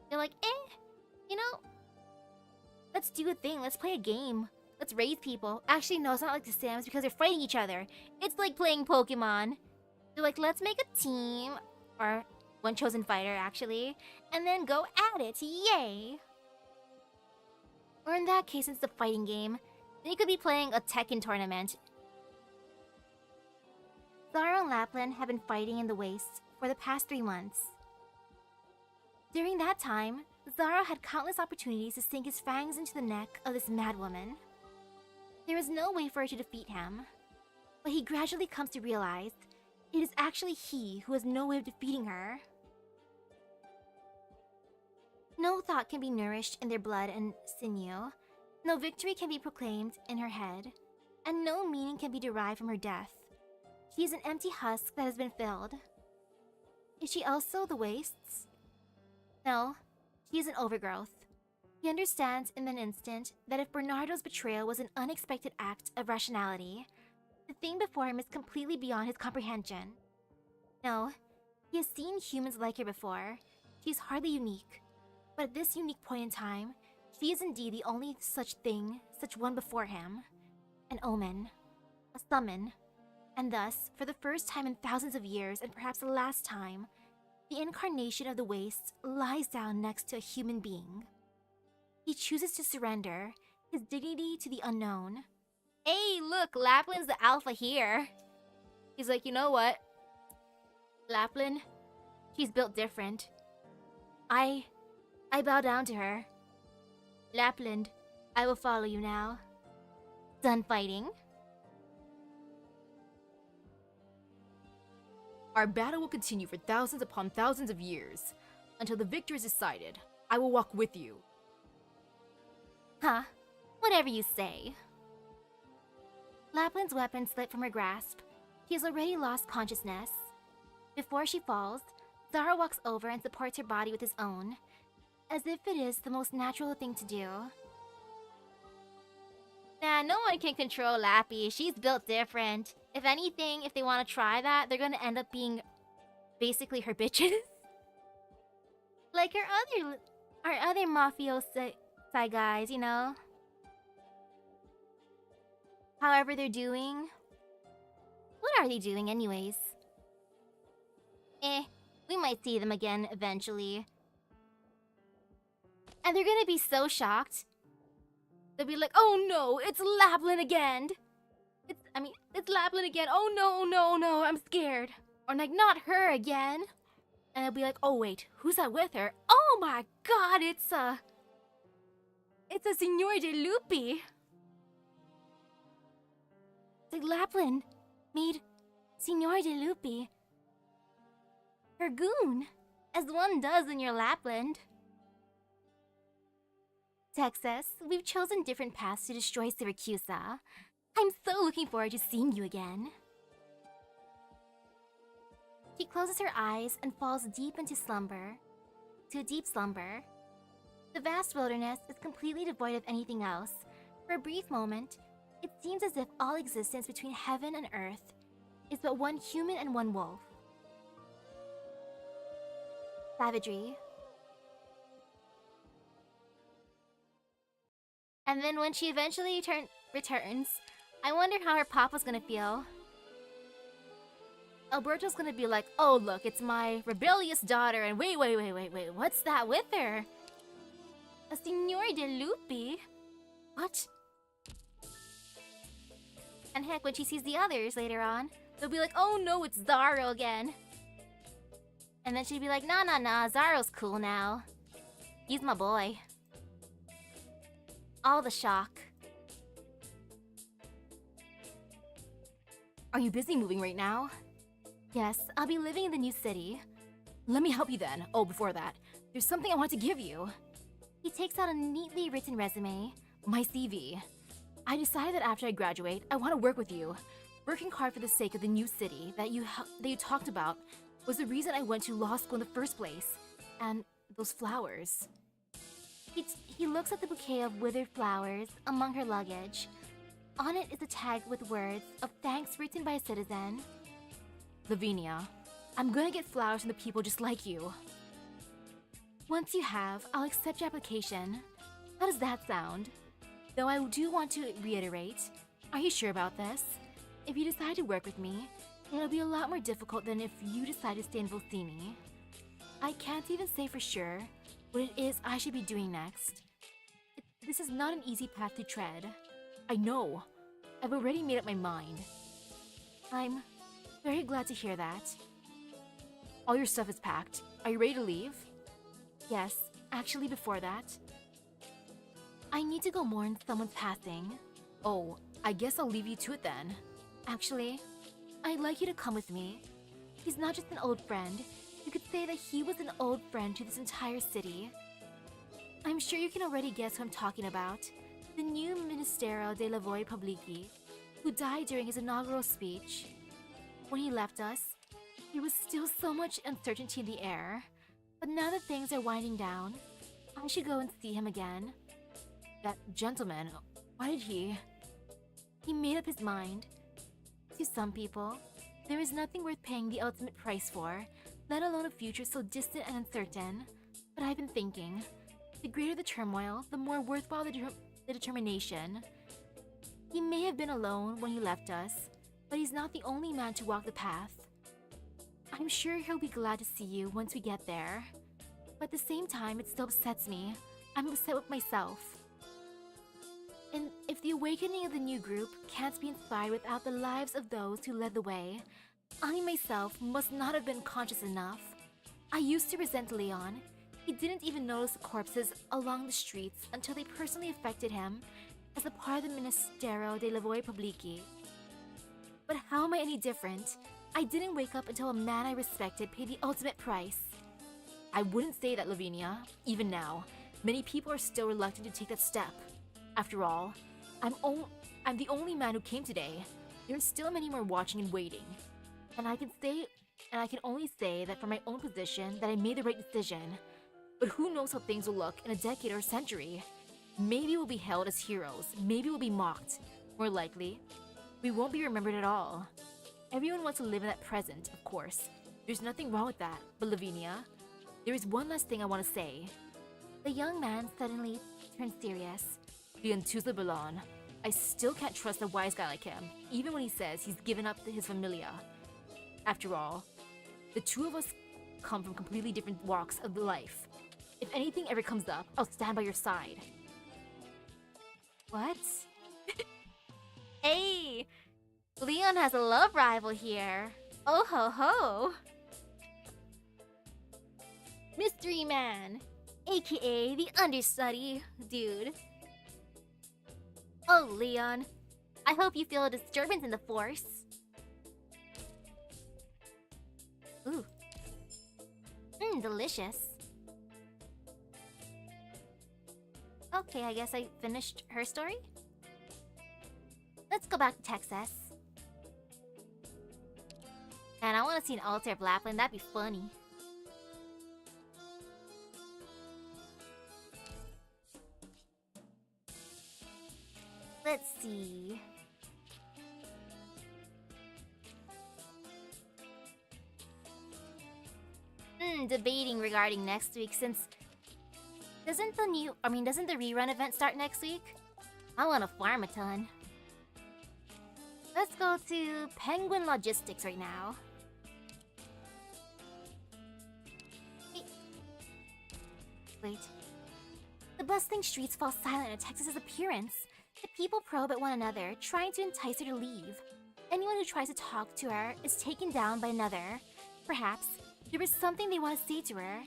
You're like, you know, let's do a thing. Let's play a game. Let's raise people. Actually, no, it's not like The Sims because they're fighting each other. It's like playing Pokemon. They're like, let's make a team. Or one chosen fighter, actually. And then go at it. Yay! Or in that case, it's a fighting game. Then you could be playing a Tekken tournament. Zaro and Lapland have been fighting in the wastes for the past 3 months. During that time, Zaro had countless opportunities to sink his fangs into the neck of this madwoman. There is no way for her to defeat him, but he gradually comes to realize it is actually he who has no way of defeating her. No thought can be nourished in their blood and sinew, no victory can be proclaimed in her head, and no meaning can be derived from her death. She is an empty husk that has been filled. Is she also the wastes? No, she is an overgrowth. He understands in an instant that if Bernardo's betrayal was an unexpected act of rationality, the thing before him is completely beyond his comprehension. No, he has seen humans like her before. She is hardly unique. But at this unique point in time, she is indeed the only such thing, such one before him. An omen. A summon. And thus, for the first time in thousands of years, and perhaps the last time, the incarnation of the wastes lies down next to a human being. He chooses to surrender his dignity to the unknown. Hey, look, Lapland's the alpha here. He's like, you know what? Lapland, she's built different. I bow down to her. Lapland, I will follow you now. Done fighting? Our battle will continue for thousands upon thousands of years. Until the victor is decided, I will walk with you. Huh? Whatever you say. Lapland's weapon slipped from her grasp. She has already lost consciousness. Before she falls, Zara walks over and supports her body with his own, as if it is the most natural thing to do. Nah, no one can control Lappy. She's built different. If anything, if they want to try that, they're gonna end up being basically her bitches. Like our other mafiosi guys, you know? However they're doing. What are they doing anyways? We might see them again eventually. And they're gonna be so shocked. They'll be like, oh no, it's Lapland again! It's Lapland again, oh no, no, no, I'm scared. Or like, not her again. And they'll be like, oh wait, who's that with her? Oh my god, it's a Senor de Lupi. It's like Lapland made Senor de Lupi her goon, as one does in your Lapland. Texas, we've chosen different paths to destroy Syracusa. I'm so looking forward to seeing you again. She closes her eyes and falls deep into slumber. To a deep slumber. The vast wilderness is completely devoid of anything else. For a brief moment, it seems as if all existence between heaven and earth is but one human and one wolf. Savagery. And then when she eventually returns, I wonder how her papa's gonna feel. Alberto's gonna be like, oh look, it's my rebellious daughter, and wait, what's that with her? A Senor de Lupi? What? And heck, when she sees the others later on, they'll be like, oh no, it's Zaro again. And then she'd be like, nah, Zaro's cool now. He's my boy. All the shock. Are you busy moving right now? Yes, I'll be living in the new city. Let me help you then. Oh, before that, there's something I want to give you. He takes out a neatly written resume. My CV. I decided that after I graduate, I want to work with you. Working hard for the sake of the new city that you talked about was the reason I went to law school in the first place. And those flowers. He looks at the bouquet of withered flowers among her luggage. On it is a tag with words of thanks written by a citizen. Lavinia, I'm gonna get flowers from the people just like you. Once you have, I'll accept your application. How does that sound? Though I do want to reiterate, are you sure about this? If you decide to work with me, it'll be a lot more difficult than if you decide to stay in Volsini. I can't even say for sure what it is I should be doing next. This is not an easy path to tread. I know. I've already made up my mind. I'm very glad to hear that. All your stuff is packed. Are you ready to leave? Yes, actually before that. I need to go mourn someone's passing. Oh, I guess I'll leave you to it then. Actually, I'd like you to come with me. He's not just an old friend. You could say that he was an old friend to this entire city. I'm sure you can already guess who I'm talking about. The new Ministero de la Voie Publique, who died during his inaugural speech. When he left us, there was still so much uncertainty in the air. But now that things are winding down, I should go and see him again. That gentleman, why did he? He made up his mind. To some people, there is nothing worth paying the ultimate price for, let alone a future so distant and uncertain. But I've been thinking, the greater the turmoil, the more worthwhile the determination. He may have been alone when he left us, but he's not the only man to walk the path. I'm sure he'll be glad to see you once we get there. But at the same time, it still upsets me. I'm upset with myself. And if the awakening of the new group can't be inspired without the lives of those who led the way, I myself must not have been conscious enough. I used to resent Leon. He didn't even notice the corpses along the streets until they personally affected him as a part of the Ministero de la Voie Publique. But how am I any different? I didn't wake up until a man I respected paid the ultimate price. I wouldn't say that, Lavinia. Even now, many people are still reluctant to take that step. After all, I'm the only man who came today. There's still many more watching and waiting. And I can only say that from my own position that I made the right decision. But who knows how things will look in a decade or a century? Maybe we'll be held as heroes. Maybe we'll be mocked. More likely, we won't be remembered at all. Everyone wants to live in that present, of course. There's nothing wrong with that. But Lavinia, there is one last thing I want to say. The young man suddenly turned serious. The Antusa Balon. I still can't trust a wise guy like him, even when he says he's given up his familia. After all, the two of us come from completely different walks of life. If anything ever comes up, I'll stand by your side. What? Hey! Leon has a love rival here. Oh ho ho! Mystery Man, aka the understudy dude. Oh, Leon. I hope you feel a disturbance in the force. Ooh. Delicious. Okay, I guess I finished her story? Let's go back to Texas. And I want to see an altar of Lapland, that'd be funny. Let's see. Debating regarding next week since doesn't the rerun event start next week? I want to farm a ton. Let's go to Penguin Logistics right now. Hey. Wait. The bustling streets fall silent at Texas's appearance. The people probe at one another, trying to entice her to leave. Anyone who tries to talk to her is taken down by another. Perhaps there is something they want to say to her,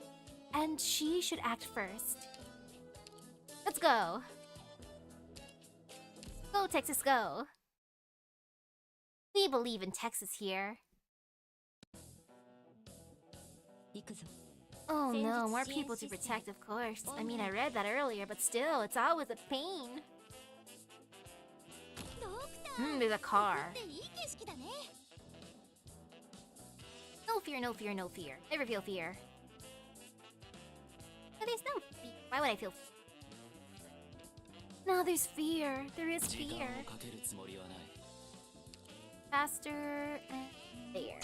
and she should act first. Let's go! Go, Texas, go! We believe in Texas here. Oh no, more people to protect, of course. I mean, I read that earlier, but still, it's always a pain. There's a car. No fear, no fear, no fear. Never feel fear. But there's no fear. Why would I feel fear? No, there's fear. There is fear. Faster and there.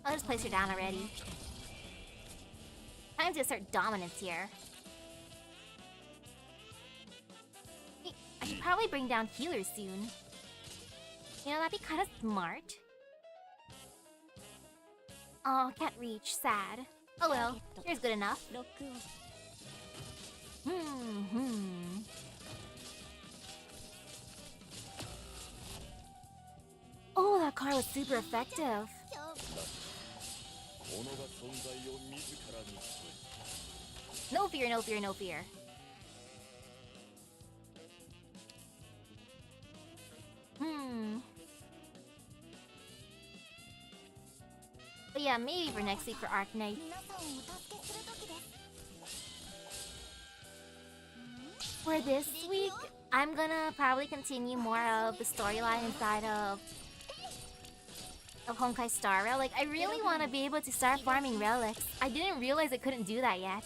I'll just place her down already. Time to assert dominance here. I should probably bring down healers soon. You know, that'd be kind of smart. Oh, can't reach. Sad. Oh well, here's good enough. Oh, that car was super effective. No fear, no fear, no fear. But yeah, maybe for next week for Arknights. For this week, I'm gonna probably continue more of the storyline inside of Honkai Star Rail. Like, I really want to be able to start farming relics. I didn't realize I couldn't do that yet.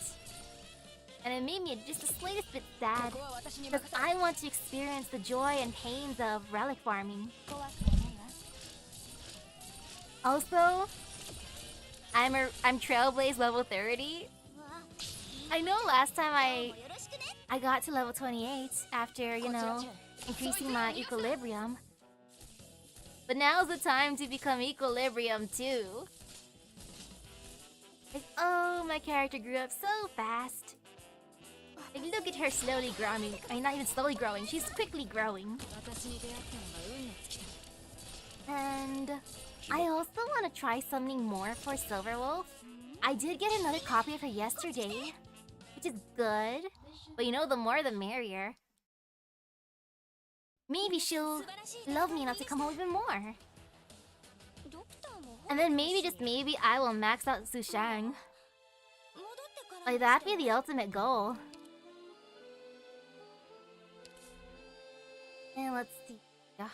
And it made me just the slightest bit sad. Because I want to experience the joy and pains of relic farming. Also, I'm Trailblaze level 30. I know last time I got to level 28 after, you know, increasing my equilibrium. But now's the time to become equilibrium too. Like, oh, my character grew up so fast. Like, look at her slowly growing. I mean, not even slowly growing, she's quickly growing. And I also want to try something more for Silverwolf. I did get another copy of her yesterday, which is good. But you know, the more the merrier. Maybe she'll love me enough to come home even more. And then maybe, just maybe, I will max out Sushang. Like, that'd be the ultimate goal. And let's see. Yeah.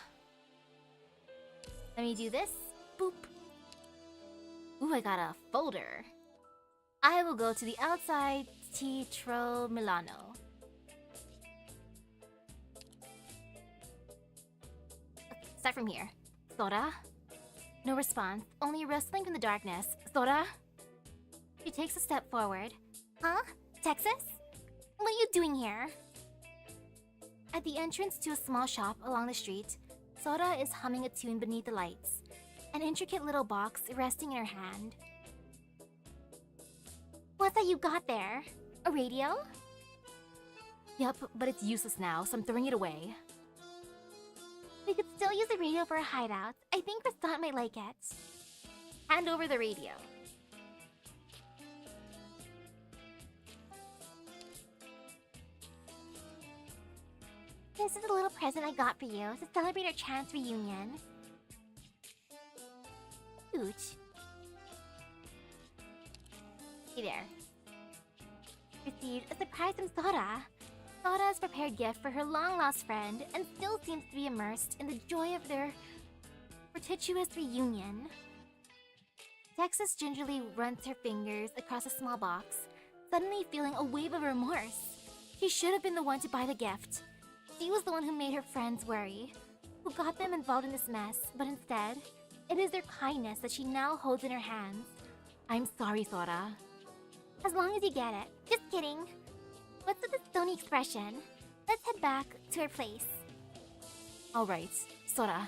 Let me do this. Boop. Ooh, I got a folder. I will go to the outside Teatro Milano. Start from here. Sora? No response, only rustling from the darkness. Sora? She takes a step forward. Huh? Texas? What are you doing here? At the entrance to a small shop along the street, Sora is humming a tune beneath the lights, an intricate little box resting in her hand. What's that you got there? A radio? Yep, but it's useless now, so I'm throwing it away. We could still use the radio for a hideout. I think Rastant might like it. Hand over the radio. This is a little present I got for you to celebrate our chance reunion. Ooch. Hey there. Received a surprise from Sora. Sora has prepared gift for her long-lost friend and still seems to be immersed in the joy of their fortuitous reunion. Texas gingerly runs her fingers across a small box, suddenly feeling a wave of remorse. She should have been the one to buy the gift. She was the one who made her friends worry, who got them involved in this mess, but instead, it is their kindness that she now holds in her hands. I'm sorry, Sora. As long as you get it. Just kidding. What's with the stony expression? Let's head back to our place. Alright, Sora.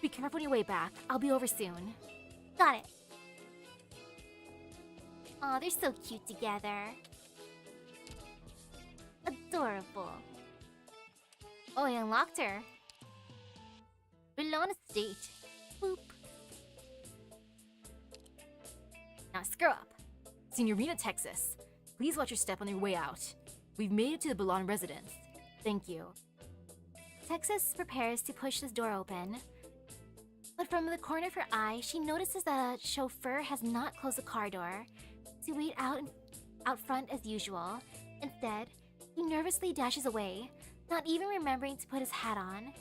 Be careful on your way back. I'll be over soon. Got it. Aw, they're so cute together. Adorable. Oh, I unlocked her. Bologna State. Boop. Now screw up. Senorita Texas, please watch your step on your way out. We've made it to the Bologna residence. Thank you. Texas prepares to push this door open. But from the corner of her eye, she notices that a chauffeur has not closed the car door to wait out front as usual. Instead, he nervously dashes away, not even remembering to put his hat on.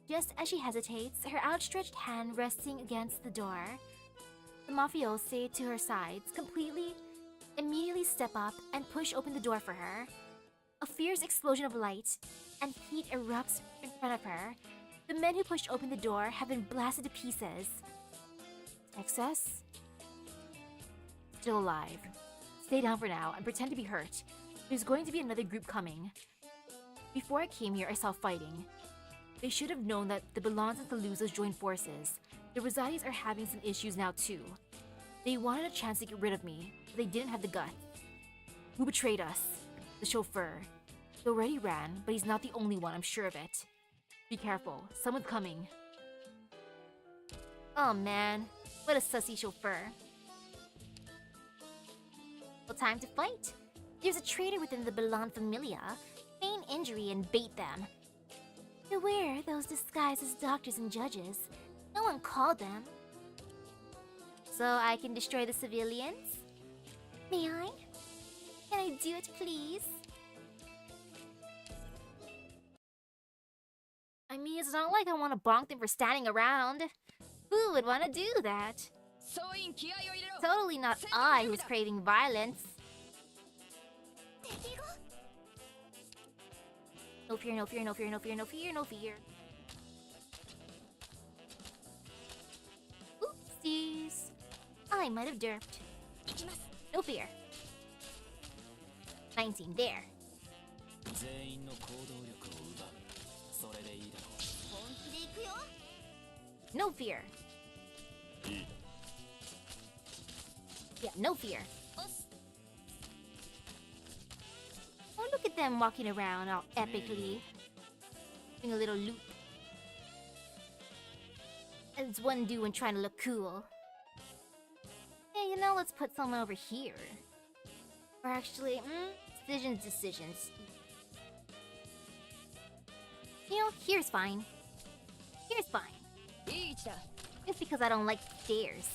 Just as she hesitates, her outstretched hand resting against the door, the mafiosi to her sides immediately step up and push open the door for her. A fierce explosion of light and heat erupts in front of her. The men who pushed open the door have been blasted to pieces. Texas? Still alive. Stay down for now and pretend to be hurt. There's going to be another group coming. Before I came here, I saw fighting. They should have known that the Belons and Saluzos joined forces. The Rosatis are having some issues now too. They wanted a chance to get rid of me, but they didn't have the guts. Who betrayed us? The chauffeur. He already ran, but he's not the only one, I'm sure of it. Be careful, someone's coming. Oh man, what a sussy chauffeur. Well, time to fight. There's a traitor within the Belon familia. Feign injury and bait them. Beware those disguised as doctors and judges. No one called them. So I can destroy the civilians? May I? Can I do it, please? I mean, it's not like I want to bonk them for standing around. Who would want to do that? Totally not I who's craving violence. No fear, no fear, no fear, no fear, no fear, no fear. Oopsies. I might have derped. No fear. 19, there. No fear. Yeah, no fear. Oh, look at them walking around all epically. Doing a little loop. As one do when trying to look cool. Hey, you know, let's put someone over here. Or actually, decisions. You know, here's fine. Here's fine. Just because I don't like stairs.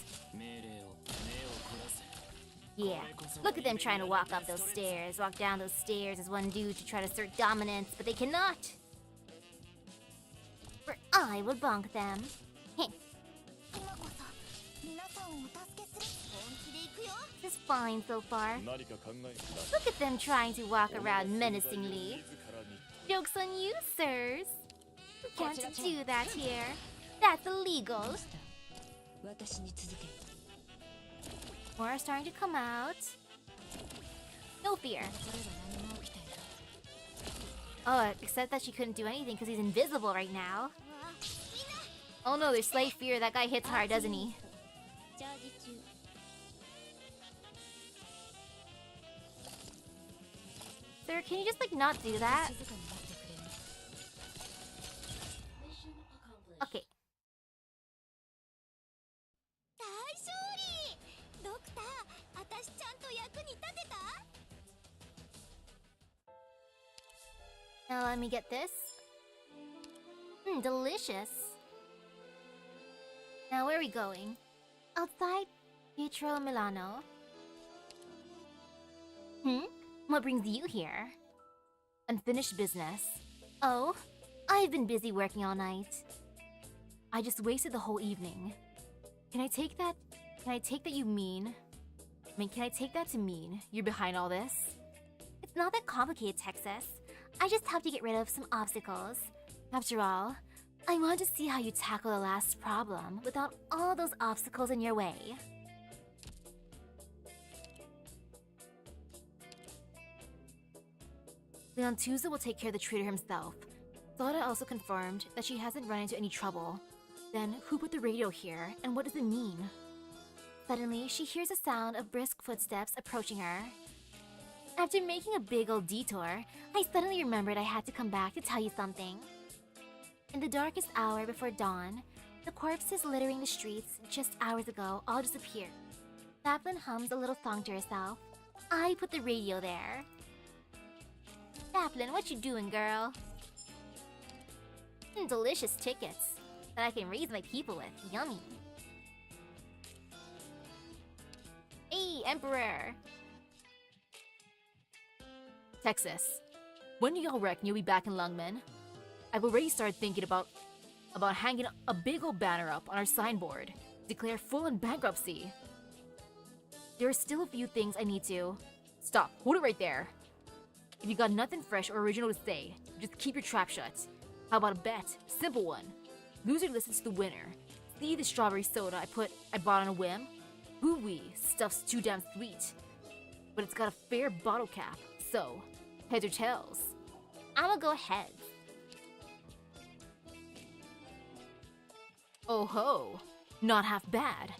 Yeah, look at them trying to walk up those stairs, walk down those stairs as one dude to try to assert dominance, but they cannot! For I will bonk them. Heh. This is fine so far. Look at them trying to walk around menacingly. Joke's on you, sirs. You can't do that here. That's illegal. More are starting to come out. No fear. Oh, except that she couldn't do anything because he's invisible right now. Oh no, there's slight fear. That guy hits hard, doesn't he? Sir, can you just like not do that? Okay. Now let me get this. Delicious. Now where are we going? Outside Pietro Milano. What brings you here? Unfinished business. Oh, I've been busy working all night. I just wasted the whole evening. Can I take that you mean? Can I take that to mean you're behind all this? It's not that complicated, Texas. I just have to get rid of some obstacles. After all, I want to see how you tackle the last problem without all those obstacles in your way. Leontuza will take care of the traitor himself. Zelda also confirmed that she hasn't run into any trouble. Then, who put the radio here, and what does it mean? Suddenly, she hears a sound of brisk footsteps approaching her. After making a big old detour, I suddenly remembered I had to come back to tell you something. In the darkest hour before dawn, the corpses littering the streets just hours ago all disappeared. Lapland hums a little song to herself. I put the radio there. Lapland, what you doing, girl? Delicious tickets that I can raise my people with. Yummy. Hey, Emperor! Texas, when do y'all reckon you'll be back in Lungmen? I've already started thinking about hanging a big old banner up on our signboard. Declare full-on bankruptcy. There are still a few things I need to... Stop, hold it right there. If you got nothing fresh or original to say, just keep your trap shut. How about a bet? Simple one. Loser listens to the winner. See the strawberry soda I bought on a whim? Hoo-wee, stuff's too damn sweet. But it's got a fair bottle cap, so heads or tails? I'ma go heads. Oh ho, not half bad.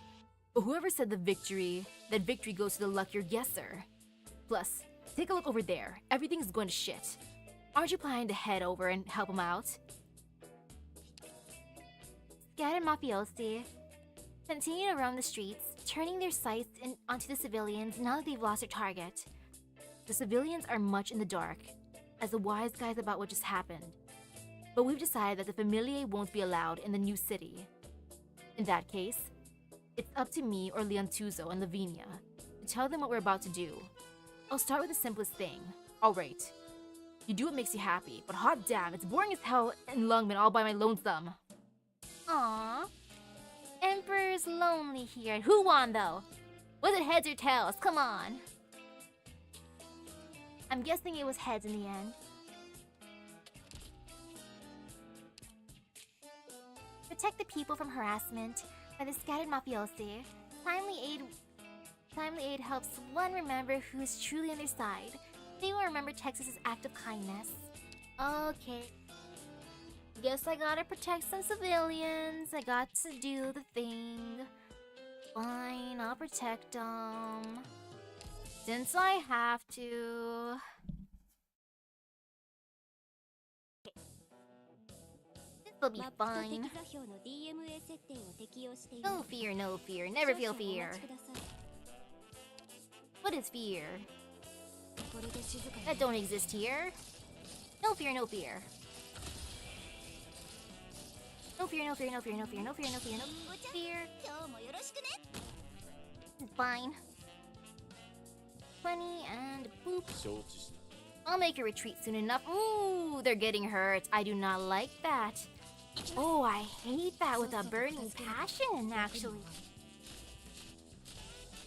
But whoever said that victory goes to the luckier guesser. Plus, take a look over there. Everything's going to shit. Aren't you planning to head over and help him out? Scattered mafiosi continue to roam the streets, turning their sights onto the civilians now that they've lost their target. The civilians are much in the dark, as the wise guys about what just happened. But we've decided that the Familiae won't be allowed in the new city. In that case, it's up to me or Leontuzo and Lavinia to tell them what we're about to do. I'll start with the simplest thing. Alright. You do what makes you happy, but hot damn, it's boring as hell in Lungmen all by my lonesome. Aww. Emperor's lonely here. Who won though? Was it heads or tails? Come on. I'm guessing it was heads in the end. Protect the people from harassment by the scattered mafiosi. Timely aid helps one remember who is truly on their side. They will remember Texas's act of kindness. Okay. Guess I gotta protect some civilians. I got to do the thing. Fine, I'll protect them. Since I have to. Okay. This'll be fine. No fear, no fear. Never feel fear. What is fear? That don't exist here. No fear, no fear. No fear, no fear, no fear, no fear, no fear, no fear, no fear. It's fine. 20 and boop. I'll make a retreat soon enough. Ooh, they're getting hurt. I do not like that. Oh, I hate that with a burning passion, actually.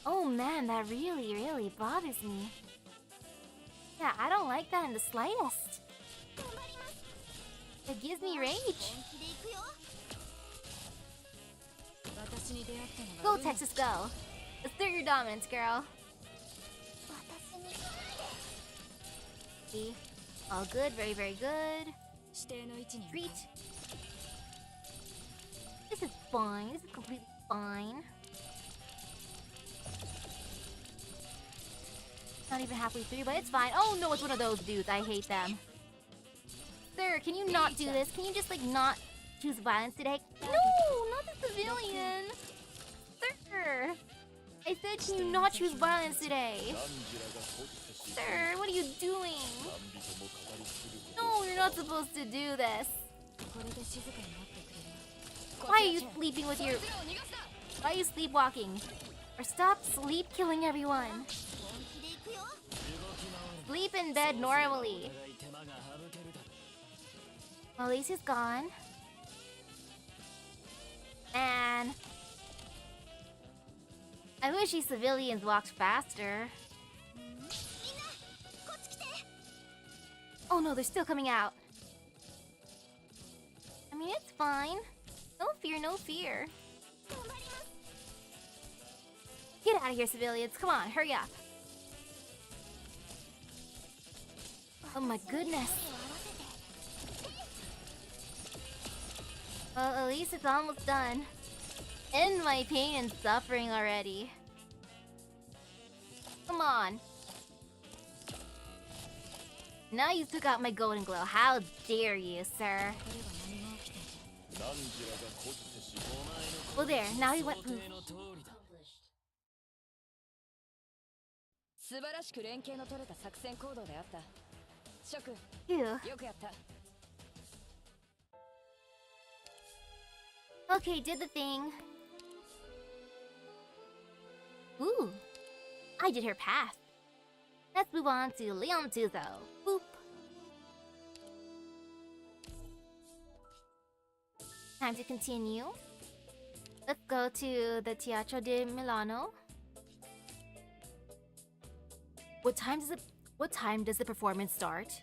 Oh man, that really, really bothers me. Yeah, I don't like that in the slightest. It gives me rage. Go, Texas, go. Assert your dominance, girl. See? All good, very, very good. Treat. This is fine. This is completely fine. Not even halfway through, but it's fine. Oh no, it's one of those dudes. I hate them. Sir, can you not do this? Can you just, like, not choose violence today? No, not the civilian. Sir, I said, can you not choose violence today? Sir, what are you doing? No, you're not supposed to do this. Why are you sleeping with your... Why are you sleepwalking? Or stop sleep killing everyone. Sleep in bed normally. Well, at least he's gone. Man. I wish these civilians walked faster. Oh no, they're still coming out. I mean, it's fine. No fear, no fear. Get out of here, civilians. Come on, hurry up. Oh my goodness. Well, at least it's almost done. End my pain and suffering already. Come on. Now you took out my golden glow. How dare you, sir? Well, there. Now he went poof. Phew. Okay, did the thing. Ooh, I did her path. Let's move on to Leon Tuzo. Boop. Time to continue. Let's go to the Teatro di Milano. What time does the performance start?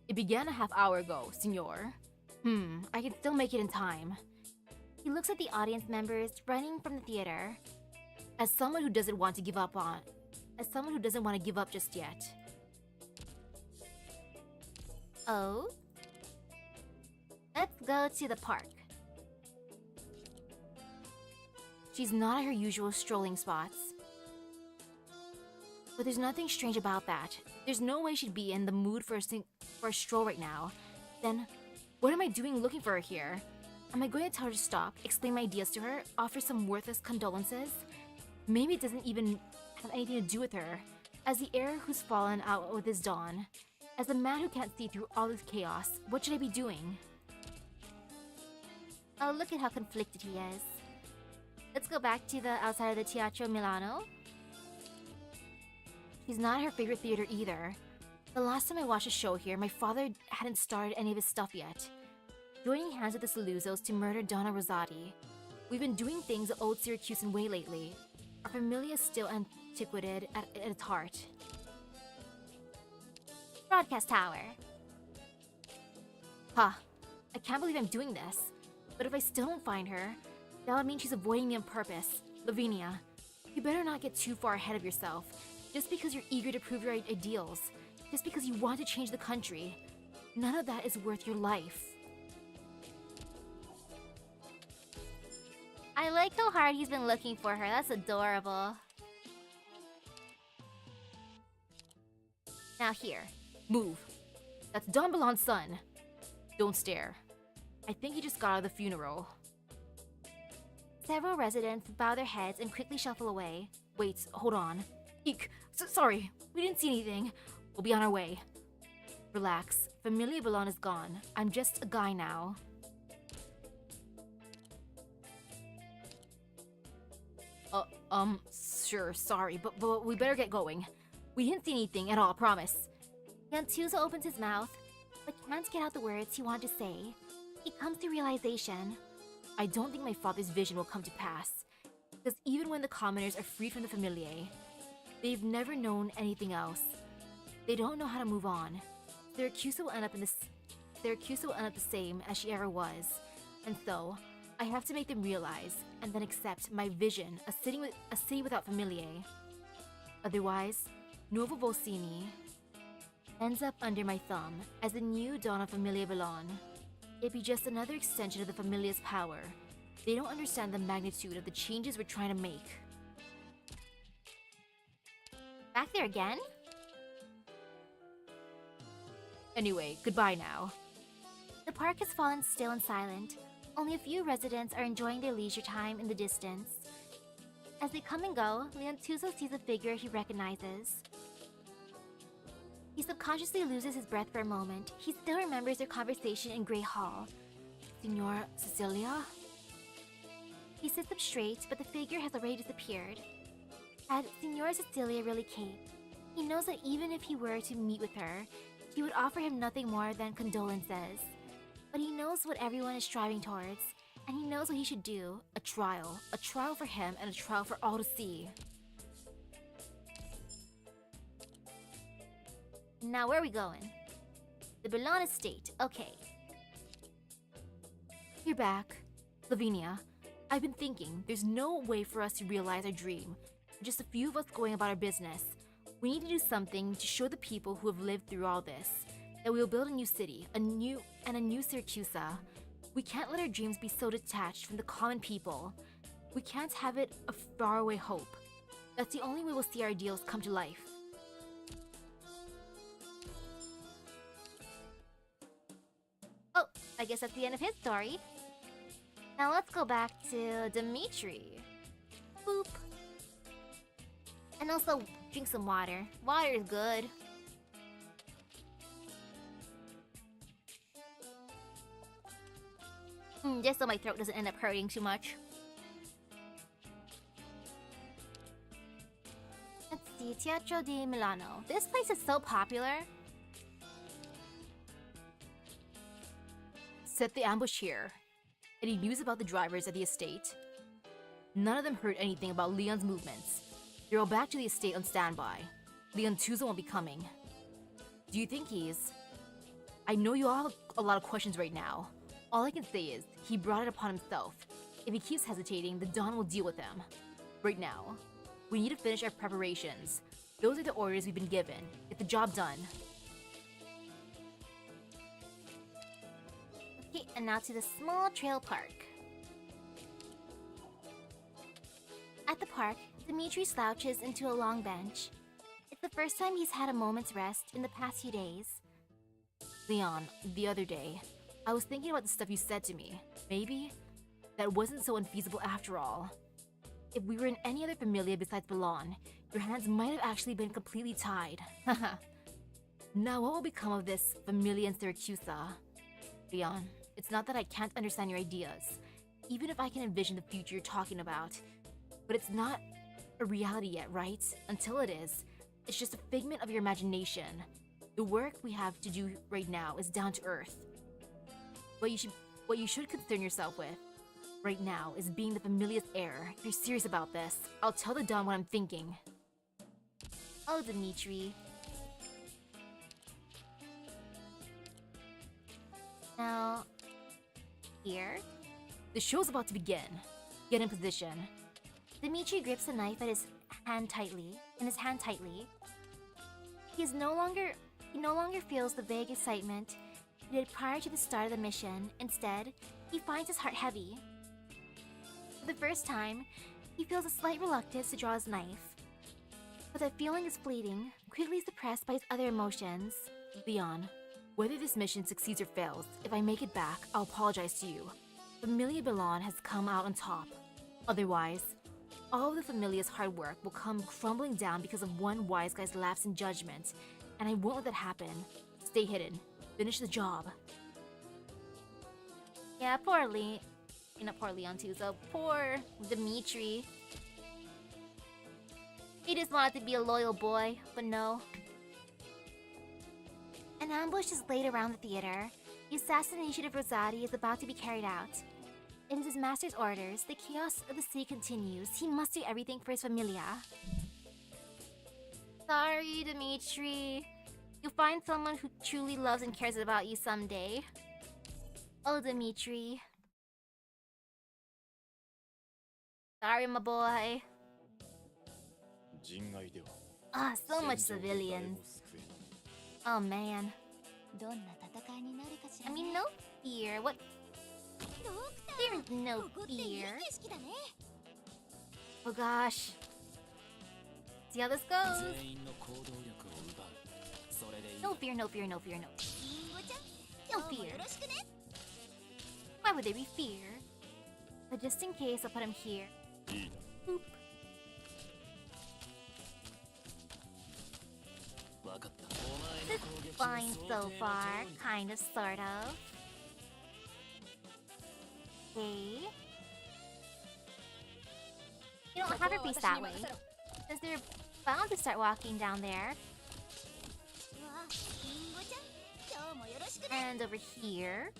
It began a half hour ago, Signor. I can still make it in time. He looks at the audience members running from the theater. As someone who doesn't want to give up just yet. Oh? Let's go to the park. She's not at her usual strolling spots. But there's nothing strange about that. There's no way she'd be in the mood for a stroll right now. Then, what am I doing looking for her here? Am I going to tell her to stop, explain my ideas to her, offer some worthless condolences? Maybe it doesn't even have anything to do with her. As the heir who's fallen out with his dawn, as the man who can't see through all this chaos, what should I be doing? Oh, look at how conflicted he is. Let's go back to the outside of the Teatro Milano. She's not her favorite theater either. The last time I watched a show here, my father hadn't started any of his stuff yet. Joining hands with the Saluzos to murder Donna Rosati. We've been doing things the old Syracusan way lately. Our familia is still antiquated at its heart. Broadcast tower. Huh. I can't believe I'm doing this. But if I still don't find her, that would mean she's avoiding me on purpose. Lavinia, you better not get too far ahead of yourself. Just because you're eager to prove your ideals. Just because you want to change the country. None of that is worth your life. I like how hard he's been looking for her. That's adorable. Now here. Move. That's Don Balon's son. Don't stare. I think he just got out of the funeral. Several residents bow their heads and quickly shuffle away. Wait, hold on. Eek! Sorry, we didn't see anything. We'll be on our way. Relax. Familia Balon is gone. I'm just a guy now. Sure, sorry, but we better get going. We didn't see anything at all, promise. Yantuzo opens his mouth, but can't get out the words he wanted to say. He comes to realization. I don't think my father's vision will come to pass. Because even when the commoners are freed from the familiae, they've never known anything else. They don't know how to move on. Syracuse will end up the same as she ever was. And so, I have to make them realize and then accept my vision, a city without familiae. Otherwise, Nuovo Volsini ends up under my thumb as the new dawn of Familia Bellon. It'd be just another extension of the Familia's power. They don't understand the magnitude of the changes we're trying to make. Back there again? Anyway, goodbye now. The park has fallen still and silent. Only a few residents are enjoying their leisure time in the distance. As they come and go, Leontuzo sees a figure he recognizes. He subconsciously loses his breath for a moment. He still remembers their conversation in Grey Hall. Senora Cecilia? He sits up straight, but the figure has already disappeared. Had Senora Cecilia really came, he knows that even if he were to meet with her, she would offer him nothing more than condolences. But he knows what everyone is striving towards, and he knows what he should do. A trial for him and a trial for all to see. Now where are we going? The Bellon estate, okay. You're back. Lavinia, I've been thinking, there's no way for us to realize our dream. Just a few of us going about our business. We need to do something to show the people who have lived through all this that we will build a new city, a new Syracuse. We can't let our dreams be so detached from the common people. We can't have it a faraway hope. That's the only way we'll see our ideals come to life. Oh, I guess that's the end of his story. Now let's go back to Dimitri. Boop. And also drink some water. Water is good. Just so my throat doesn't end up hurting too much. Let's see, Teatro di Milano. This place is so popular. Set the ambush here. Any news about the drivers at the estate? None of them heard anything about Leon's movements. They're all back to the estate on standby. Leontuzo won't be coming. Do you think he's... I know you all have a lot of questions right now. All I can say is, he brought it upon himself. If he keeps hesitating, the Dawn will deal with him. Right now, we need to finish our preparations. Those are the orders we've been given. Get the job done. Okay, and now to the small trail park. At the park, Dimitri slouches into a long bench. It's the first time he's had a moment's rest in the past few days. Leon, the other day, I was thinking about the stuff you said to me. Maybe that wasn't so unfeasible after all. If we were in any other familia besides Bellon, your hands might have actually been completely tied. Now what will become of this familia in Syracuse? Leon, it's not that I can't understand your ideas, even if I can envision the future you're talking about. But it's not a reality yet, right? Until it is, it's just a figment of your imagination. The work we have to do right now is down to earth. What you should concern yourself with right now is being the familia's heir. If you're serious about this, I'll tell the Don what I'm thinking. Oh, Dimitri. Now, here? The show's about to begin. Get in position. Dimitri grips the knife in his hand tightly. He no longer feels the vague excitement he did prior to the start of the mission. Instead, he finds his heart heavy. For the first time, he feels a slight reluctance to draw his knife. But that feeling is fleeting, quickly suppressed by his other emotions. Leon, whether this mission succeeds or fails, if I make it back, I'll apologize to you. Familia Bellon has come out on top. Otherwise, all of the Familia's hard work will come crumbling down because of one wise guy's lapse in judgment, and I won't let that happen. Stay hidden. Finish the job. Yeah, not poor Leontuzo, poor Dimitri. He just wanted to be a loyal boy, but no. An ambush is laid around the theater. The assassination of Rosati is about to be carried out. It is his master's orders. The chaos of the city continues. He must do everything for his familia. Sorry, Dimitri. You'll find someone who truly loves and cares about you someday. Oh, Dimitri. Sorry, my boy. Ah, so much civilians. Oh, man. I mean, no fear. What? There is no fear. Oh, gosh. See how this goes. No fear, no fear, no fear, no. No fear. Why would there be fear? But just in case, I'll put him here. Boop. This is fine so far. Kind of, sort of. Okay. You don't have her face that way. Since they're bound to start walking down there. And over here.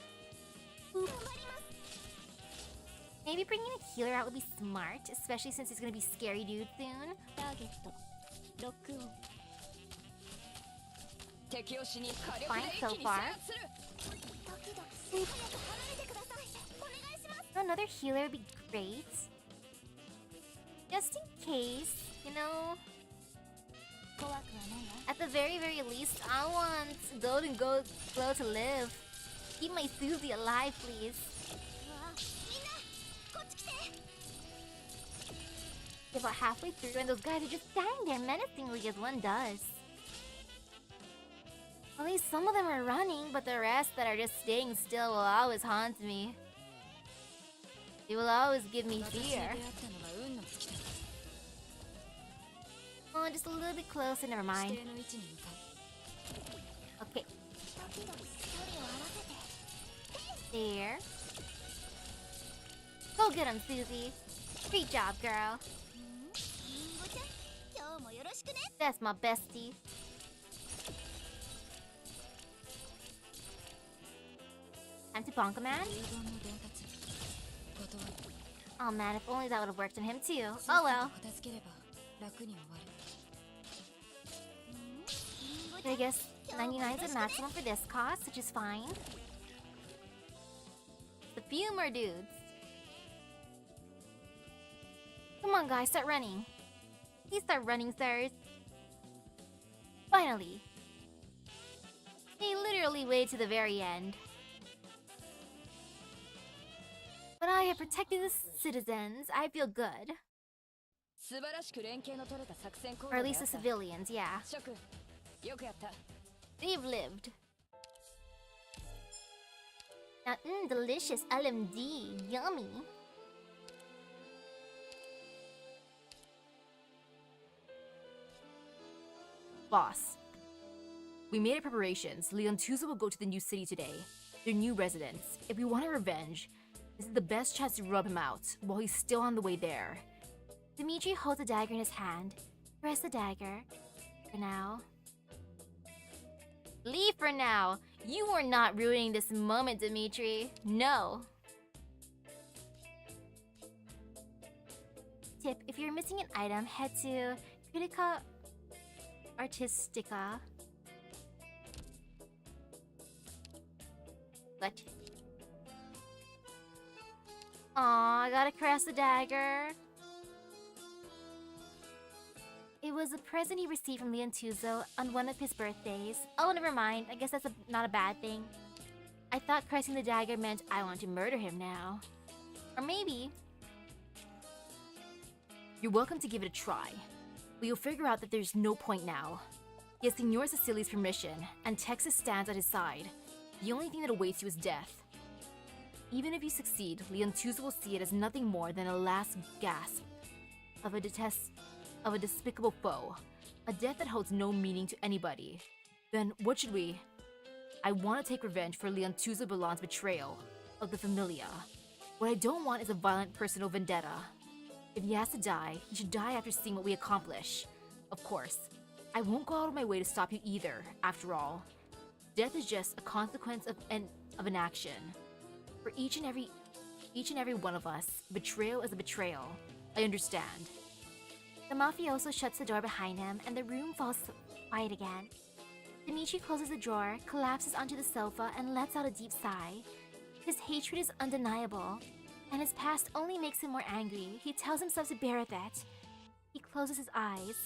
Boop. Maybe bringing a healer out would be smart, especially since he's gonna be scary dude soon. Fine so far. Another healer would be great. Just in case, you know. At the very, very least, I want Golden Glow to live. Keep my Susie alive, please. About halfway through, and those guys are just standing there menacingly as one does. At least some of them are running, but the rest that are just staying still will always haunt me. It will always give me fear. Oh, just a little bit closer, never mind. Okay. There. Go get him, Susie. Great job, girl. That's my bestie. Time to bonk a man? Oh man, if only that would have worked on him too. Oh well. But I guess 99 is the maximum for this cost, which is fine. A few more dudes. Come on guys, start running. Please start running, sirs. Finally. They literally waited to the very end. But I have protected the citizens. I feel good. Or at least the civilians, yeah. They've lived. Now, delicious LMD. Yummy. Boss, we made our preparations. Leontuza will go to the new city today. Their new residence. If we want a revenge, this is the best chance to rub him out while he's still on the way there. Dimitri holds a dagger in his hand. Press the dagger. For now. Leave for now. You are not ruining this moment, Dimitri. No. Tip, if you're missing an item, head to Critica Artistica. What? Aw, I gotta caress the dagger. It was a present he received from Leontuzo on one of his birthdays. Oh, never mind. I guess that's not a bad thing. I thought caressing the dagger meant I want to murder him now. Or maybe. You're welcome to give it a try. But you'll figure out that there's no point now. He has Senora Cecilia's permission, and Texas stands at his side. The only thing that awaits you is death. Even if you succeed, Leontuza will see it as nothing more than a last gasp of a despicable foe. A death that holds no meaning to anybody. Then what should we? I want to take revenge for Leontuza Balan's betrayal of the Familia. What I don't want is a violent personal vendetta. If he has to die, he should die after seeing what we accomplish. Of course, I won't go out of my way to stop you either, after all. Death is just a consequence of an action. For each and every one of us, betrayal is a betrayal. I understand. The mafioso shuts the door behind him and the room falls quiet again. Dimitri closes the drawer, collapses onto the sofa, and lets out a deep sigh. His hatred is undeniable, and his past only makes him more angry. He tells himself to bear with it. He closes his eyes.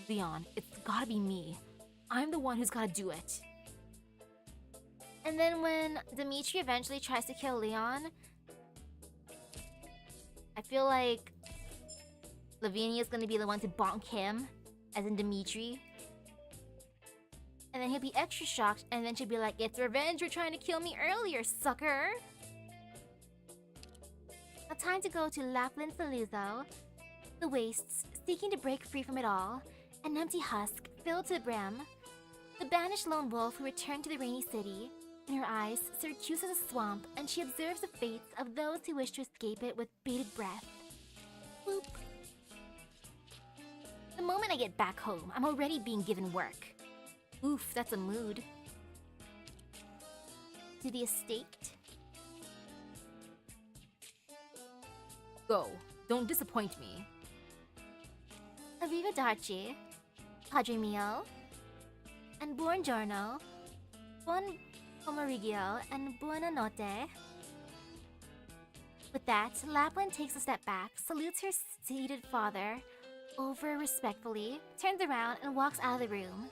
Leon, it's gotta be me. I'm the one who's gotta do it. And then when Dimitri eventually tries to kill Leon, I feel like Lavinia is gonna be the one to bonk him, as in Dimitri. And then he'll be extra shocked, and then she'll be like, "It's revenge, you're trying to kill me earlier, sucker!" Now time to go to Lapland Saluzzo. The wastes, seeking to break free from it all, an empty husk filled to the brim. The banished lone wolf who returned to the rainy city. In her eyes, Syracuse is a swamp, and she observes the fates of those who wish to escape it with bated breath. Boop. The moment I get back home, I'm already being given work. Oof, that's a mood. To the estate. Go. Don't disappoint me. Arrivederci, Padre mio, and buongiorno, buon pomeriggio, and buonanotte. With that, Lapland takes a step back, salutes her seated father, over respectfully, turns around, and walks out of the room.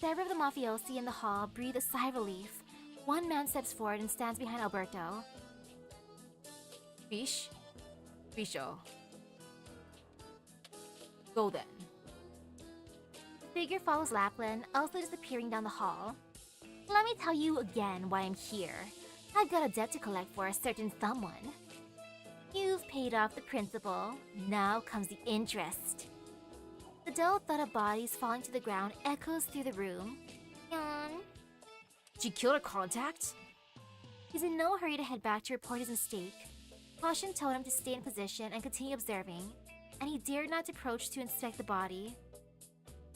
Several of the mafiosi in the hall breathe a sigh of relief. One man steps forward and stands behind Alberto. Fish? Fisho. Go then. The figure follows Lapland, also disappearing down the hall. Let me tell you again why I'm here. I've got a debt to collect for a certain someone. You've paid off the principal. Now comes the interest. The dull thud of bodies falling to the ground echoes through the room. Yawn. She killed a contact? He's in no hurry to head back to report his mistake. Caution told him to stay in position and continue observing, and he dared not approach to inspect the body.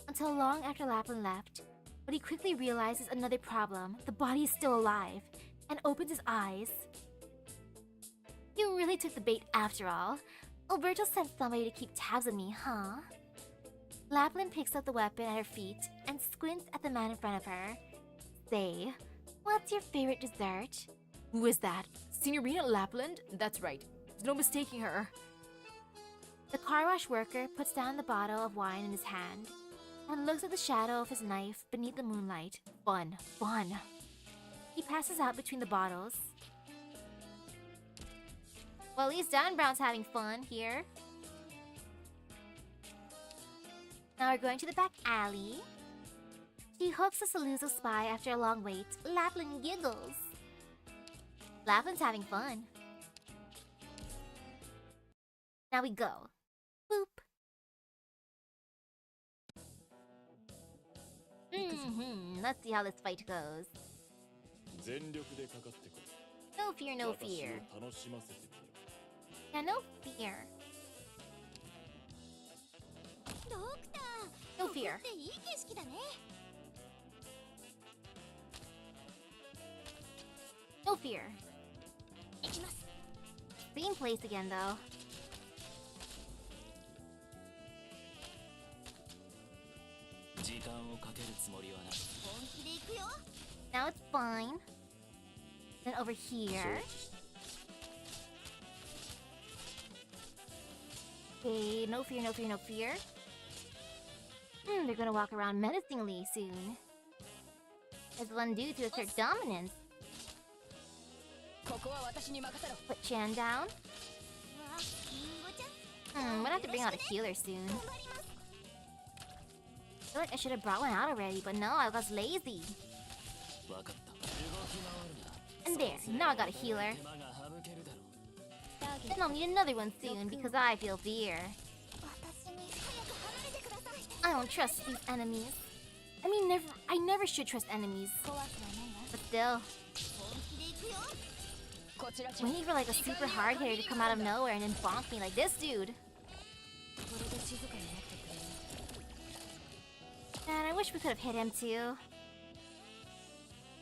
Until long after Lapland left, but he quickly realizes another problem. The body is still alive, and opens his eyes. You really took the bait after all. Alberto sent somebody to keep tabs on me, huh? Lapland picks up the weapon at her feet and squints at the man in front of her. Say, what's your favorite dessert? Who is that? Signorina Lapland? That's right. There's no mistaking her. The car wash worker puts down the bottle of wine in his hand and looks at the shadow of his knife beneath the moonlight. Fun, fun. He passes out between the bottles. Well, at least Dan Brown's having fun here. Now we're going to the back alley. She hooks the Saluzzo spy after a long wait. Lapland giggles. Lapland's having fun. Now we go. Boop. Let's see how this fight goes. No fear, no fear. Yeah, no fear. No fear. No fear. Same place again, though. Now it's fine. Then over here. Okay, no fear, no fear, no fear. They're gonna walk around menacingly soon. As one due to assert dominance. Put Chan down. I'm gonna have to bring out a healer soon. I feel like I should have brought one out already, but no, I was lazy. And there, now I got a healer. Then I'll need another one soon because I feel fear. I don't trust these enemies. I never should trust enemies. But still. Waiting for like a super hard hitter to come out of nowhere and then bonk me like this dude. Man, I wish we could have hit him too.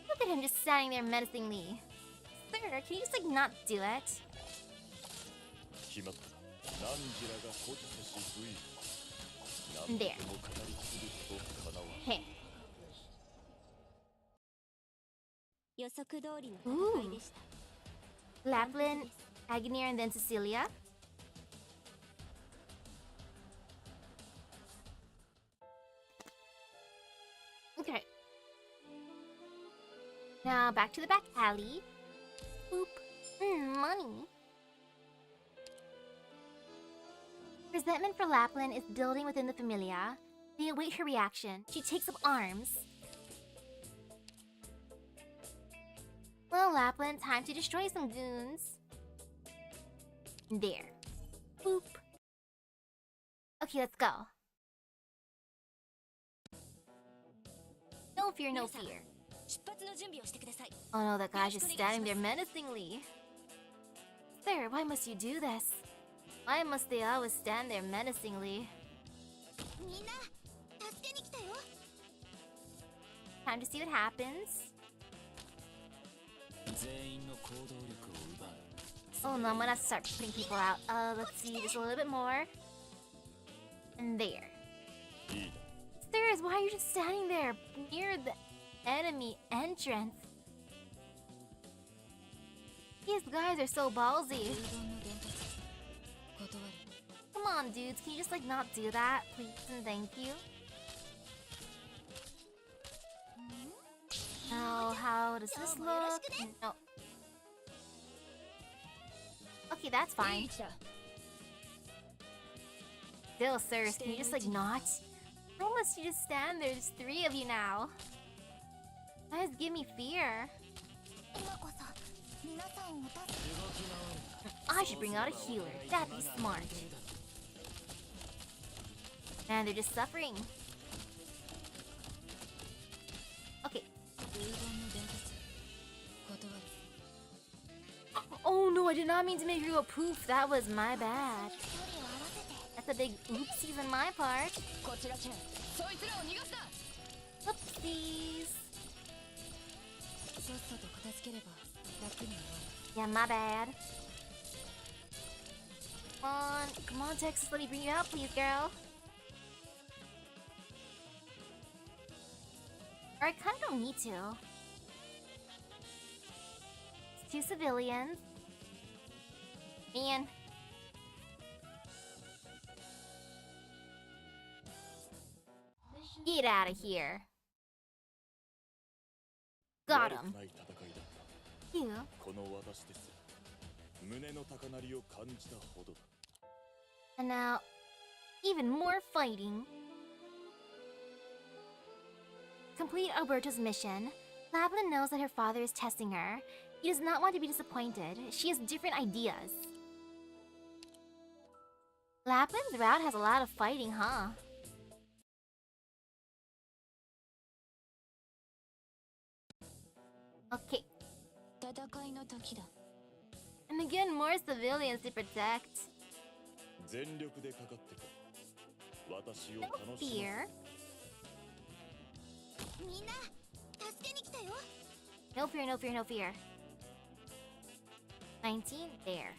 Look at him just standing there menacingly. Sir, can you just like not do it? There. Hey. Ooh. Lapland, Agnir, and then Cecilia. Okay. Now back to the back alley. Boop. Money. Resentment for Lapland is building within the Familia. They await her reaction. She takes up arms. Well, Lapland, time to destroy some goons. There. Boop. Okay, let's go. No fear, no fear. Oh no, that guy's just standing there menacingly. Sir, why must you do this? Why must they always stand there menacingly? Time to see what happens. Oh no, I'm gonna have to start putting people out. Let's see, just a little bit more. And there. Sirs, why are you just standing there near the enemy entrance? These guys are so ballsy. Come on, dudes, can you just like not do that, please and thank you? Now, how does this look? No. Okay, that's fine. Still, sirs, can you just like not? Why must you just stand there? There's 3 of you now. Guys, give me fear. I should bring out a healer. That'd be smart. Man, they're just suffering. Okay. Oh no, I did not mean to make her go poof. That was my bad. That's a big oopsies on my part. Oopsies. Yeah, my bad. Come on, Texas, let me bring you out, please, girl. Or I kinda don't need to. It's 2 civilians. Man. Get out of here. Got him. You. And now, even more fighting. Complete Alberto's mission. Lapland knows that her father is testing her. He does not want to be disappointed. She has different ideas. Lapland's route has a lot of fighting, huh? Okay. And again, more civilians to protect. No fear. No fear, no fear, no fear. 19, there.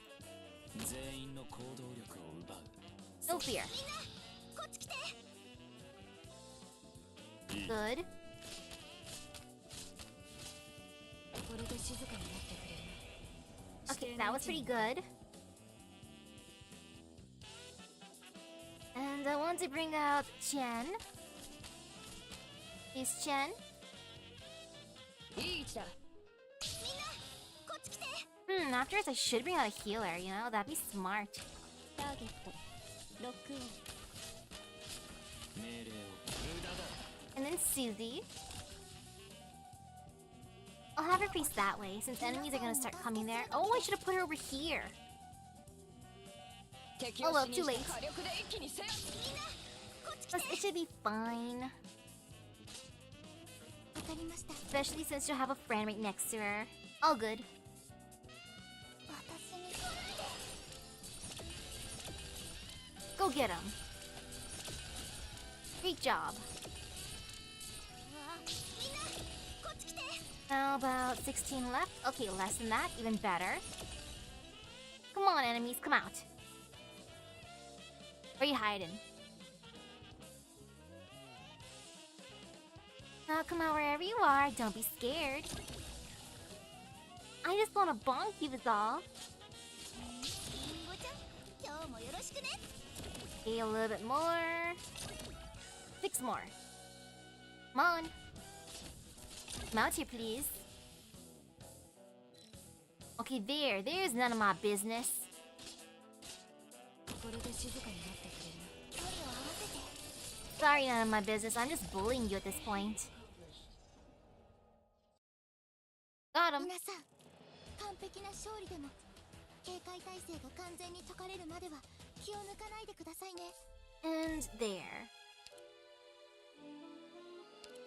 No fear. Good. Okay, that was pretty good. And I want to bring out Chen. Is Chen? Afterwards I should bring out a healer, you know? That'd be smart. And then Susie. I'll have her face that way, since enemies are gonna start coming there. Oh, I should have put her over here. Oh well, too late. Plus, it should be fine. Especially since she'll have a friend right next to her. All good. Go get him. Great job. Now about 16 left. Okay, less than that, even better. Come on, enemies, come out. Where are you hiding? Now come out wherever you are, don't be scared. I just want to bonk you is all. Okay, a little bit more. 6 more. Come on. Come out here, please. Okay, there's none of my business. Sorry, none of my business. I'm just bullying you at this point. Got him. And there.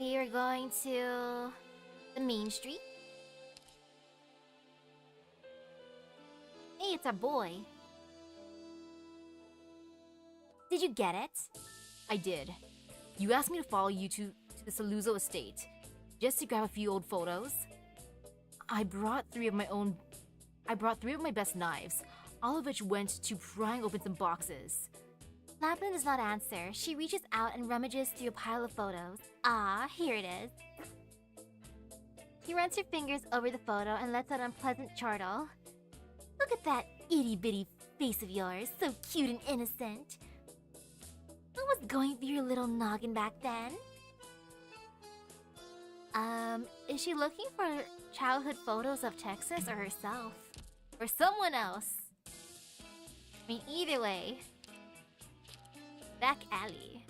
We are going to the main street. Hey, it's our boy. Did you get it? I did. You asked me to follow you to the Saluzzo estate, just to grab a few old photos. I brought three of my best knives, all of which went to prying open some boxes. Lapland does not answer. She reaches out and rummages through a pile of photos. Ah, here it is. She runs her fingers over the photo and lets out an unpleasant chortle. Look at that itty-bitty face of yours, so cute and innocent. What was going through your little noggin back then? Is she looking for childhood photos of Texas or herself? Or someone else? I mean, either way. Back alley.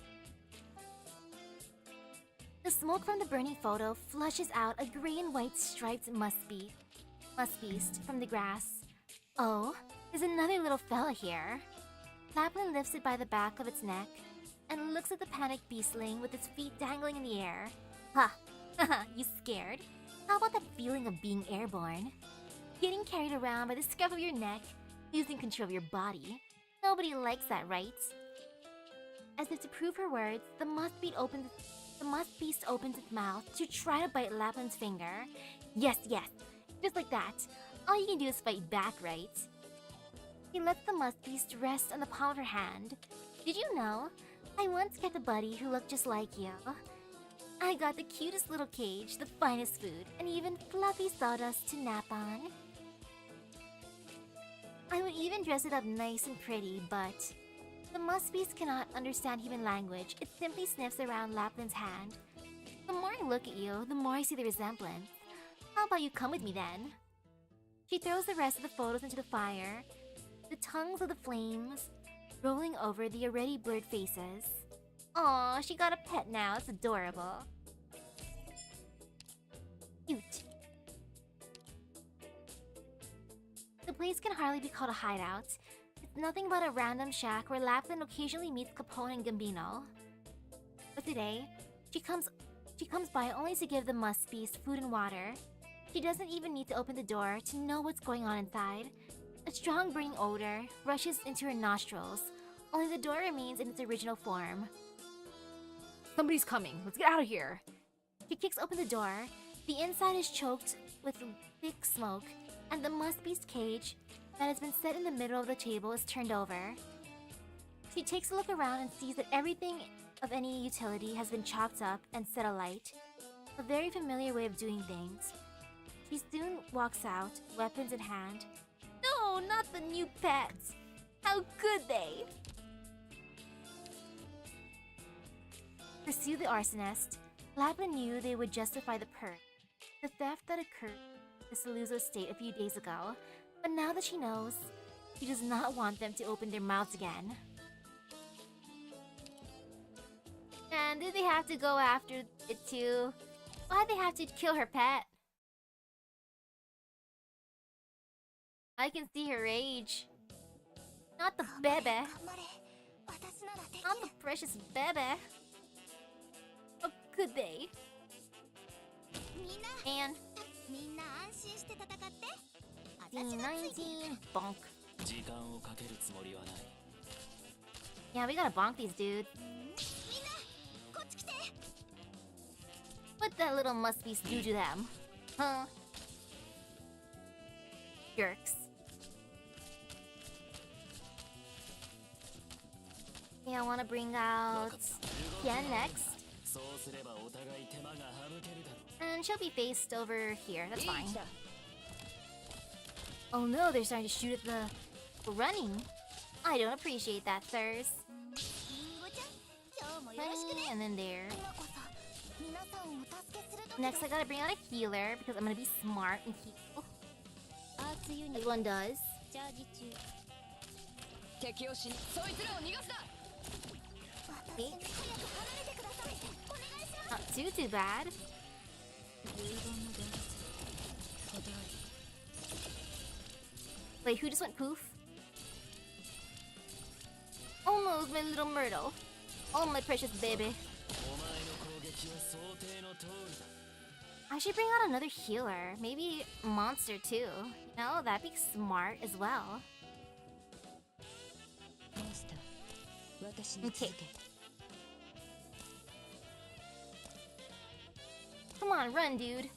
The smoke from the burning photo flushes out a gray and white striped musbeast from the grass. Oh, there's another little fella here. Lapland lifts it by the back of its neck and looks at the panicked beastling with its feet dangling in the air. Ha! Haha, you scared? How about that feeling of being airborne? Getting carried around by the scruff of your neck, losing control of your body. Nobody likes that, right? As if to prove her words, the musbeast opens its mouth to try to bite Lapland's finger. Yes, just like that. All you can do is fight back, right? She lets the musbeast rest on the palm of her hand. Did you know? I once kept a buddy who looked just like you. I got the cutest little cage, the finest food, and even fluffy sawdust to nap on. I would even dress it up nice and pretty, but the musbeast cannot understand human language. It simply sniffs around Lapland's hand. The more I look at you, the more I see the resemblance. How about you come with me then? She throws the rest of the photos into the fire, the tongues of the flames rolling over the already blurred faces. Aw, she got a pet now. It's adorable. Cute. The place can hardly be called a hideout. It's nothing but a random shack where Lapland occasionally meets Capone and Gambino. But today, she comes by only to give the musbeast food and water. She doesn't even need to open the door to know what's going on inside. A strong burning odor rushes into her nostrils. Only the door remains in its original form. Somebody's coming. Let's get out of here. She kicks open the door. The inside is choked with thick smoke, and the musbeast cage that has been set in the middle of the table is turned over. She takes a look around and sees that everything of any utility has been chopped up and set alight. A very familiar way of doing things. She soon walks out, weapons in hand. No, not the new pets! How could they? Pursue the arsonist. Lapland knew they would justify the theft that occurred at the Saluzzo estate a few days ago. But now that she knows, she does not want them to open their mouths again. And did they have to go after it too? Why'd they have to kill her pet? I can see her rage. Not the bebe. Not the precious bebe. How could they? And D19 bonk. Yeah, we gotta bonk these dudes. What that little musbeast do to them? Huh. Jerks. Okay, I want to bring out Yen next. And she'll be faced over here, that's fine. Oh no, they're starting to shoot at the running. I don't appreciate that, sirs. And then there. Next, I gotta bring out a healer because I'm gonna be smart and heal. Like one does. Okay. Not too bad. Wait, who just went poof? Almost my little Myrtle. Oh, my precious baby. I should bring out another healer. Maybe monster too. No, that'd be smart as well. Okay. Come on, run, dude.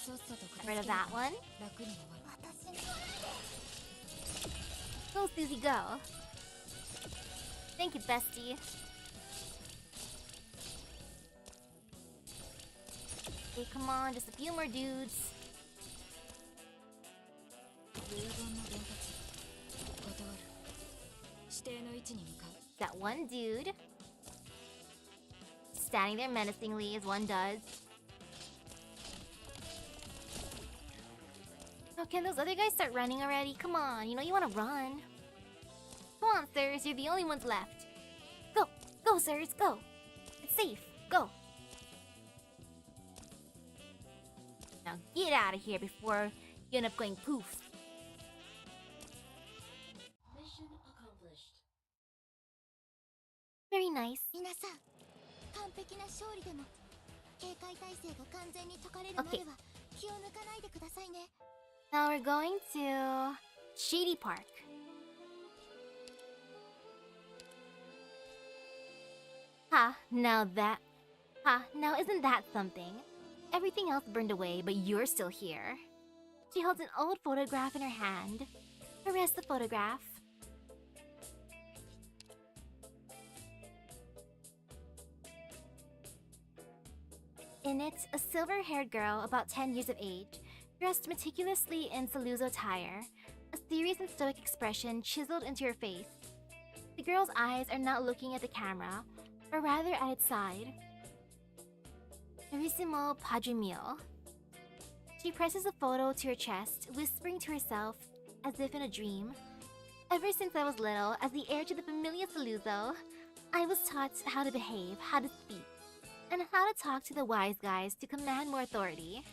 Get rid of that one. Go, Susie, go. Thank you, bestie. Okay, come on, just a few more dudes. That one dude. Standing there menacingly as one does. Oh, can those other guys start running already? Come on, you know you want to run. Come on, sirs, you're the only ones left. Go! Go, sirs, go! It's safe, go! Now get out of here before you end up going poof. Mission accomplished. Very nice. Okay. Now we're going to Shady Park. Now isn't that something? Everything else burned away, but you're still here. She holds an old photograph in her hand. Arrest the photograph. In it, a silver-haired girl about 10 years of age, dressed meticulously in Saluzzo attire, a serious and stoic expression chiseled into her face. The girl's eyes are not looking at the camera, or rather at its side. Carissimo Padre mio. She presses the photo to her chest, whispering to herself, as if in a dream. Ever since I was little, as the heir to the Familia Saluzzo, I was taught how to behave, how to speak, and how to talk to the wise guys to command more authority.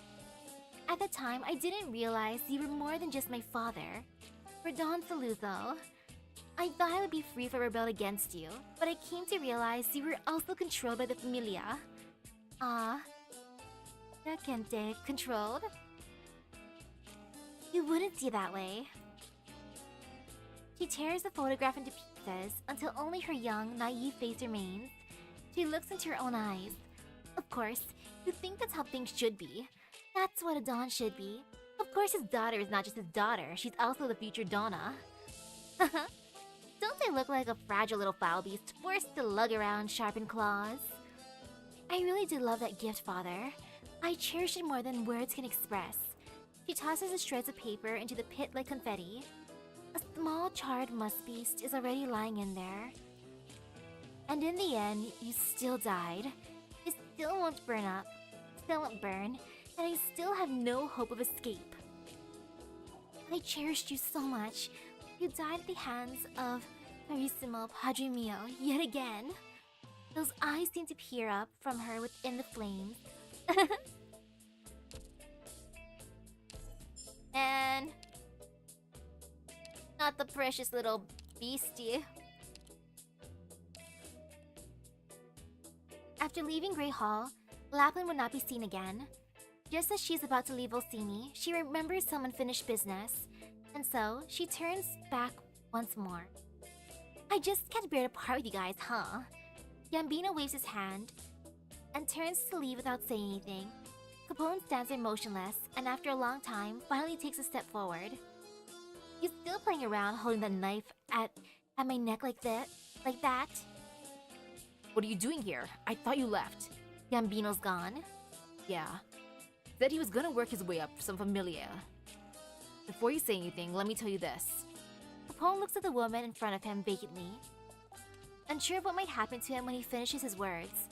At the time, I didn't realize you were more than just my father. For Don Saluzzo, I thought I would be free if I rebelled against you, but I came to realize you were also controlled by the Familia. Gente controlled? You wouldn't see that way. She tears the photograph into pieces until only her young, naive face remains. She looks into her own eyes. Of course, you think that's how things should be. That's what a Don should be. Of course, his daughter is not just his daughter, she's also the future Donna. Don't I look like a fragile little foul beast forced to lug around sharpened claws? I really did love that gift, Father. I cherish it more than words can express. She tosses the shreds of paper into the pit like confetti. A small charred musk beast is already lying in there. And in the end, you still died. It still won't burn up, still won't burn, and I still have no hope of escape. I cherished you so much. You died at the hands of Carissimo Padre mio yet again. Those eyes seem to peer up from her within the flames. And not the precious little beastie. After leaving Grey Hall, Lapland would not be seen again. Just as she's about to leave Volsini, she remembers some unfinished business, and so she turns back once more. I just can't bear to part with you guys, huh? Gambino waves his hand and turns to leave without saying anything. Capone stands there motionless, and after a long time, finally takes a step forward. He's still playing around, holding the knife at my neck like that? What are you doing here? I thought you left. Gambino's gone. Yeah. Said he was gonna work his way up some familia. Before you say anything, let me tell you this. Capone looks at the woman in front of him vacantly, unsure of what might happen to him when he finishes his words.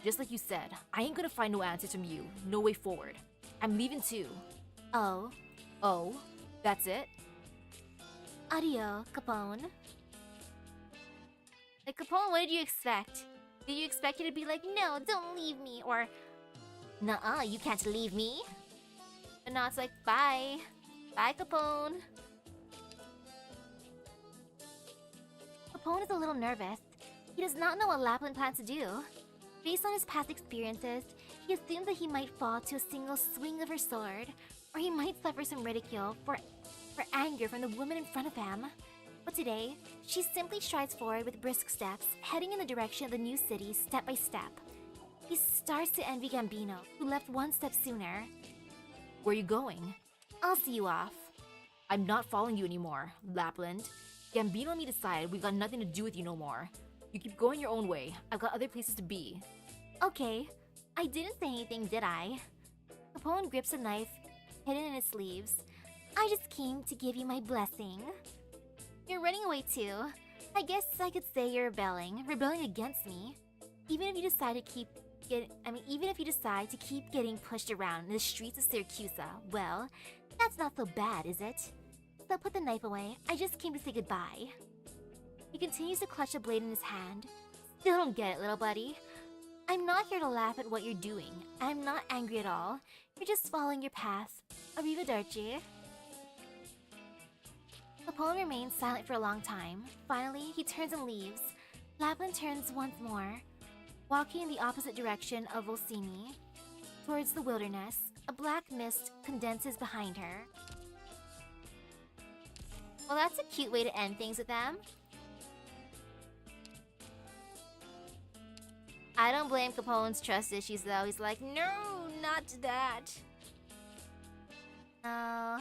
Just like you said, I ain't gonna find no answers from you. No way forward. I'm leaving too. Oh. Oh? That's it? Adio, Capone. Like, Capone, what did you expect? Did you expect it to be like, no, don't leave me, or nuh-uh, you can't leave me? But now it's like, bye. Bye, Capone. Capone is a little nervous. He does not know what Lapland plans to do. Based on his past experiences, he assumes that he might fall to a single swing of her sword, or he might suffer some ridicule for anger from the woman in front of him. But today, she simply strides forward with brisk steps, heading in the direction of the new city step by step. He starts to envy Gambino, who left one step sooner. Where are you going? I'll see you off. I'm not following you anymore, Lapland. Gambino and me decided we got nothing to do with you no more. You keep going your own way. I've got other places to be. Okay, I didn't say anything, did I? Capone grips a knife hidden in his sleeves. I just came to give you my blessing. You're running away too. I guess I could say you're rebelling against me. Even if you decide to keep getting pushed around in the streets of Syracuse, well, that's not so bad, is it? So put the knife away. I just came to say goodbye. He continues to clutch a blade in his hand. Still don't get it, little buddy. I'm not here to laugh at what you're doing. I'm not angry at all. You're just following your path. Arrivederci. Capone remains silent for a long time. Finally, he turns and leaves. Lapland turns once more, walking in the opposite direction of Volsini, towards the wilderness. A black mist condenses behind her. Well, that's a cute way to end things with them. I don't blame Capone's trust issues, though. He's like, no, not that. No.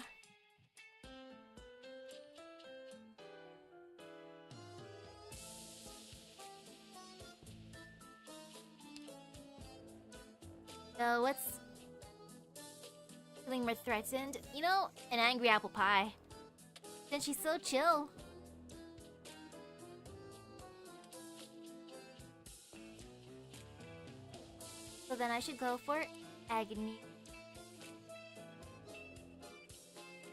So what's feeling more threatened? You know, an angry apple pie. Since she's so chill. So then I should go for agony.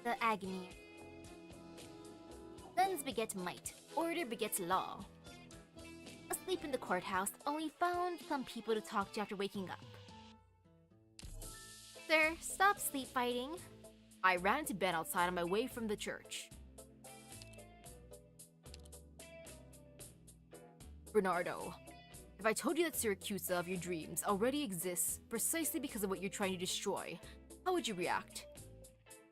The agony. Guns beget might. Order begets law. Asleep in the courthouse, only found some people to talk to after waking up. Sir, stop sleep fighting. I ran to bed outside on my way from the church. Bernardo, if I told you that Syracuse of your dreams already exists precisely because of what you're trying to destroy, how would you react?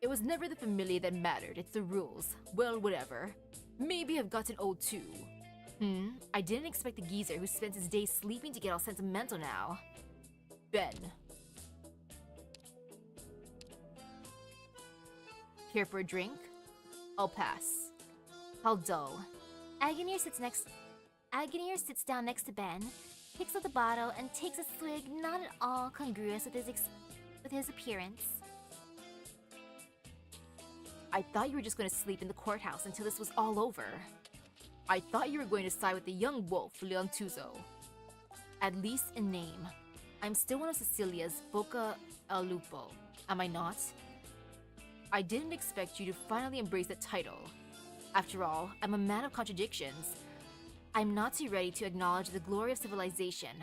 It was never the familia that mattered, it's the rules. Well, whatever. Maybe I've gotten old too. I didn't expect the geezer who spends his days sleeping to get all sentimental now. Ben. Care for a drink? I'll pass. How dull. Agonier sits down next to Ben, picks up the bottle, and takes a swig not at all congruous with his appearance. I thought you were just going to sleep in the courthouse until this was all over. I thought you were going to side with the young wolf, Leontuzo. At least in name. I'm still one of Cecilia's Boca El Lupo, am I not? I didn't expect you to finally embrace that title. After all, I'm a man of contradictions. I'm not too ready to acknowledge the glory of civilization,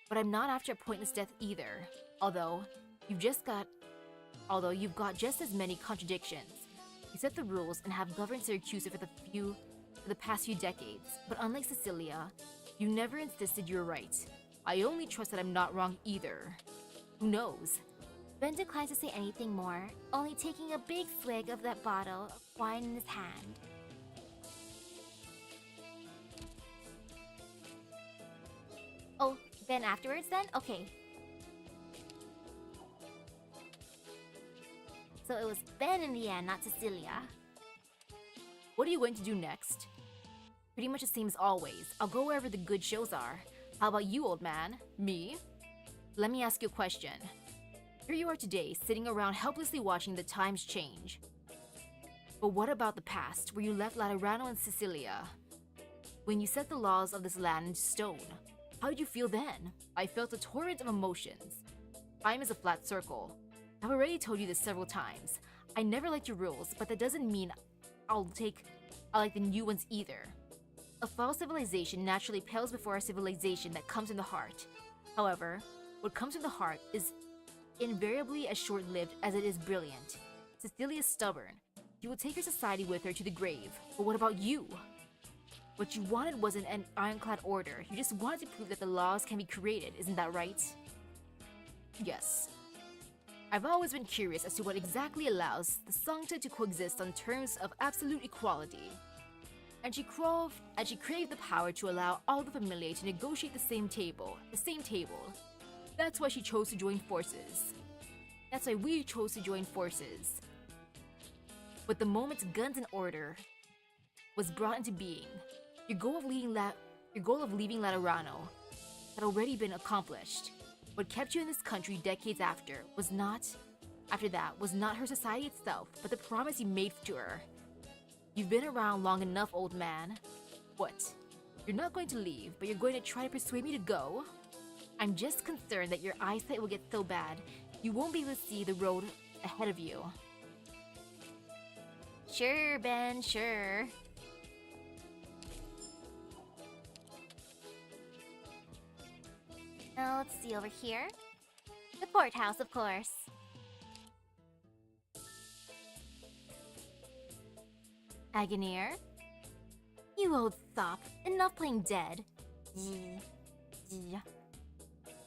but I'm not after a pointless death either. Although you've got just as many contradictions. You set the rules and have governed Syracuse for the past few decades, but unlike Cecilia, you never insisted you were right. I only trust that I'm not wrong either. Who knows? Ben declines to say anything more, only taking a big swig of that bottle of wine in his hand. Ben afterwards then? Okay. So it was Ben in the end, not Cecilia. What are you going to do next? Pretty much the same as always. I'll go wherever the good shows are. How about you, old man? Me? Let me ask you a question. Here you are today, sitting around helplessly watching the times change. But what about the past, where you left Laterano and Cecilia? When you set the laws of this land into stone, how did you feel then? I felt a torrent of emotions. Time is a flat circle. I've already told you this several times. I never liked your rules, but that doesn't mean I like the new ones either. A false civilization naturally pales before a civilization that comes in the heart. However, what comes from the heart is invariably as short-lived as it is brilliant. Cecilia is stubborn. She will take her society with her to the grave. But what about you? What you wanted wasn't an ironclad order. You just wanted to prove that the laws can be created, isn't that right? Yes. I've always been curious as to what exactly allows the Sancta to coexist on terms of absolute equality. And she craved the power to allow all the familia to negotiate the same table. That's why she chose to join forces. That's why we chose to join forces. But the moment guns and order was brought into being, your goal of leaving Laterano had already been accomplished. What kept you in this country decades after was not her society itself, but the promise you made to her. You've been around long enough, old man. What? You're not going to leave, but you're going to try to persuade me to go? I'm just concerned that your eyesight will get so bad, you won't be able to see the road ahead of you. Sure, Ben, sure. Now let's see over here. The courthouse, of course. Agonier? You old sop, enough playing dead.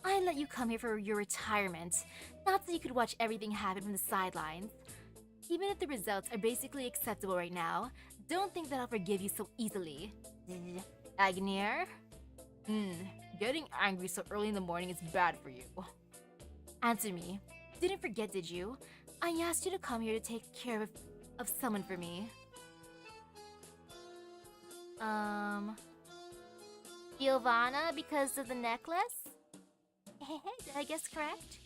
I let you come here for your retirement, not so you could watch everything happen from the sidelines. Even if the results are basically acceptable right now, don't think that I'll forgive you so easily. Agonier? Getting angry so early in the morning is bad for you. Answer me. Didn't forget, did you? I asked you to come here to take care of someone for me. Giovanna, because of the necklace? Did I guess correct?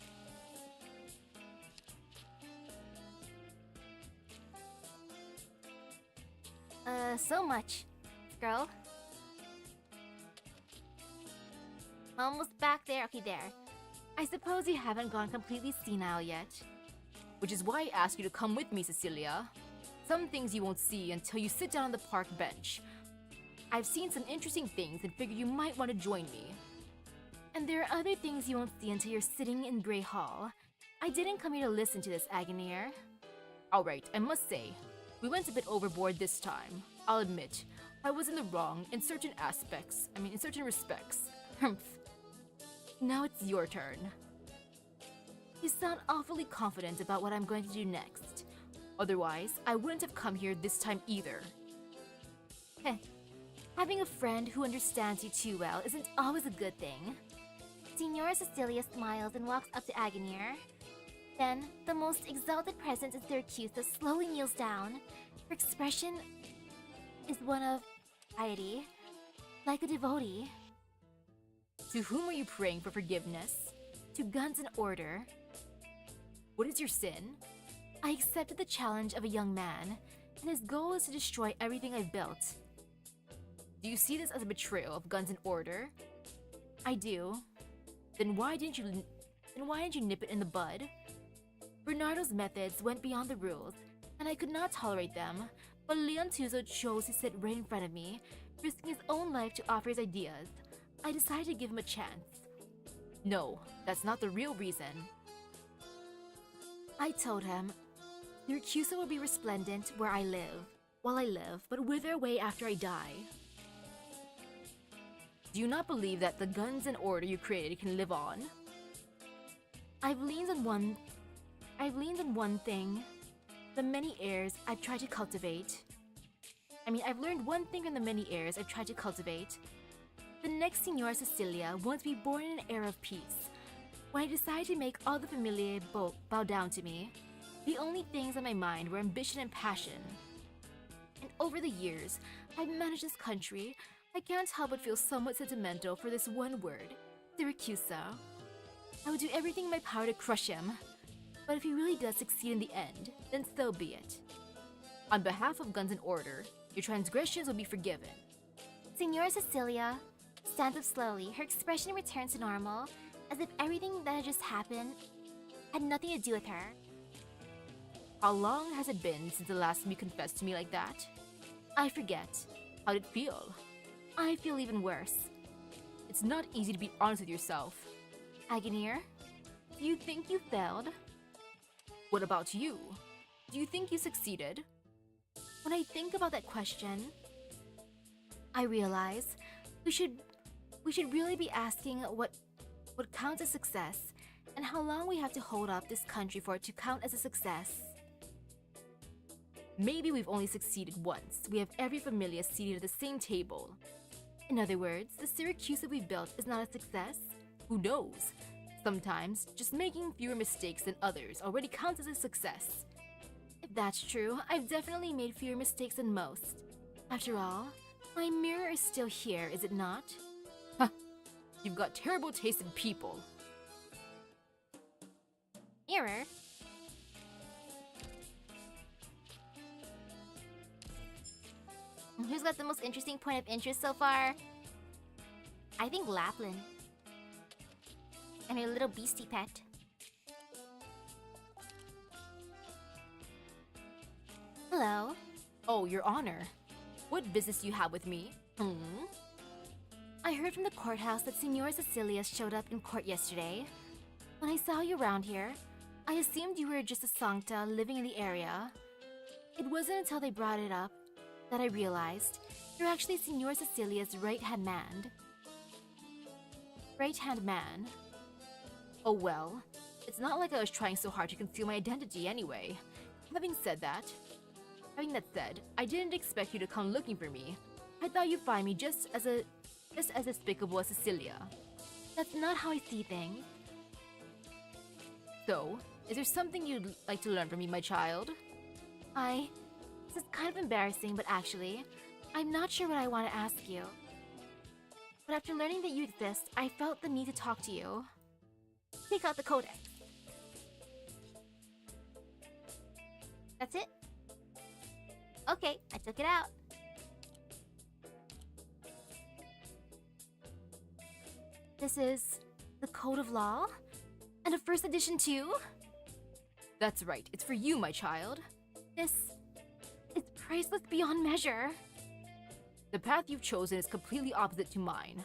So much, girl. Almost back there. Okay, there. I suppose you haven't gone completely senile yet. Which is why I asked you to come with me, Cecilia. Some things you won't see until you sit down on the park bench. I've seen some interesting things and figured you might want to join me. And there are other things you won't see until you're sitting in Grey Hall. I didn't come here to listen to this, Agonier. Alright, I must say, we went a bit overboard this time. I'll admit, I was in the wrong in certain respects. Now it's your turn. You sound awfully confident about what I'm going to do next. Otherwise, I wouldn't have come here this time either. Heh. Having a friend who understands you too well isn't always a good thing. Senora Cecilia smiles and walks up to Agonier. Then, the most exalted presence in Syracuse slowly kneels down. Her expression is one of piety, like a devotee. To whom are you praying for forgiveness? To guns and order. What is your sin? I accepted the challenge of a young man, and his goal is to destroy everything I've built. Do you see this as a betrayal of guns and order? I do. Then why didn't you nip it in the bud? Bernardo's methods went beyond the rules, and I could not tolerate them, but Leon Tuzo chose to sit right in front of me, risking his own life to offer his ideas. I decided to give him a chance. No, that's not the real reason. I told him, Syracuse will be resplendent while I live, but wither away after I die. Do you not believe that the guns and order you created can live on? I've leaned on one thing. The many heirs I've tried to cultivate. I've learned one thing from the many heirs I've tried to cultivate. The next Senora Cecilia won't be born in an era of peace. When I decided to make all the familiae bow down to me, the only things on my mind were ambition and passion. And over the years, I've managed this country. I can't help but feel somewhat sentimental for this one word, Syracusa. I would do everything in my power to crush him. But if he really does succeed in the end, then so be it. On behalf of Guns in Order, your transgressions will be forgiven. Senora Cecilia stands up slowly, her expression returns to normal, as if everything that had just happened had nothing to do with her. How long has it been since the last time you confessed to me like that? I forget. How did it feel? I feel even worse. It's not easy to be honest with yourself. Agonir, do you think you failed? What about you? Do you think you succeeded? When I think about that question, I realize we should really be asking what counts as success and how long we have to hold up this country for it to count as a success. Maybe we've only succeeded once. We have every familia seated at the same table. In other words, the Syracuse that we built is not a success? Who knows? Sometimes, just making fewer mistakes than others already counts as a success. If that's true, I've definitely made fewer mistakes than most. After all, my mirror is still here, is it not? Huh. You've got terrible taste in people. Mirror? Who's got the most interesting point of interest so far? I think Lapland. And her little beastie pet. Hello. Oh, Your Honor. What business do you have with me? I heard from the courthouse that Senora Cecilia showed up in court yesterday. When I saw you around here, I assumed you were just a sancta living in the area. It wasn't until they brought it up that I realized you're actually Senora Cecilia's right-hand man. Right-hand man? Oh well, it's not like I was trying so hard to conceal my identity anyway. Having that said, I didn't expect you to come looking for me. I thought you'd find me just as despicable as Cecilia. That's not how I see things. So, is there something you'd like to learn from me, my child? This is kind of embarrassing, but actually, I'm not sure what I want to ask you. But after learning that you exist, I felt the need to talk to you. Take out the codex. That's it? Okay, I took it out. This is the Code of Law? And a first edition too? That's right, it's for you, my child. This is priceless beyond measure. The path you've chosen is completely opposite to mine.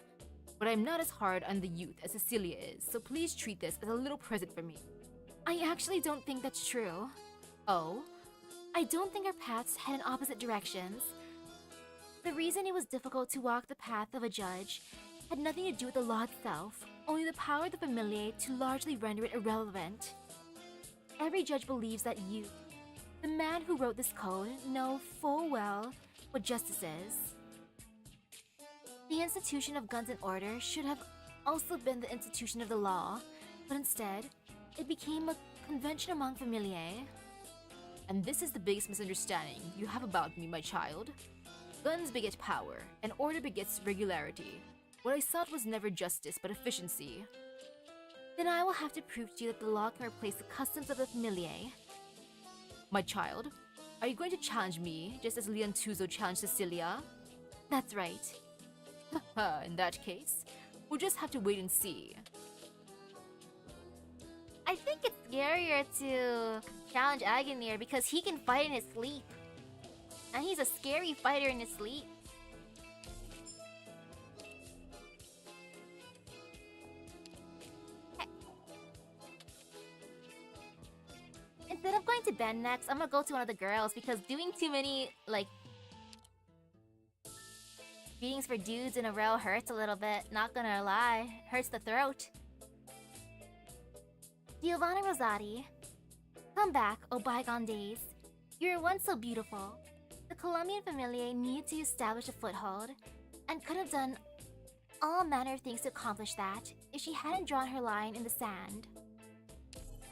But I'm not as hard on the youth as Cecilia is, so please treat this as a little present for me. I actually don't think that's true. Oh? I don't think our paths head in opposite directions. The reason it was difficult to walk the path of a judge had nothing to do with the law itself, only the power of the familiae to largely render it irrelevant. Every judge believes that you, the man who wrote this code, know full well what justice is. The institution of Guns in Order should have also been the institution of the law, but instead, it became a convention among familiae. And this is the biggest misunderstanding you have about me, my child. Guns beget power, and order begets regularity. What I sought was never justice, but efficiency. Then I will have to prove to you that the law can replace the customs of the familiae. My child, are you going to challenge me, just as Leontuzo challenged Cecilia? That's right. In that case, we'll just have to wait and see. I think it's scarier to challenge Agonir because he can fight in his sleep. And he's a scary fighter in his sleep. Instead of going to Ben next, I'm gonna go to one of the girls because doing too many, beatings for dudes in a row hurts a little bit, not gonna lie. Hurts the throat. Giovanna Rosati, come back, oh bygone days. You were once so beautiful. The Colombian familiae needed to establish a foothold, and could have done all manner of things to accomplish that if she hadn't drawn her line in the sand.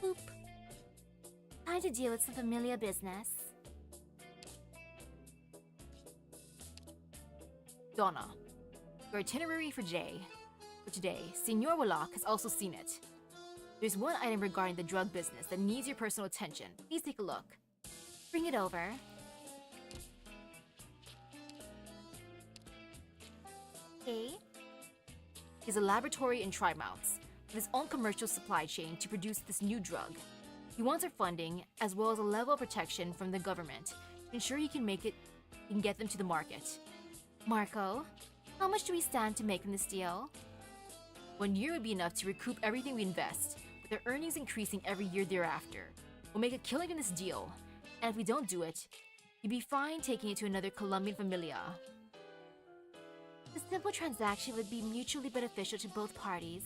Boop. Time to deal with some familiar business. Donna, your itinerary for today, Senor Wallach has also seen it. There's one item regarding the drug business that needs your personal attention. Please take a look. Bring it over. Okay. He's a laboratory in Trimounts with his own commercial supply chain to produce this new drug. He wants our funding as well as a level of protection from the government to ensure he can get them to the market. Marco, how much do we stand to make from this deal? 1 year would be enough to recoup everything we invest, with our earnings increasing every year thereafter. We'll make a killing in this deal, and if we don't do it, you'd be fine taking it to another Colombian familia. The simple transaction would be mutually beneficial to both parties,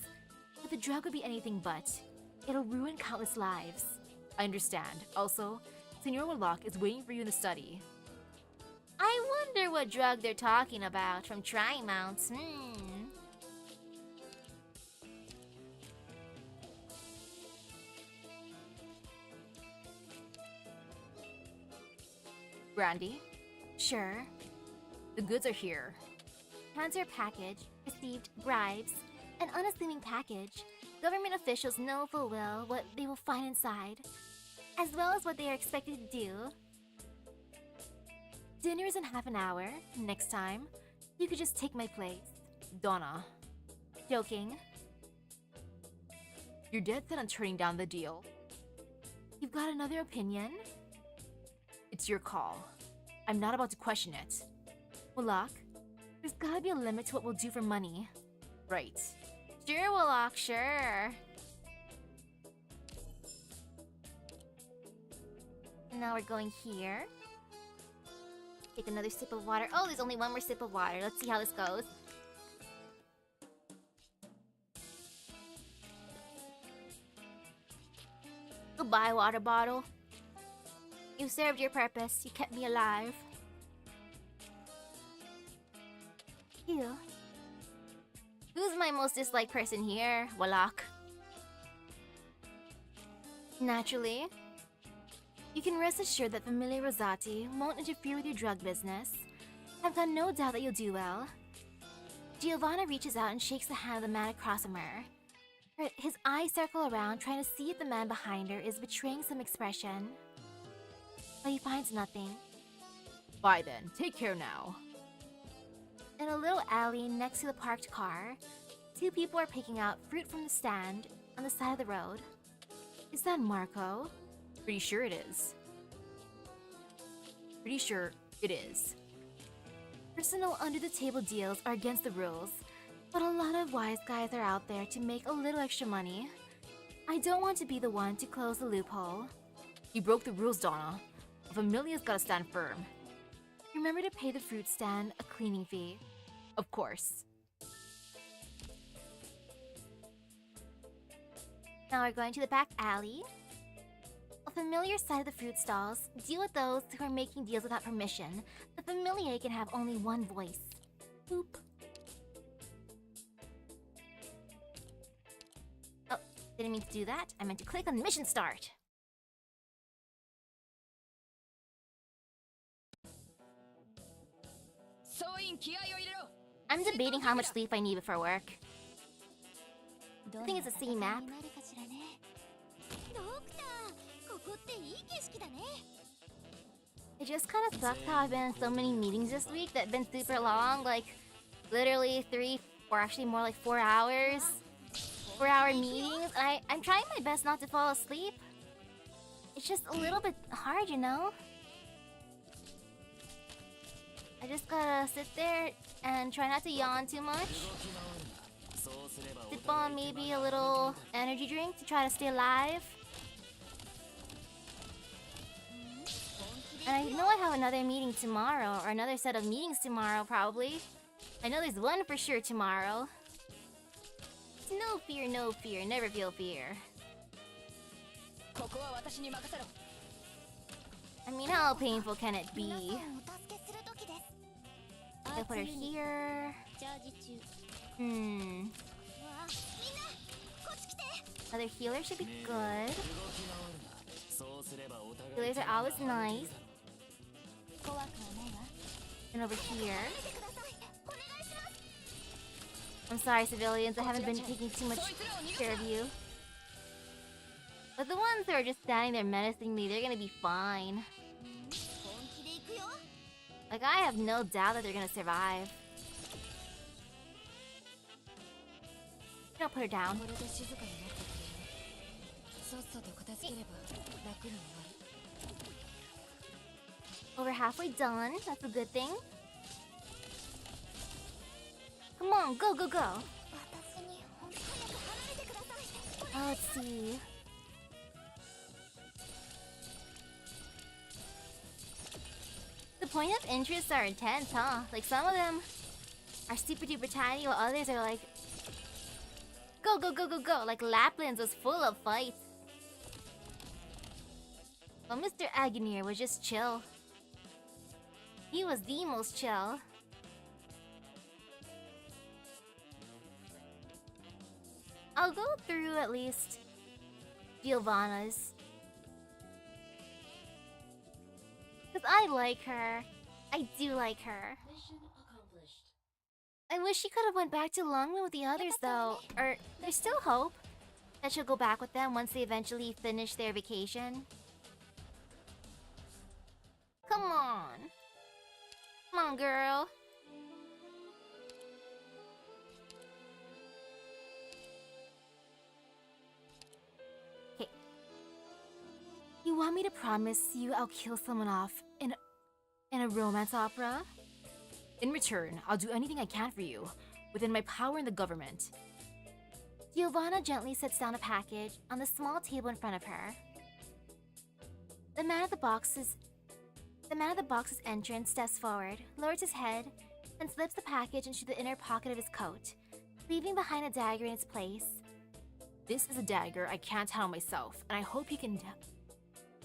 but the drug would be anything but. It'll ruin countless lives. I understand. Also, Senor Wallach is waiting for you in the study. I wonder what drug they're talking about from Trimounts. Brandy, Sure. the goods are here. Hands your package, received bribes, an unassuming package. Government officials know full well what they will find inside, as well as what they are expected to do. Dinner is in half an hour. Next time, you could just take my place. Donna, Joking. you're dead set on turning down the deal. You've got another opinion? It's your call. I'm not about to question it. Wallach, there's gotta be a limit to what we'll do for money. Right. Sure, Wallach, sure. Now we're going here. Take another sip of water. Oh, there's only one more sip of water. Let's see how this goes. Goodbye, water bottle. You served your purpose. You kept me alive. Ew. Who's my most disliked person here? Wallach. Naturally. You can rest assured that Familia Rosati won't interfere with your drug business. I've got no doubt that you'll do well. Giovanna reaches out and shakes the hand of the man across from her. His eyes circle around, trying to see if the man behind her is betraying some expression. But he finds nothing. Bye then. Take care now. In a little alley next to the parked car, two people are picking out fruit from the stand on the side of the road. Is that Marco? Pretty sure it is. Pretty sure it is. Personal under-the-table deals are against the rules, but a lot of wise guys are out there to make a little extra money. I don't want to be the one to close the loophole. You broke the rules, Donna. A familia's gotta stand firm. Remember to pay the fruit stand a cleaning fee. Of course. Now we're going to the back alley. A familiar side of the fruit stalls deal with those who are making deals without permission. The familiar can have only one voice. Boop. Oh, didn't mean to do that. I meant to click on mission start. I'm debating how much sleep I need before work. I think it's a C map. It just kind of sucks how I've been in so many meetings this week that have been super long, like literally 3 or actually more like 4 hours. 4-hour meetings. I'm trying my best not to fall asleep. It's just a little bit hard, you know? I just gotta sit there and try not to yawn too much. Sip on maybe a little energy drink to try to stay alive. And I know I have another meeting tomorrow, or another set of meetings tomorrow, probably. I know there's one for sure tomorrow. No fear, no fear, never feel fear. I mean, how painful can it be? I put her here. Another healer should be good. Healers are always nice. And over here. I'm sorry, civilians, I haven't been taking too much care of you. But the ones who are just standing there menacingly, they're gonna be fine. Like, I have no doubt that they're gonna survive. Don't put her down. Over halfway done. That's a good thing. Come on, go, go, go. Oh, let's see. The point of interests are intense, huh? Like, some of them are super duper tiny, while others are like, go, go, go, go, go. Like, Lapland was full of fights. Well, Mr. Agonir was just chill. He was the most chill. I'll go through at least Giovanna's. Because I like her. I do like her. Mission accomplished. I wish she could have went back to Longman with the others though. Or, there's still hope that she'll go back with them once they eventually finish their vacation. Come on. Come on, girl. Okay. You want me to promise you I'll kill someone off in a romance opera? In return, I'll do anything I can for you, within my power in the government. Giovanna gently sets down a package on the small table in front of her. The man at the box's entrance steps forward, lowers his head, and slips the package into the inner pocket of his coat, leaving behind a dagger in its place. This is a dagger I can't handle myself, and I hope you can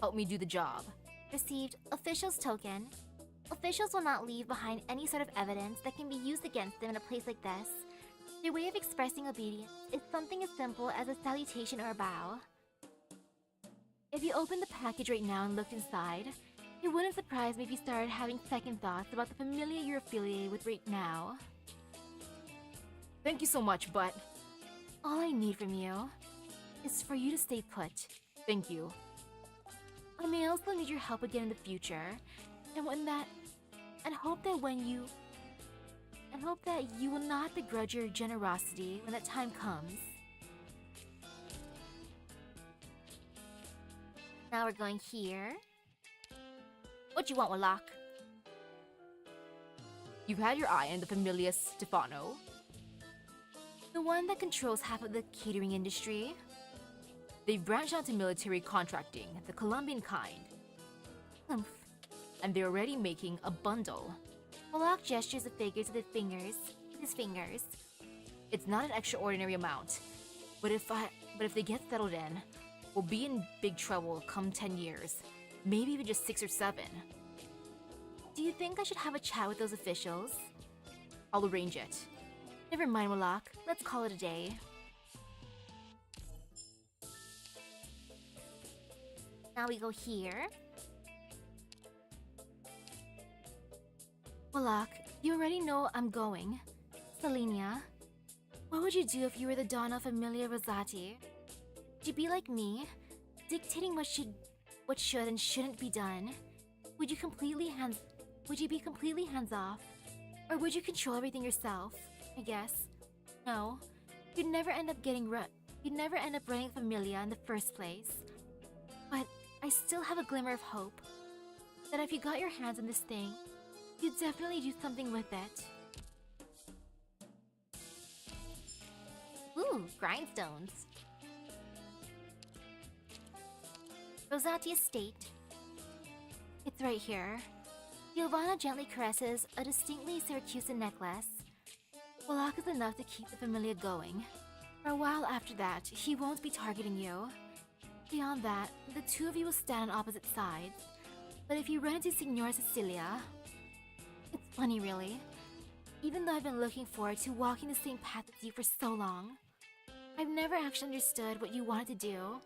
help me do the job. Received official's token. Officials will not leave behind any sort of evidence that can be used against them in a place like this. Their way of expressing obedience is something as simple as a salutation or a bow. If you opened the package right now and looked inside, it wouldn't surprise me if you started having second thoughts about the familia you're affiliated with right now. Thank you so much, but all I need from you is for you to stay put. Thank you. I may also need your help again in the future, and hope that you will not begrudge your generosity when that time comes. Now we're going here. What you want, Warlock? You've had your eye on the Familia Stefano, the one that controls half of the catering industry. They've branched out to military contracting, the Colombian kind. Humph. And they're already making a bundle. Warlock gestures the figures with his fingers. It's not an extraordinary amount, but if they get settled in, we'll be in big trouble come 10 years. Maybe even just 6 or 7. Do you think I should have a chat with those officials? I'll arrange it. Never mind, Warlock. Let's call it a day. Now we go here. Warlock, you already know I'm going. Selenia, what would you do if you were the Donna Familia Rosati? Would you be like me, dictating what should and shouldn't be done? Would you be completely hands off? Or would you control everything yourself? I guess. No. You'd never end up running Familia in the first place. But I still have a glimmer of hope that if you got your hands on this thing, you'd definitely do something with it. Ooh, grindstones. Rosati Estate. It's right here. Giovanna gently caresses a distinctly Syracusan necklace. Warlock is enough to keep the Familia going. For a while after that, he won't be targeting you. Beyond that, the two of you will stand on opposite sides. But if you run into Senora Cecilia... It's funny, really. Even though I've been looking forward to walking the same path as you for so long, I've never actually understood what you wanted to do.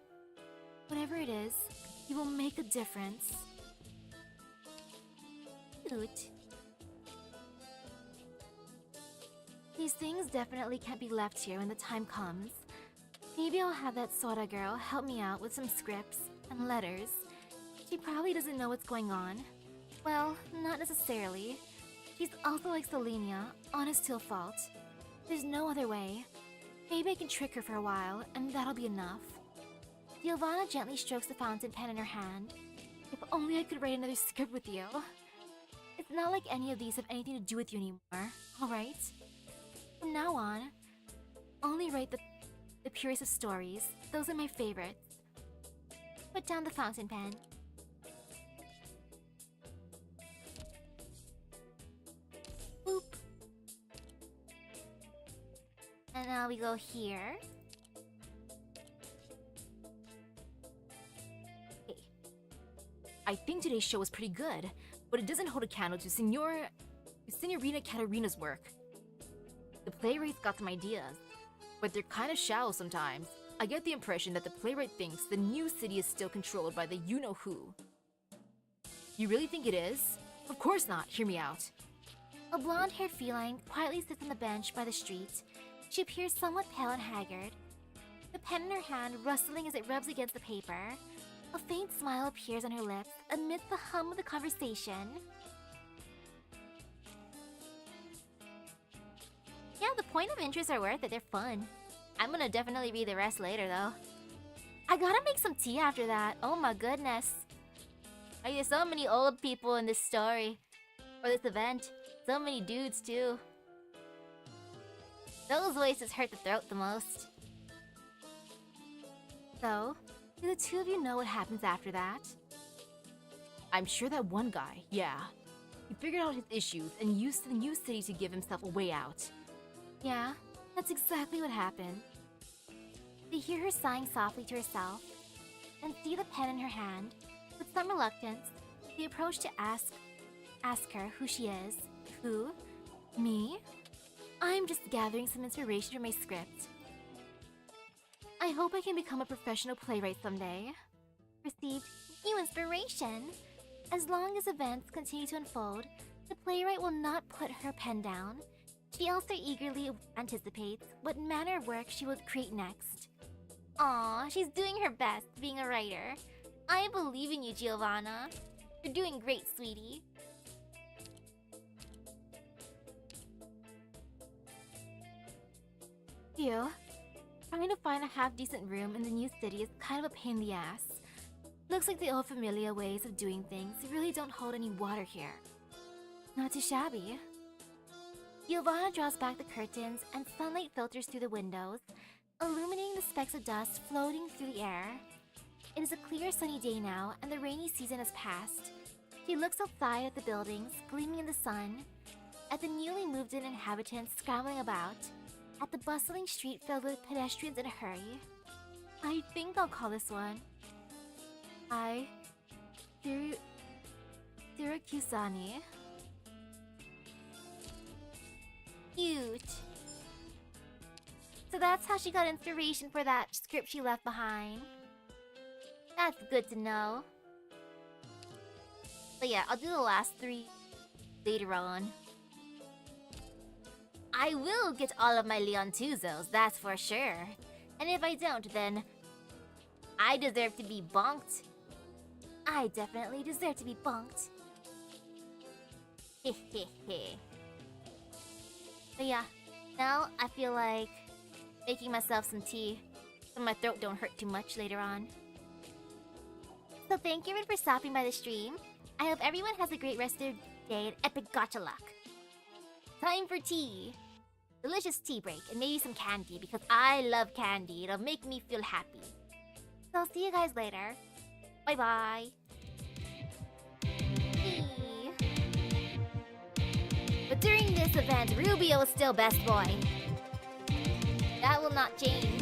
Whatever it is, you will make a difference. Cute. These things definitely can't be left here when the time comes. Maybe I'll have that Sora girl help me out with some scripts and letters. She probably doesn't know what's going on. Well, not necessarily. She's also like Lavinia, honest till a fault. There's no other way. Maybe I can trick her for a while, and that'll be enough. Giovanna gently strokes the fountain pen in her hand. If only I could write another script with you. It's not like any of these have anything to do with you anymore, alright? From now on, only write the purest of stories. Those are my favorites. Put down the fountain pen. Boop. And now we go here. Hey, I think today's show was pretty good, but it doesn't hold a candle to Senorina Katarina's work. The playwright's got some ideas, but they're kind of shallow sometimes. I get the impression that the playwright thinks the new city is still controlled by the you-know-who. You really think it is? Of course not, hear me out. A blonde-haired feline quietly sits on the bench by the street. She appears somewhat pale and haggard, the pen in her hand rustling as it rubs against the paper. A faint smile appears on her lips amidst the hum of the conversation. Yeah, the point of interest are worth it, they're fun. I'm gonna definitely read the rest later though. I gotta make some tea after that, oh my goodness. There's so many old people in this story, or this event. So many dudes too. Those voices hurt the throat the most. So, do the two of you know what happens after that? I'm sure that one guy, yeah. He figured out his issues and used the new city to give himself a way out. Yeah, that's exactly what happened. They hear her sighing softly to herself, and see the pen in her hand. With some reluctance, they approach to ask her who she is. Who? Me? I'm just gathering some inspiration for my script. I hope I can become a professional playwright someday. Received new inspiration. As long as events continue to unfold, the playwright will not put her pen down. She also eagerly anticipates what manner of work she will create next. Aw, she's doing her best being a writer. I believe in you, Giovanna. You're doing great, sweetie. You? Trying to find a half-decent room in the new city is kind of a pain in the ass. Looks like the old familiar ways of doing things really don't hold any water here. Not too shabby. Giovanna draws back the curtains and sunlight filters through the windows, illuminating the specks of dust floating through the air. It is a clear sunny day now, and the rainy season has passed. She looks outside at the buildings gleaming in the sun, at the newly moved-in inhabitants scrambling about, at the bustling street filled with pedestrians in a hurry. I think I'll call this one Syracusani. Cute. So that's how she got inspiration for that script she left behind. That's good to know. So yeah, I'll do the last 3 later on. I will get all of my Leontuzos, that's for sure. And if I don't, then I deserve to be bonked. I definitely deserve to be bonked. Hehehe. But yeah, now I feel like making myself some tea so my throat don't hurt too much later on. So thank you for stopping by the stream. I hope everyone has a great rest of their day and epic gacha luck. Time for tea. Delicious tea break and maybe some candy because I love candy. It'll make me feel happy. So I'll see you guys later. Bye bye. But during this event, Rubio is still best boy. That will not change.